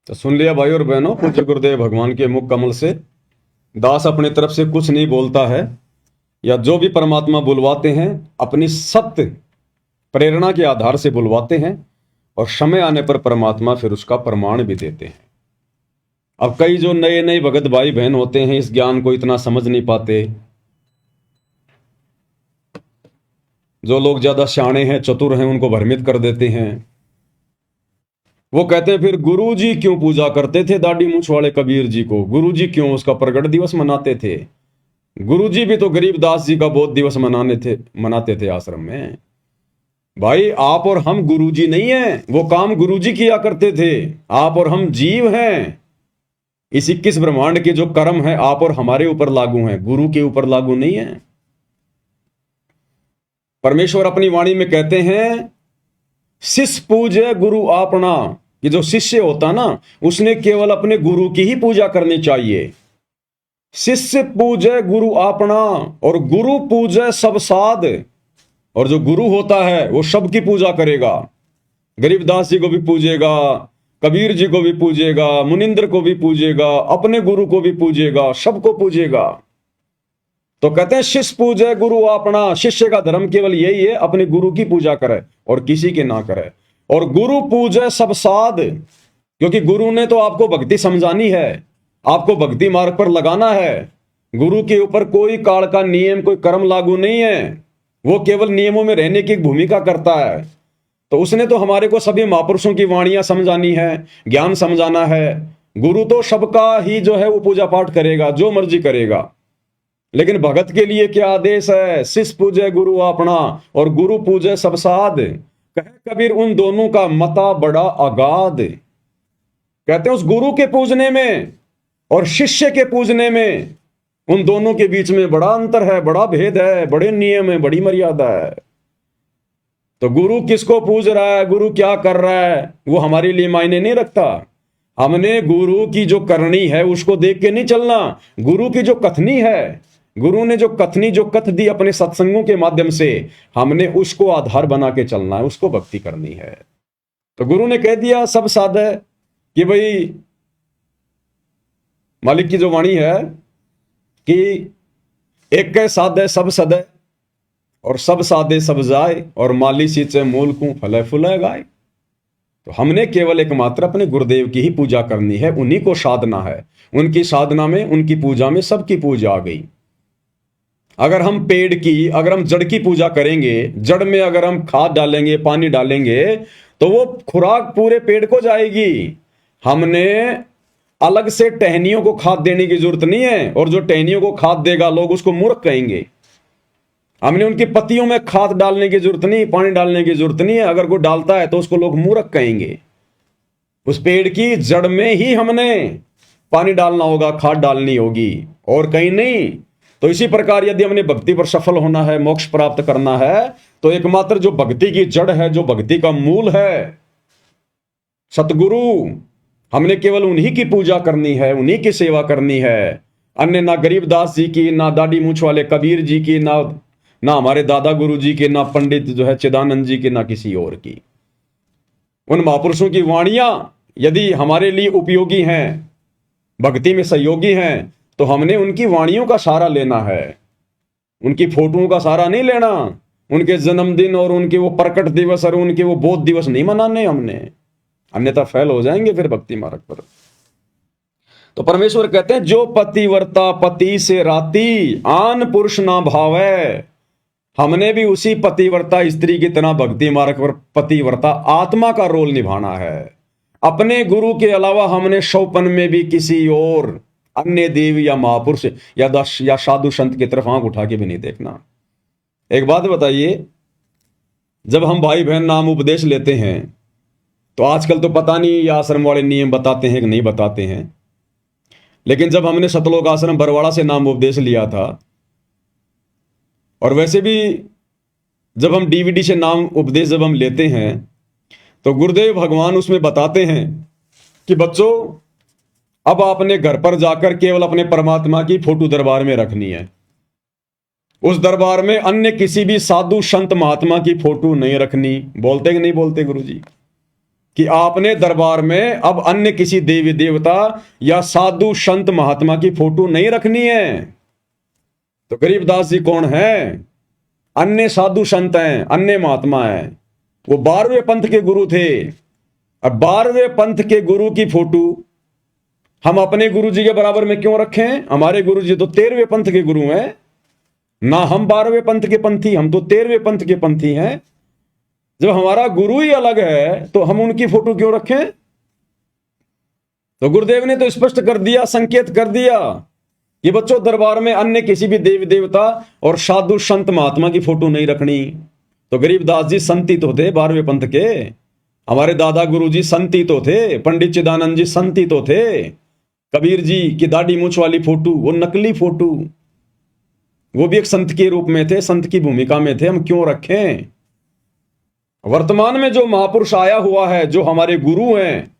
तो सुन लिया भाई और बहनों, पूज्य गुरुदेव भगवान के मुख कमल से दास अपनी तरफ से कुछ नहीं बोलता है, या जो भी परमात्मा बुलवाते हैं अपनी सत्य प्रेरणा के आधार से बुलवाते हैं, और समय आने पर परमात्मा फिर उसका प्रमाण भी देते हैं। अब कई जो नए नए भगत भाई बहन होते हैं इस ज्ञान को इतना समझ नहीं पाते। जो लोग ज्यादा शाणे हैं, चतुर हैं, उनको भ्रमित कर देते हैं। वो कहते हैं फिर गुरुजी क्यों पूजा करते थे दाढ़ी मूंछ वाले कबीर जी को? गुरुजी क्यों उसका प्रगट दिवस मनाते थे? गुरुजी भी तो गरीबदास जी का बोध दिवस मनाते थे आश्रम में। भाई आप और हम गुरुजी नहीं हैं, वो काम गुरुजी किया करते थे। आप और हम जीव हैं। इस 21 ब्रह्मांड के जो कर्म है आप और हमारे ऊपर लागू हैं, गुरु के ऊपर लागू नहीं है। परमेश्वर अपनी वाणी में कहते हैं शिष्य पूजे गुरु आपना, कि जो शिष्य होता ना उसने केवल अपने गुरु की ही पूजा करनी चाहिए। शिष्य पूजे गुरु आपना और गुरु पूजे सब साध। और जो गुरु होता है वो सबकी पूजा करेगा। गरीबदास जी को भी पूजेगा, कबीर जी को भी पूजेगा, मुनिंद्र को भी पूजेगा, अपने गुरु को भी पूजेगा, सबको पूजेगा। तो कहते हैं शिष्य पूजे गुरु अपना। शिष्य का धर्म केवल यही है, अपने गुरु की पूजा करे और किसी के ना करे। और गुरु पूजे सब साध, क्योंकि गुरु ने तो आपको भक्ति समझानी है, आपको भक्ति मार्ग पर लगाना है। गुरु के ऊपर कोई काल का नियम, कोई कर्म लागू नहीं है। वो केवल नियमों में रहने की भूमिका करता है। तो उसने तो हमारे को सभी महापुरुषों की वाणियां समझानी है, ज्ञान समझाना है। गुरु तो सबका ही जो है वो पूजा पाठ करेगा, जो मर्जी करेगा। लेकिन भगत के लिए क्या आदेश है? शिष्य पूजे गुरु अपना और गुरु पूजे सब साध। कहे कबीर उन दोनों का मता बड़ा अगाध। कहते हैं उस गुरु के पूजने में और शिष्य के पूजने में, उन दोनों के बीच में बड़ा अंतर है, बड़ा भेद है, बड़े नियम है, बड़ी मर्यादा है। तो गुरु किसको पूज रहा है, गुरु क्या कर रहा है, वो हमारे लिए मायने नहीं रखता। हमने गुरु की जो करनी है उसको देख के नहीं चलना। गुरु की जो कथनी है, गुरु ने जो कथनी, जो कथ दी अपने सत्संगों के माध्यम से, हमने उसको आधार बना के चलना है, उसको भक्ति करनी है। तो गुरु ने कह दिया सब साध है कि भाई मालिक की जो वाणी है कि एक के साधे सब सदे और सब साधे सब जाए और माली सींचे मूल को फले फुले गाय। तो हमने केवल एकमात्र अपने गुरुदेव की ही पूजा करनी है, उन्हीं को साधना है। उनकी साधना में, उनकी पूजा में सबकी पूजा आ गई। अगर हम पेड़ की, अगर हम जड़ की पूजा करेंगे, जड़ में अगर हम खाद डालेंगे, पानी डालेंगे, तो वो खुराक पूरे पेड़ को जाएगी। हमने अलग से टहनियों को खाद देने की जरूरत नहीं है, और जो टहनियों को खाद देगा लोग उसको मूर्ख कहेंगे। हमने उनकी पत्तियों में खाद डालने की जरूरत नहीं, पानी डालने की जरूरत नहीं है। अगर कोई डालता है तो उसको लोग मूर्ख कहेंगे। उस पेड़ की जड़ में ही हमने पानी डालना होगा, खाद डालनी होगी, और कहीं नहीं। तो इसी प्रकार यदि हमने भक्ति पर सफल होना है, मोक्ष प्राप्त करना है, तो एकमात्र जो भक्ति की जड़ है, जो भक्ति का मूल है, सतगुरु, हमने केवल उन्हीं की पूजा करनी है, उन्हीं की सेवा करनी है। अन्य ना गरीबदास जी की, ना दाढ़ी मूछ वाले कबीर जी की, ना हमारे दादा गुरु जी के, ना पंडित जो है चिदानंद जी के, ना किसी और की। उन महापुरुषों की वाणियां यदि हमारे लिए उपयोगी हैं, भक्ति में सहयोगी हैं, तो हमने उनकी वाणियों का सहारा लेना है, उनकी फोटोओं का सहारा नहीं लेना। उनके जन्मदिन और उनके वो प्रकट दिवस और उनके वो बोध दिवस नहीं मनाने हमने, अन्यथा फेल हो जाएंगे फिर भक्ति मार्ग पर। तो परमेश्वर कहते हैं, जो पतिव्रता पति से राती, आन पुरुष ना भावै। हमने भी उसी पतिव्रता स्त्री की तरह भक्ति मार्ग पर पतिव्रता आत्मा का रोल निभाना है। अपने गुरु के अलावा हमने शौपन में भी किसी और अन्य देव या महापुरुष या साधु संत की तरफ आंख उठा के भी नहीं देखना। एक बात बताइए, जब हम भाई बहन नाम उपदेश लेते हैं, तो आजकल तो पता नहीं ये आश्रम वाले नियम बताते हैं कि नहीं बताते हैं, लेकिन जब हमने सतलोक आश्रम बरवाड़ा से नाम उपदेश लिया था, और वैसे भी जब हम डीवीडी से नाम उपदेश जब हम लेते हैं, तो गुरुदेव भगवान उसमें बताते हैं कि बच्चों, अब आपने घर पर जाकर केवल अपने परमात्मा की फोटो दरबार में रखनी है। उस दरबार में अन्य किसी भी साधु संत महात्मा की फोटो नहीं रखनी। बोलते कि नहीं बोलते गुरुजी कि आपने दरबार में अब अन्य किसी देवी देवता या साधु संत महात्मा की फोटो नहीं रखनी है। तो गरीबदास जी कौन है? अन्य साधु संत हैं, अन्य महात्मा हैं। वो 12वें पंथ के गुरु थे। अब 12वें पंथ के गुरु की फोटो हम अपने गुरु जी के बराबर में क्यों रखें? हमारे गुरु जी तो 13वें पंथ के गुरु हैं ना, हम 12वें पंथ के पंथी, हम तो 13वें पंथ के पंथी हैं। जब हमारा गुरु ही अलग है तो हम उनकी फोटो क्यों रखें? तो गुरुदेव ने तो स्पष्ट कर दिया, संकेत कर दिया कि बच्चों, दरबार में अन्य किसी भी देवी देवता और साधु संत महात्मा की फोटो नहीं रखनी। तो गरीबदास जी संती तो थे 12वें पंथ के, हमारे दादा गुरु जी संती तो थे, पंडित चिदानंद जी संती तो थे, कबीर जी की दाढ़ी मूछ वाली फोटो वो नकली फोटो, वो भी एक संत के रूप में थे, संत की भूमिका में थे, हम क्यों रखें? वर्तमान में जो महापुरुष आया हुआ है, जो हमारे गुरु हैं,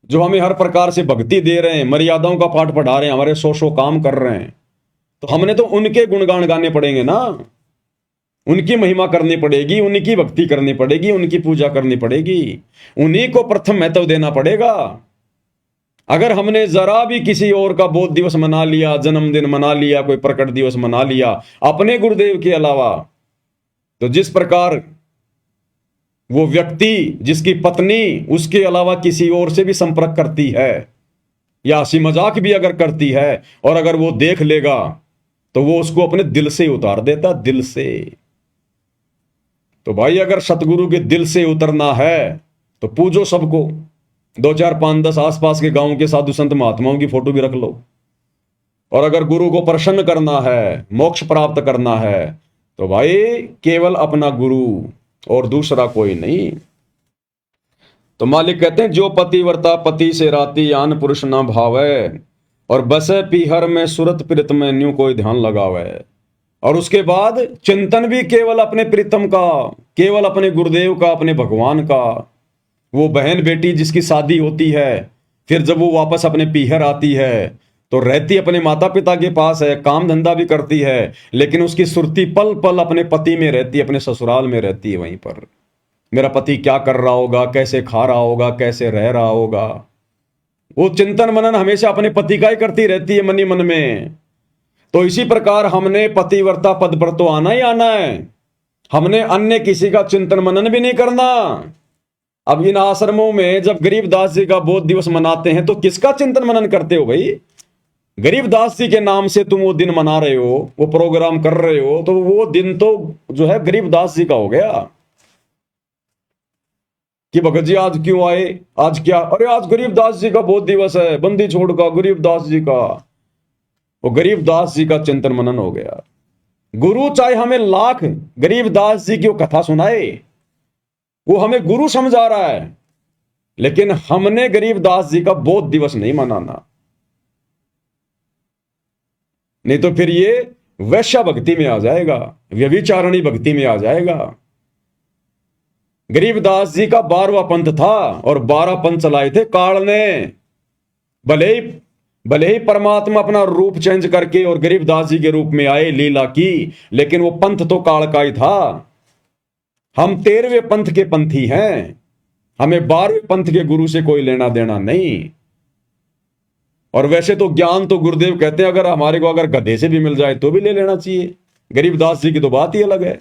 जो हमें हर प्रकार से भक्ति दे रहे हैं, मर्यादाओं का पाठ पढ़ा रहे हैं, हमारे 100 काम कर रहे हैं, तो हमने तो उनके गुणगान गाने पड़ेंगे ना, उनकी महिमा करनी पड़ेगी, उनकी भक्ति करनी पड़ेगी, उनकी पूजा करनी पड़ेगी, उन्हीं को प्रथम महत्व देना पड़ेगा। अगर हमने जरा भी किसी और का बोध दिवस मना लिया, जन्मदिन मना लिया, कोई प्रकट दिवस मना लिया अपने गुरुदेव के अलावा, तो जिस प्रकार वो व्यक्ति, जिसकी पत्नी उसके अलावा किसी और से भी संपर्क करती है या हंसी मजाक भी अगर करती है, और अगर वो देख लेगा तो वो उसको अपने दिल से उतार देता, दिल से। तो भाई, अगर सतगुरु के दिल से उतरना है तो पूजो सबको, 2 4 5 10 आसपास के गांव के साधु संत महात्माओं की फोटो भी रख लो। और अगर गुरु को प्रसन्न करना है, मोक्ष प्राप्त करना है, तो भाई केवल अपना गुरु और दूसरा कोई नहीं। तो मालिक कहते हैं, जो पतिव्रता पति से राती, आन पुरुष न भावे, और बसे पीहर में सुरत प्रीत में न्यू कोई ध्यान लगावे। और उसके बाद चिंतन भी केवल अपने प्रीतम का, केवल अपने गुरुदेव का, अपने भगवान का। वो बहन बेटी जिसकी शादी होती है, फिर जब वो वापस अपने पीहर आती है तो रहती अपने माता पिता के पास है, काम धंधा भी करती है, लेकिन उसकी सुरती पल पल अपने पति में रहती है, अपने ससुराल में रहती है। वहीं पर मेरा पति क्या कर रहा होगा, कैसे खा रहा होगा, कैसे रह रहा होगा, वो चिंतन मनन हमेशा अपने पति का ही करती रहती है मनी मन में। तो इसी प्रकार हमने पतिव्रता पद पर तो आना ही आना है, हमने अन्य किसी का चिंतन मनन भी नहीं करना। अब इन आश्रमों में जब गरीबदास जी का बोध दिवस मनाते हैं तो किसका चिंतन मनन करते हो भाई? गरीबदास जी के नाम से तुम वो दिन मना रहे हो, वो प्रोग्राम कर रहे हो, तो वो दिन तो जो है गरीबदास जी का हो गया। कि भगत जी आज क्यों आए, आज क्या, अरे आज गरीबदास जी का बहुत दिवस है, बंदी छोड़ का गरीबदास जी का। वो गरीबदास जी का चिंतन मनन हो गया। गुरु चाहे हमें लाख गरीबदास जी की वो कथा सुनाए, वो हमें गुरु समझा रहा है, लेकिन हमने गरीबदास जी का बोध दिवस नहीं मनाना। नहीं तो फिर ये वैश्या भक्ति में आ जाएगा, व्यभिचारणी भक्ति में आ जाएगा। गरीबदास जी का 12वां पंथ था और 12 पंथ चलाए थे काल ने। भले ही परमात्मा अपना रूप चेंज करके और गरीबदास जी के रूप में आए, लीला की, लेकिन वो पंथ तो काल का ही था। हम 13वें पंथ के पंथी हैं, हमें 12वें पंथ के गुरु से कोई लेना देना नहीं। और वैसे तो ज्ञान तो गुरुदेव कहते हैं अगर हमारे को अगर गधे से भी मिल जाए तो भी ले लेना चाहिए। गरीबदास जी की तो बात ही अलग है।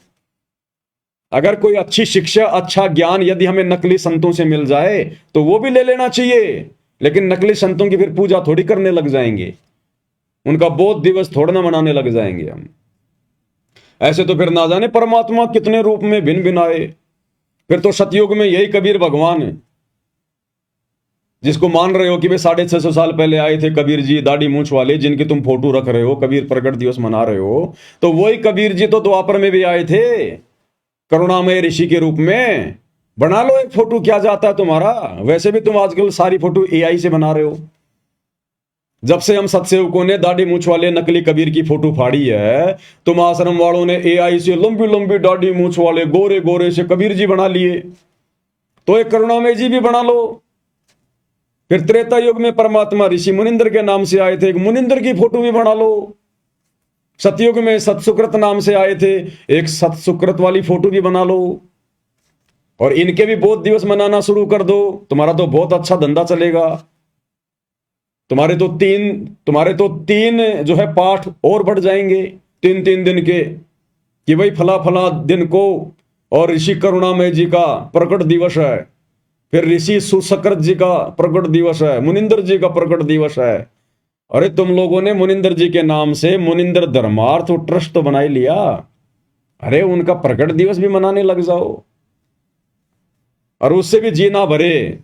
अगर कोई अच्छी शिक्षा, अच्छा ज्ञान यदि हमें नकली संतों से मिल जाए तो वो भी ले लेना चाहिए, लेकिन नकली संतों की फिर पूजा थोड़ी करने लग जाएंगे, उनका बोध दिवस थोड़ा ना मनाने लग जाएंगे हम। ऐसे तो फिर ना जाने परमात्मा कितने रूप में भिन्न भिन्न आए। फिर तो सतयुग में यही कबीर भगवान है, जिसको मान रहे हो कि वे 650 साल पहले आए थे कबीर जी, दाढ़ी मूंछ वाले, जिनकी तुम फोटो रख रहे हो, कबीर प्रकट दिवस मना रहे हो, तो वही कबीर जी तो द्वापर में भी आए थे करुणामय ऋषि के रूप में। बना लो एक फोटो, क्या जाता है तुम्हारा। वैसे भी तुम आजकल सारी फोटो एआई से बना रहे हो। जब से हम सत्सेवकों ने दाढ़ी मूंछ वाले नकली कबीर की फोटो फाड़ी है, तुम आश्रम वालों ने एआई से लंबी लंबी दाढ़ी मूंछ वाले गोरे गोरे से कबीर जी बना लिए, तो एक करुणामय जी भी बना लो। फिर त्रेता युग में परमात्मा ऋषि मुनिंद्र के नाम से आए थे, एक मुनिंद्र की फोटो भी बना लो। सतयुग में सतसुकृत नाम से आए थे, एक सतसुकृत वाली फोटो भी बना लो। और इनके भी बोध दिवस मनाना शुरू कर दो, तुम्हारा तो बहुत अच्छा धंधा चलेगा। तुम्हारे तो तीन जो है पाठ और बढ़ जाएंगे 3-3 दिन के, कि भाई फला फला दिन को और ऋषि करुणामय जी का प्रकट दिवस है, फिर ऋषि सुसकृत जी का प्रकट दिवस है, मुनिंदर जी का प्रकट दिवस है। अरे तुम लोगों ने मुनिंदर जी के नाम से मुनिंदर धर्मार्थ ट्रस्ट तो बना ही लिया, अरे उनका प्रकट दिवस भी मनाने लग जाओ। और उससे भी जी ना भरे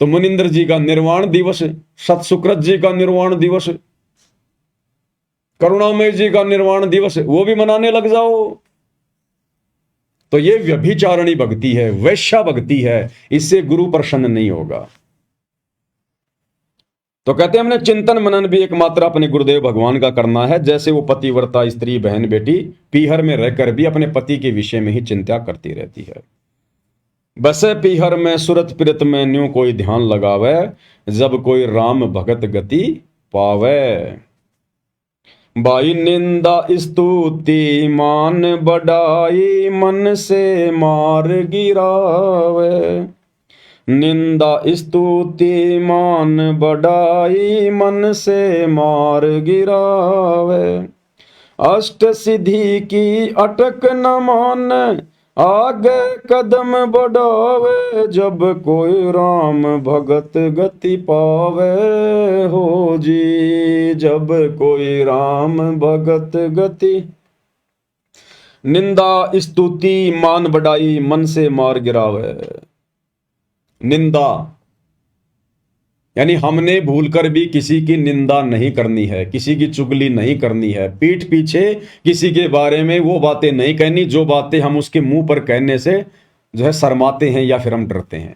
तो मुनिंदर जी का निर्वाण दिवस, सतसुकृत जी का निर्वाण दिवस, करुणामय जी का निर्वाण दिवस, वो भी मनाने लग जाओ। तो ये व्यभिचारणी भक्ति है, वैश्या भक्ति है, इससे गुरु प्रसन्न नहीं होगा। तो कहते हैं हमने चिंतन मनन भी एकमात्र अपने गुरुदेव भगवान का करना है। जैसे वो पतिव्रता स्त्री बहन बेटी पीहर में रहकर भी अपने पति के विषय में ही चिंता करती रहती है। बसे पीहर में सुरत पिरत में न्यू कोई ध्यान लगावे, जब कोई राम भगत गति पावे। बाई निंदा स्तुति मान बढ़ाई, मन से मार गिरावे। निंदा स्तुति मान बढ़ाई, मन से मार गिरावे। अष्ट सिद्धि की अटक न मान, आगे कदम बढ़ावे। जब कोई राम भगत गति पावे हो जी, जब कोई राम भगत गति। निंदा स्तुति मान बढ़ाई, मन से मार गिरावे। निंदा यानी हमने भूलकर भी किसी की निंदा नहीं करनी है, किसी की चुगली नहीं करनी है, पीठ पीछे किसी के बारे में वो बातें नहीं कहनी जो बातें हम उसके मुंह पर कहने से जो है शर्माते हैं या फिर हम डरते हैं।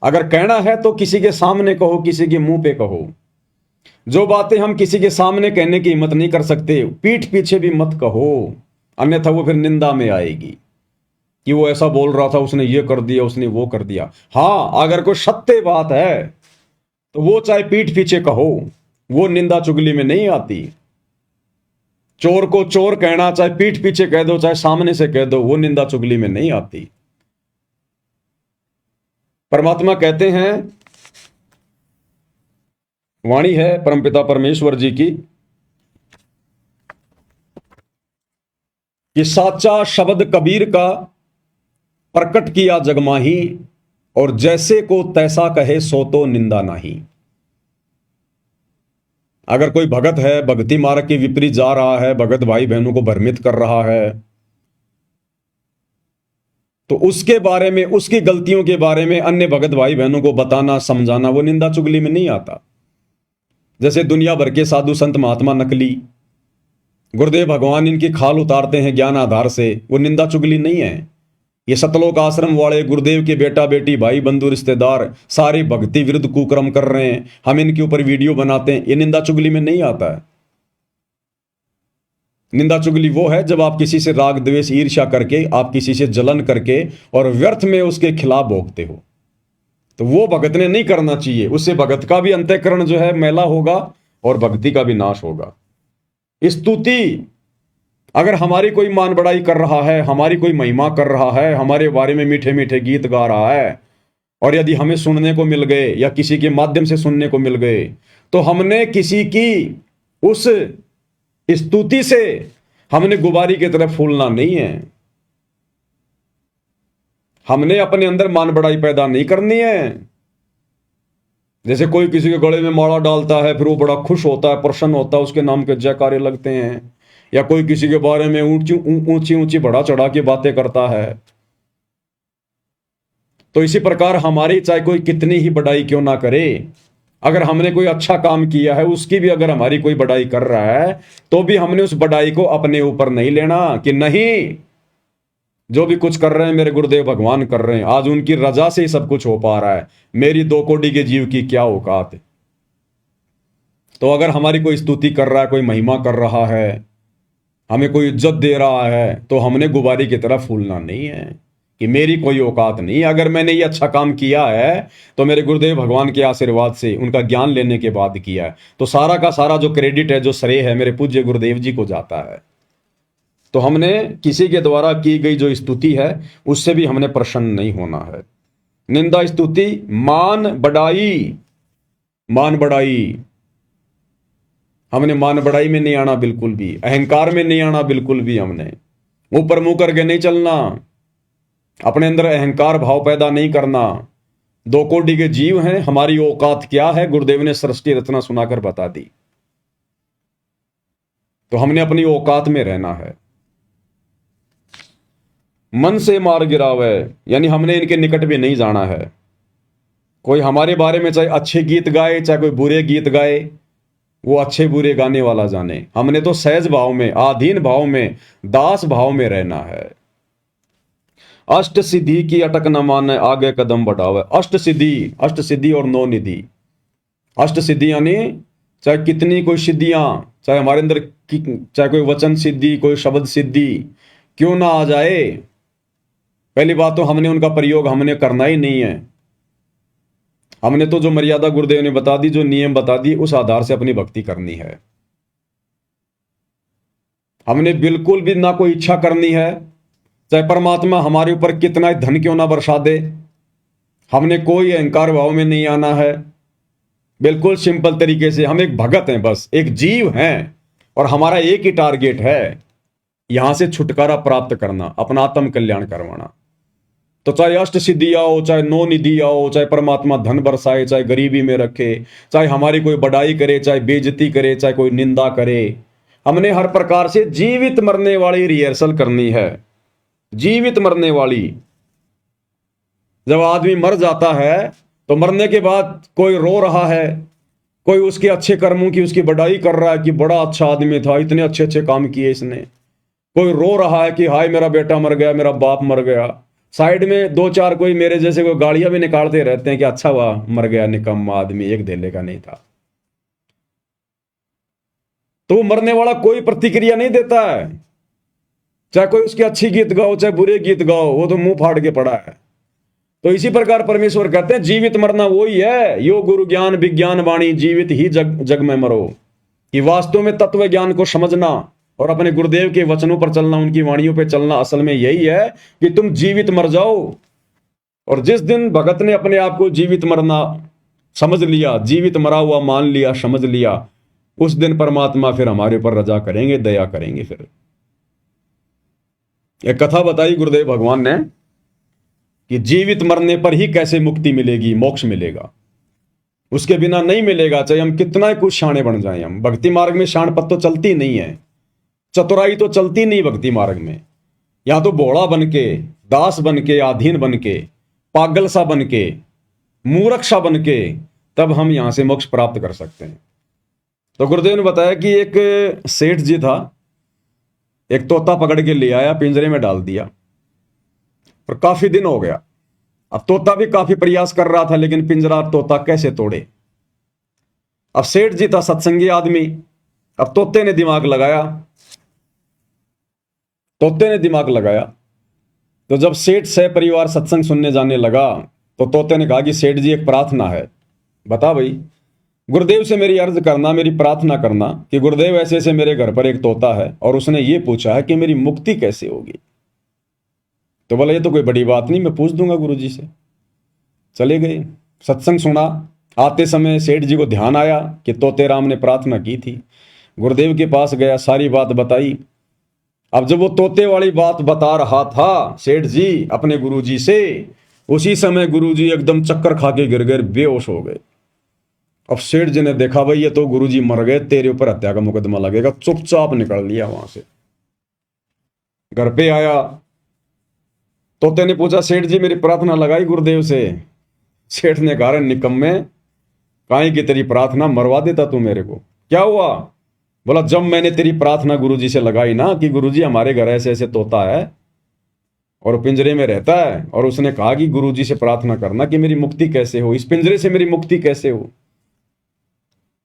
अगर कहना है तो किसी के सामने कहो, किसी के मुंह पे कहो। जो बातें हम किसी के सामने कहने की हिम्मत नहीं कर सकते, पीठ पीछे भी मत कहो, अन्यथा वो फिर निंदा में आएगी कि वो ऐसा बोल रहा था, उसने ये कर दिया, उसने वो कर दिया। हाँ, अगर कोई सत्य बात है तो वो चाहे पीठ पीछे कहो, वो निंदा चुगली में नहीं आती। चोर को चोर कहना चाहे पीठ पीछे कह दो, चाहे सामने से कह दो, वो निंदा चुगली में नहीं आती। परमात्मा कहते हैं, वाणी है परमपिता परमेश्वर जी की, कि साचा शब्द कबीर का प्रकट किया जगमाही, और जैसे को तैसा कहे सो तो निंदा नहीं। अगर कोई भगत है, भक्ति मार्ग के विपरीत जा रहा है, भगत भाई बहनों को भ्रमित कर रहा है, तो उसके बारे में, उसकी गलतियों के बारे में अन्य भगत भाई बहनों को बताना, समझाना, वो निंदा चुगली में नहीं आता। जैसे दुनिया भर के साधु संत महात्मा नकली, गुरुदेव भगवान इनकी खाल उतारते हैं ज्ञान आधार से, वो निंदा चुगली नहीं है। ये सतलोक आश्रम वाले गुरुदेव के बेटा बेटी भाई बंधु रिश्तेदार सारे भक्ति विरुद्ध कुकर्म कर रहे हैं, हम इनके ऊपर वीडियो बनाते हैं, ये निंदा चुगली में नहीं आता है। निंदा चुगली वो है जब आप किसी से राग द्वेष ईर्ष्या करके, आप किसी से जलन करके और व्यर्थ में उसके खिलाफ भोगते हो, तो वो भगत ने नहीं करना चाहिए। उससे भगत का भी अंतःकरण जो है मैला होगा और भक्ति का भी नाश होगा। स्तुति, अगर हमारी कोई मान बढ़ाई कर रहा है, हमारी कोई महिमा कर रहा है, हमारे बारे में मीठे मीठे गीत गा रहा है, और यदि हमें सुनने को मिल गए या किसी के माध्यम से सुनने को मिल गए, तो हमने किसी की उस स्तुति से हमने गुबारी की तरफ फूलना नहीं है। हमने अपने अंदर मान बढ़ाई पैदा नहीं करनी है। जैसे कोई किसी के गले में माला डालता है, फिर वो बड़ा खुश होता है, प्रसन्न होता है, उसके नाम के जयकारे लगते हैं, या कोई किसी के बारे में ऊंची ऊंची बढ़ा चढ़ा के बातें करता है। तो इसी प्रकार हमारी चाहे कोई कितनी ही बढ़ाई क्यों ना करे, अगर हमने कोई अच्छा काम किया है, उसकी भी अगर हमारी कोई बढ़ाई कर रहा है, तो भी हमने उस बढ़ाई को अपने ऊपर नहीं लेना कि नहीं, जो भी कुछ कर रहे हैं मेरे गुरुदेव भगवान कर रहे हैं, आज उनकी रजा से ही सब कुछ हो पा रहा है, मेरी 2 कोटि के जीव की क्या औकात है। तो अगर हमारी कोई स्तुति कर रहा है, कोई महिमा कर रहा है, हमें कोई इज्जत दे रहा है, तो हमने गुबारी की तरफ फूलना नहीं है कि मेरी कोई औकात नहीं। अगर मैंने ये अच्छा काम किया है तो मेरे गुरुदेव भगवान के आशीर्वाद से, उनका ज्ञान लेने के बाद किया है, तो सारा का सारा जो क्रेडिट है, जो श्रेय है, मेरे पूज्य गुरुदेव जी को जाता है। तो हमने किसी के द्वारा की गई जो स्तुति है उससे भी हमने प्रसन्न नहीं होना है। निंदा स्तुति मान बढ़ाई, मान बढ़ाई, हमने मान बढ़ाई में नहीं आना बिल्कुल भी, अहंकार में नहीं आना बिल्कुल भी, हमने ऊपर मुंह करके नहीं चलना, अपने अंदर अहंकार भाव पैदा नहीं करना। 2 कोटि के जीव हैं, हमारी औकात क्या है गुरुदेव ने सृष्टि रचना सुनाकर बता दी। तो हमने अपनी औकात में रहना है। मन से मार गिरावे, यानी हमने इनके निकट भी नहीं जाना है। कोई हमारे बारे में चाहे अच्छे गीत गाए, चाहे कोई बुरे गीत गाए, वो अच्छे बुरे गाने वाला जाने, हमने तो सहज भाव में, आधीन भाव में, दास भाव में रहना है। अष्ट सिद्धि की अटक न माने, आगे कदम बढ़ावे। अष्ट सिद्धि और 9 निधि। अष्ट सिद्धि यानी चाहे कितनी कोई सिद्धियां, चाहे हमारे अंदर चाहे कोई वचन सिद्धि, कोई शब्द सिद्धि क्यों ना आ जाए, पहली बात तो हमने उनका प्रयोग हमने करना ही नहीं है। हमने तो जो मर्यादा गुरुदेव ने बता दी, जो नियम बता दी, उस आधार से अपनी भक्ति करनी है। हमने बिल्कुल भी ना कोई इच्छा करनी है, चाहे परमात्मा हमारे ऊपर कितना ही धन क्यों ना बरसा दे, हमने कोई अहंकार भाव में नहीं आना है। बिल्कुल सिंपल तरीके से हम एक भगत हैं, बस एक जीव हैं, और हमारा एक ही टारगेट है, यहां से छुटकारा प्राप्त करना, अपना आत्म कल्याण करवाना। तो चाहे अष्ट सिद्धि आओ, चाहे 9 निधि आओ, चाहे परमात्मा धन बरसाए, चाहे गरीबी में रखे, चाहे हमारी कोई बढ़ाई करे, चाहे बेइज्जती करे, चाहे कोई निंदा करे, हमने हर प्रकार से जीवित मरने वाली रिहर्सल करनी है। जीवित मरने वाली, जब आदमी मर जाता है तो मरने के बाद कोई रो रहा है, कोई उसके अच्छे कर्मों की उसकी बढ़ाई कर रहा है कि बड़ा अच्छा आदमी था, इतने अच्छे अच्छे काम किए इसने। कोई रो रहा है कि हाय मेरा बेटा मर गया, मेरा बाप मर गया। साइड में 2-4 कोई मेरे जैसे कोई गाड़ियां भी निकालते रहते हैं कि अच्छा हुआ मर गया, निकम्मा आदमी, एक धेले का नहीं था। तो मरने वाला कोई प्रतिक्रिया नहीं देता है, चाहे कोई उसकी अच्छी गीत गाओ, चाहे बुरे गीत गाओ, वो तो मुंह फाड़ के पड़ा है। तो इसी प्रकार परमेश्वर कहते हैं जीवित मरना वही है, यो गुरु ज्ञान विज्ञान वाणी, जीवित ही जग में मरो। कि वास्तव में तत्व ज्ञान को समझना और अपने गुरुदेव के वचनों पर चलना, उनकी वाणियों पर चलना, असल में यही है कि तुम जीवित मर जाओ। और जिस दिन भगत ने अपने आप को जीवित मरना समझ लिया, जीवित मरा हुआ मान लिया, समझ लिया, उस दिन परमात्मा फिर हमारे ऊपर रजा करेंगे, दया करेंगे। फिर एक कथा बताई गुरुदेव भगवान ने कि जीवित मरने पर ही कैसे मुक्ति मिलेगी, मोक्ष मिलेगा, उसके बिना नहीं मिलेगा। चाहे हम कितना ही कुछ शाणे बन जाएं, हम भक्ति मार्ग में शाणपत तो चलती नहीं है, चतुराई तो चलती नहीं भक्ति मार्ग में। या तो भोला बन के दास बन के, अधीन बन के, पागल सा बन के, मूर्ख सा बन के, तब हम यहां से मोक्ष प्राप्त कर सकते हैं। तो गुरुदेव ने बताया कि एक सेठ जी था, एक तोता पकड़ के ले आया, पिंजरे में डाल दिया, और काफी दिन हो गया। अब तोता भी काफी प्रयास कर रहा था, लेकिन पिंजरा तोता कैसे तोड़े। अब सेठ जी था सत्संगी आदमी, अब तोते ने दिमाग लगाया, तोते ने दिमाग लगाया। तो जब सेठ सह परिवार सत्संग सुनने जाने लगा, तो तोते ने कहा कि सेठ जी एक प्रार्थना है, बता भाई। गुरुदेव से मेरी अर्ज करना, मेरी प्रार्थना करना कि गुरुदेव ऐसे ऐसे मेरे घर पर एक तोता है और उसने ये पूछा है कि मेरी मुक्ति कैसे होगी। तो बोला ये तो कोई बड़ी बात नहीं, मैं पूछ दूंगा गुरुजी से। चले गए, सत्संग सुना। आते समय सेठ जी को ध्यान आया कि तोते राम ने प्रार्थना की थी। गुरुदेव के पास गया, सारी बात बताई। अब जब वो तोते वाली बात बता रहा था सेठ जी अपने गुरुजी से, उसी समय गुरुजी एकदम चक्कर खा के गिर गए, बेहोश हो गए। अब सेठ जी ने देखा भाई ये तो गुरुजी मर गए, तेरे ऊपर हत्या का मुकदमा लगेगा। चुपचाप निकल लिया वहां से। घर पे आया, तोते ने पूछा सेठ जी मेरी प्रार्थना लगाई गुरुदेव से। सेठ ने कहा निकम्मे, काहे की तेरी प्रार्थना, मरवा देता तू मेरे को। क्या हुआ? बोला जब मैंने तेरी प्रार्थना गुरुजी से लगाई ना कि गुरुजी हमारे घर ऐसे ऐसे तोता है और पिंजरे में रहता है, और उसने कहा कि गुरुजी से प्रार्थना करना कि मेरी मुक्ति कैसे हो, इस पिंजरे से मेरी मुक्ति कैसे हो।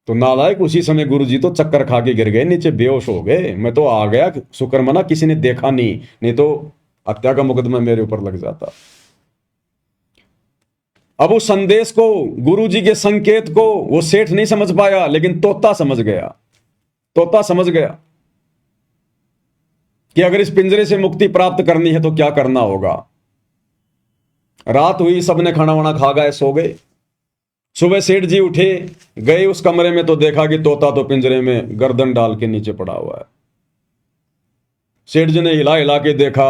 तो नालायक उसी समय गुरुजी तो चक्कर खा के गिर गए, नीचे बेहोश हो गए। मैं तो आ गया, शुक्र मना किसी ने देखा नहीं तो हत्या का मुकदमा मेरे ऊपर लग जाता। अब उस संदेश को, गुरुजी के संकेत को वो सेठ नहीं समझ पाया, लेकिन तोता समझ गया। तोता समझ गया कि अगर इस पिंजरे से मुक्ति प्राप्त करनी है तो क्या करना होगा। रात हुई, सबने खाना वाना खा गए, सो गए। सुबह सेठ जी उठे, गए उस कमरे में तो देखा कि तोता तो पिंजरे में गर्दन डाल के नीचे पड़ा हुआ है। सेठ जी ने हिला हिला के देखा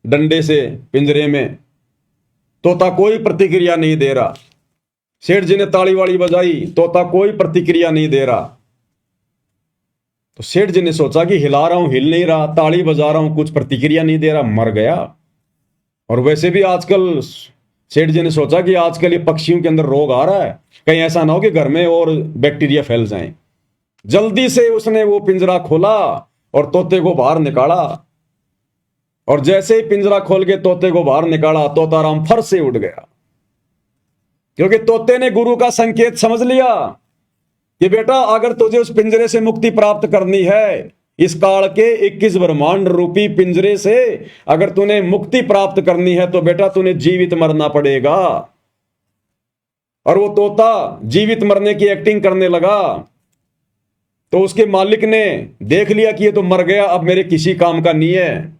डंडे से पिंजरे में, तोता कोई प्रतिक्रिया नहीं दे रहा। सेठ जी ने ताली वाली बजाई, तोता कोई प्रतिक्रिया नहीं दे रहा। तो सेठ जी ने सोचा कि हिला रहा हूं, हिल नहीं रहा, ताली बजा रहा हूं, कुछ प्रतिक्रिया नहीं दे रहा, मर गया। और वैसे भी आजकल सेठ जी ने सोचा कि आजकल ये पक्षियों के अंदर रोग आ रहा है, कहीं ऐसा ना हो कि घर में और बैक्टीरिया फैल जाएं। जल्दी से उसने वो पिंजरा खोला और तोते को बाहर निकाला। और जैसे ही पिंजरा खोल के तोते को बाहर निकाला, तोताराम फर से उड़ गया, क्योंकि तोते ने गुरु का संकेत समझ लिया कि बेटा अगर तुझे उस पिंजरे से मुक्ति प्राप्त करनी है, इस काल के 21 ब्रह्मांड रूपी पिंजरे से अगर तूने मुक्ति प्राप्त करनी है, तो बेटा तूने जीवित मरना पड़ेगा। और वो तोता जीवित मरने की एक्टिंग करने लगा। तो उसके मालिक ने देख लिया कि ये तो मर गया, अब मेरे किसी काम का नहीं है,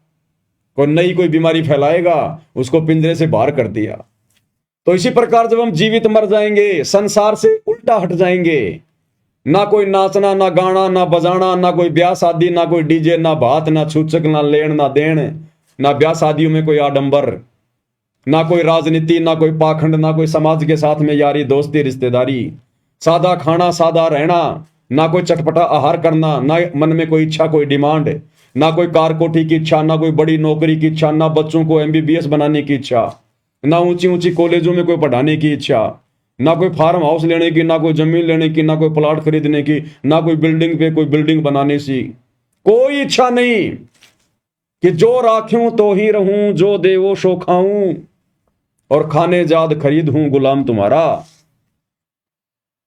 कोई बीमारी फैलाएगा, उसको पिंजरे से बाहर कर दिया। तो इसी प्रकार जब हम जीवित मर जाएंगे, संसार से उल्टा हट जाएंगे, ना कोई नाचना, ना गाना, ना बजाना, ना कोई ब्याह शादी, ना कोई डीजे, ना बात, ना छूचक, ना लेन, ना देन, ना ब्याह शादियों में कोई आडंबर, ना कोई राजनीति, ना कोई पाखंड, ना कोई समाज के साथ में यारी दोस्ती रिश्तेदारी, सादा खाना, सादा रहना, ना कोई चटपटा आहार करना, ना मन में कोई इच्छा, कोई डिमांड, ना कोई कार कोठी की इच्छा, ना कोई बड़ी नौकरी की इच्छा, ना बच्चों को MBBS बनाने की इच्छा, ना ऊंची ऊंची कॉलेजों में कोई पढ़ाने की इच्छा, ना कोई फार्म हाउस लेने की, ना कोई जमीन लेने की, ना कोई प्लॉट खरीदने की, ना कोई बिल्डिंग पे कोई बिल्डिंग बनाने की कोई इच्छा नहीं कि जो राख्यूं तो ही रहूं, जो देवो सो खाऊं, और खाने जाद खरीद हूं गुलाम तुम्हारा।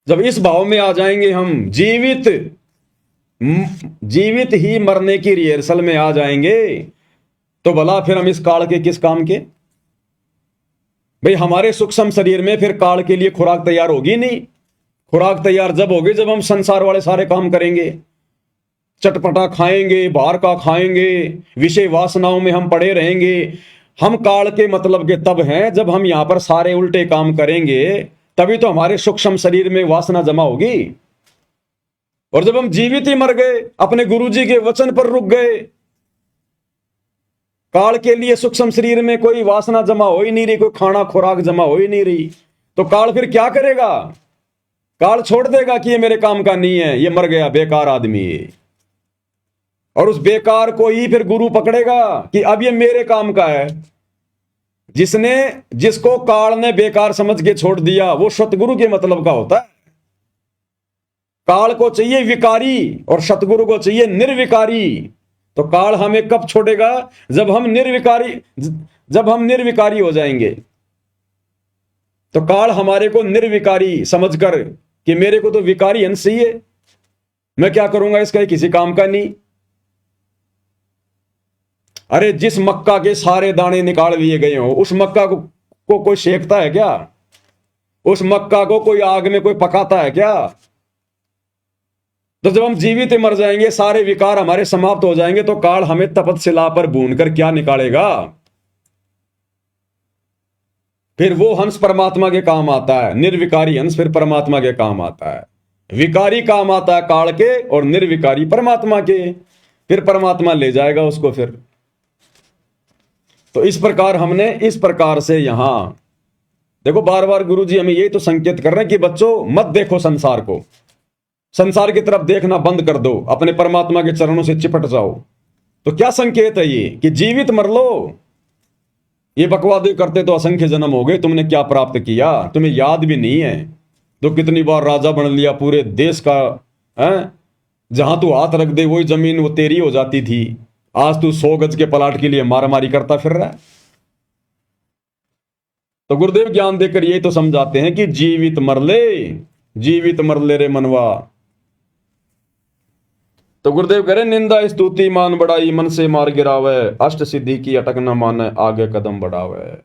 जब इस भाव में आ जाएंगे हम, जीवित ही मरने की रिहर्सल में आ जाएंगे, तो भला फिर हम इस काल के किस काम के। भाई हमारे सूक्ष्म शरीर में फिर काल के लिए खुराक तैयार होगी नहीं। खुराक तैयार जब होगी जब हम संसार वाले सारे काम करेंगे, चटपटा खाएंगे, बाहर का खाएंगे, विषय वासनाओं में हम पड़े रहेंगे। हम काल के मतलब के तब हैं जब हम यहां पर सारे उल्टे काम करेंगे, तभी तो हमारे सूक्ष्म शरीर में वासना जमा होगी। और जब हम जीवित ही मर गए, अपने गुरुजी के वचन पर रुक गए, काल के लिए सूक्ष्म शरीर में कोई वासना जमा हो ही नहीं रही, कोई खाना खुराक जमा हो ही नहीं रही, तो काल फिर क्या करेगा? काल छोड़ देगा कि ये मेरे काम का नहीं है, ये मर गया, बेकार आदमी है। और उस बेकार को ही फिर गुरु पकड़ेगा कि अब ये मेरे काम का है। जिसको काल ने बेकार समझ के छोड़ दिया वो सतगुरु के मतलब का होता है। काल को चाहिए विकारी और सतगुरु को चाहिए निर्विकारी। तो काल हमें कब छोड़ेगा? जब हम निर्विकारी हो जाएंगे। तो काल हमारे को निर्विकारी समझकर कि मेरे को तो विकारी अंश ही है, मैं क्या करूंगा, इसका किसी काम का नहीं। अरे जिस मक्का के सारे दाने निकाल लिए गए हो उस मक्का को कोई सेकता है क्या? उस मक्का को कोई आग में कोई पकाता है क्या? तो जब हम जीवित मर जाएंगे, सारे विकार हमारे समाप्त हो जाएंगे, तो काल हमें तपतशिला पर भून कर क्या निकालेगा? फिर वो हंस परमात्मा के काम आता है। निर्विकारी हंस फिर परमात्मा के काम आता है। विकारी काम आता है काल के और निर्विकारी परमात्मा के। फिर परमात्मा ले जाएगा उसको फिर। तो इस प्रकार से यहां देखो, बार बार गुरु जी हमें यही तो संकेत कर रहे हैं कि बच्चों मत देखो संसार को, संसार की तरफ देखना बंद कर दो, अपने परमात्मा के चरणों से चिपट जाओ। तो क्या संकेत है ये कि जीवित मर लो। ये बकवाद करते तो असंख्य जन्म हो गए, तुमने क्या प्राप्त किया तुम्हें याद भी नहीं है। तो कितनी बार राजा बन लिया पूरे देश का, है? जहां तू हाथ रख दे वही जमीन वो तेरी हो जाती थी। आज तू 100 गज के प्लाट के लिए मारामारी करता फिर रहा है। तो गुरुदेव ज्ञान देकर यही तो समझाते हैं कि जीवित मर ले रे मनवा। तो गुरुदेव कह रहे निंदा स्तुति मान बढ़ाई मन से मार गिरावे, अष्ट सिद्धि की अटक न माने आगे कदम बढ़ावे।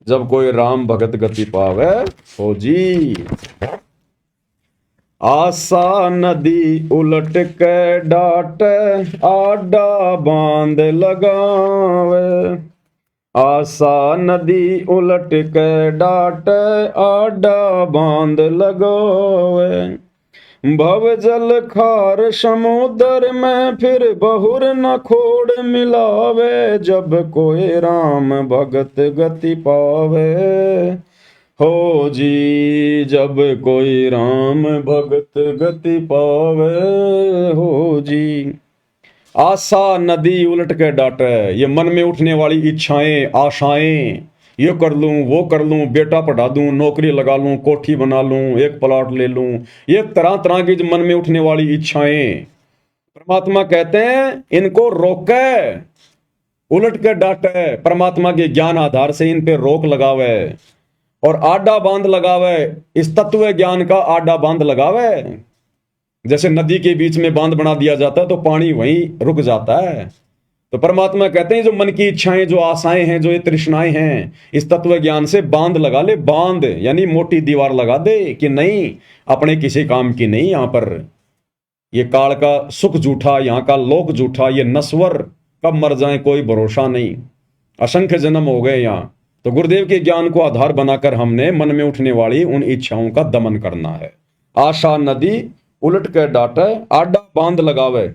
जब कोई राम भगत गति पावे हो जी। आशा नदी उलट के डाट आडा बांध लगावे। आशा नदी उलट के डाट आडा बांध लगावे। भव जल खार समुद्र में फिर बहुर न खोड़ मिलावे। जब कोई राम भगत गति पावे हो जी। जब कोई राम भगत गति पावे हो जी। आशा नदी उलट के डाटे, ये मन में उठने वाली इच्छाएं आशाएं, ये कर लूं वो कर लूं, बेटा पढ़ा दूं, नौकरी लगा लूं, कोठी बना लूं, एक प्लॉट ले लूं, ये तरह तरह की जो मन में उठने वाली इच्छाएं, परमात्मा कहते हैं इनको रोके, उलट के डाटे, परमात्मा के ज्ञान आधार से इन पे रोक लगावे और आडा बांध लगावे। इस तत्व ज्ञान का आडा बांध लगावे। जैसे नदी के बीच में बांध बना दिया जाता है तो पानी वहीं रुक जाता है। तो परमात्मा कहते हैं जो मन की इच्छाएं, जो आशाएं हैं, जो ये तृष्णाएं हैं, इस तत्व ज्ञान से बांध लगा ले। बांध यानी मोटी दीवार लगा दे कि नहीं अपने किसी काम की नहीं। यहां पर ये काल का सुख झूठा, यहाँ का लोक झूठा, ये नश्वर, कब मर जाए कोई भरोसा नहीं, असंख्य जन्म हो गए यहाँ। तो गुरुदेव के ज्ञान को आधार बनाकर हमने मन में उठने वाली उन इच्छाओं का दमन करना है। आशा नदी उलट के डाटे आडा बांध लगावे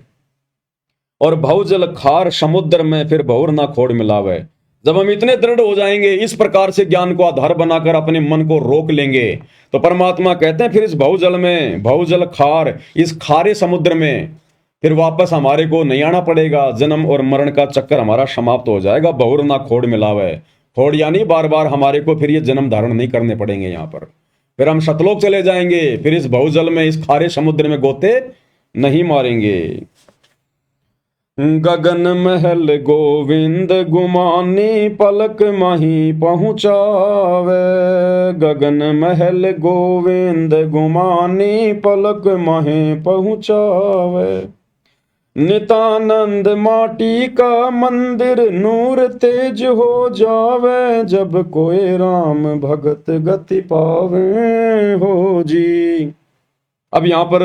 और भवजल खार समुद्र में फिर बहुर ना खोड़ मिलावे। जब हम इतने दृढ़ हो जाएंगे, इस प्रकार से ज्ञान को आधार बनाकर अपने मन को रोक लेंगे, तो परमात्मा कहते हैं फिर इस भवजल में, भवजल खार, इस खारे समुद्र में फिर वापस हमारे को नहीं आना पड़ेगा। जन्म और मरण का चक्कर हमारा समाप्त हो जाएगा। बहुर ना खोड़ मिलावे, खोड़ यानी बार बार हमारे को फिर ये जन्म धारण नहीं करने पड़ेंगे। यहाँ पर फिर हम सतलोक चले जाएंगे, फिर इस बहुजल में, इस खारे समुद्र में गोते नहीं मारेंगे। गगन महल गोविंद गुमानी पलक माही पहुँचावे। गगन महल गोविंद गुमानी पलक माही पहुँचावे। नितानंद माटी का मंदिर नूर तेज हो जावे। जब कोई राम भगत गति पावे हो जी। अब यहाँ पर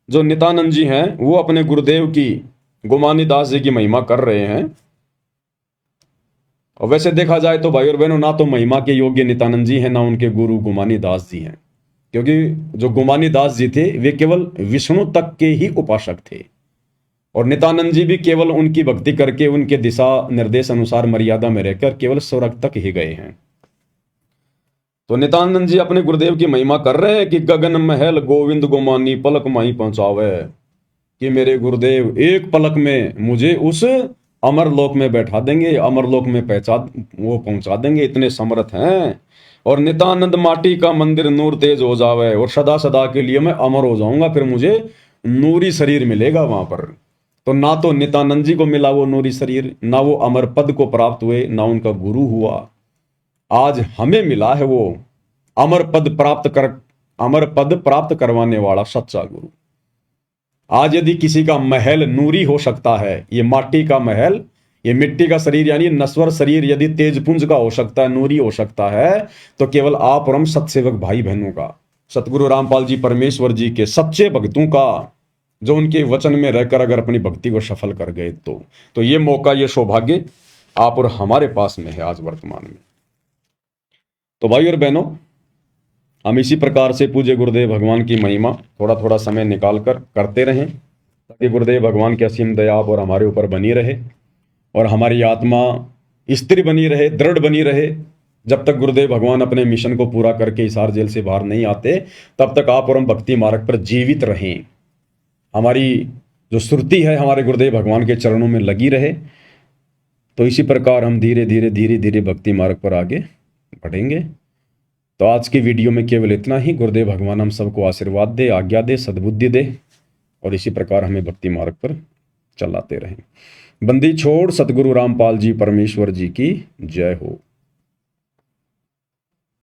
जो नितानंद जी हैं वो अपने गुरुदेव की, गुमानी दास जी की महिमा कर रहे हैं। और वैसे देखा जाए तो भाई और बहनों, ना तो महिमा के योग्य नितानंद जी हैं, ना उनके गुरु गुमानी दास जी हैं। क्योंकि जो गुमानी दास जी थे वे केवल विष्णु तक के ही उपासक थे और नितानंद जी भी केवल उनकी भक्ति करके, उनके दिशा निर्देश अनुसार मर्यादा में रहकर केवल स्वर्ग तक ही गए हैं। तो नितानंद जी अपने गुरुदेव की महिमा कर रहे हैं कि गगन महल गोविंद गुमानी पलक माही पहुंचावे, कि मेरे गुरुदेव एक पलक में मुझे उस अमरलोक में बैठा देंगे, अमरलोक में पहुंचा देंगे, इतने समर्थ हैं। और नित्यानंद माटी का मंदिर नूर तेज हो जावे और सदा सदा के लिए मैं अमर हो जाऊंगा, फिर मुझे नूरी शरीर मिलेगा वहां पर। तो ना तो नित्यानंद जी को मिला वो नूरी शरीर, ना वो अमर पद को प्राप्त हुए, ना उनका गुरु हुआ। आज हमें मिला है वो अमर पद प्राप्त करवाने वाला सच्चा गुरु। आज यदि किसी का महल नूरी हो सकता है, ये माटी का महल, ये मिट्टी का शरीर यानी नश्वर शरीर यदि तेजपुंज का हो सकता है, नूरी हो सकता है, तो केवल आप और हम सत्सेवक भाई बहनों का, सतगुरु रामपाल जी परमेश्वर जी के सच्चे भक्तों का, जो उनके वचन में रहकर अगर अपनी भक्ति को सफल कर गए तो ये मौका, ये सौभाग्य आप और हमारे पास में है आज वर्तमान में। तो भाई और बहनों, हम इसी प्रकार से पूज्य गुरुदेव भगवान की महिमा थोड़ा थोड़ा समय निकाल कर करते रहें, ताकि गुरुदेव भगवान की असीम दया आप और हमारे ऊपर बनी रहे और हमारी आत्मा स्थिर बनी रहे, दृढ़ बनी रहे। जब तक गुरुदेव भगवान अपने मिशन को पूरा करके हिसार जेल से बाहर नहीं आते, तब तक आप और हम भक्ति मार्ग पर जीवित रहें। हमारी जो सुरती है हमारे गुरुदेव भगवान के चरणों में लगी रहे। तो इसी प्रकार हम धीरे धीरे भक्ति मार्ग पर आगे बढ़ेंगे। तो आज की वीडियो में केवल इतना ही। गुरुदेव भगवान हम सबको आशीर्वाद दे, आज्ञा दे, सद्बुद्धि दे और इसी प्रकार हमें भक्ति मार्ग पर चलाते रहें। बंदी छोड़ सतगुरु रामपाल जी परमेश्वर जी की जय हो।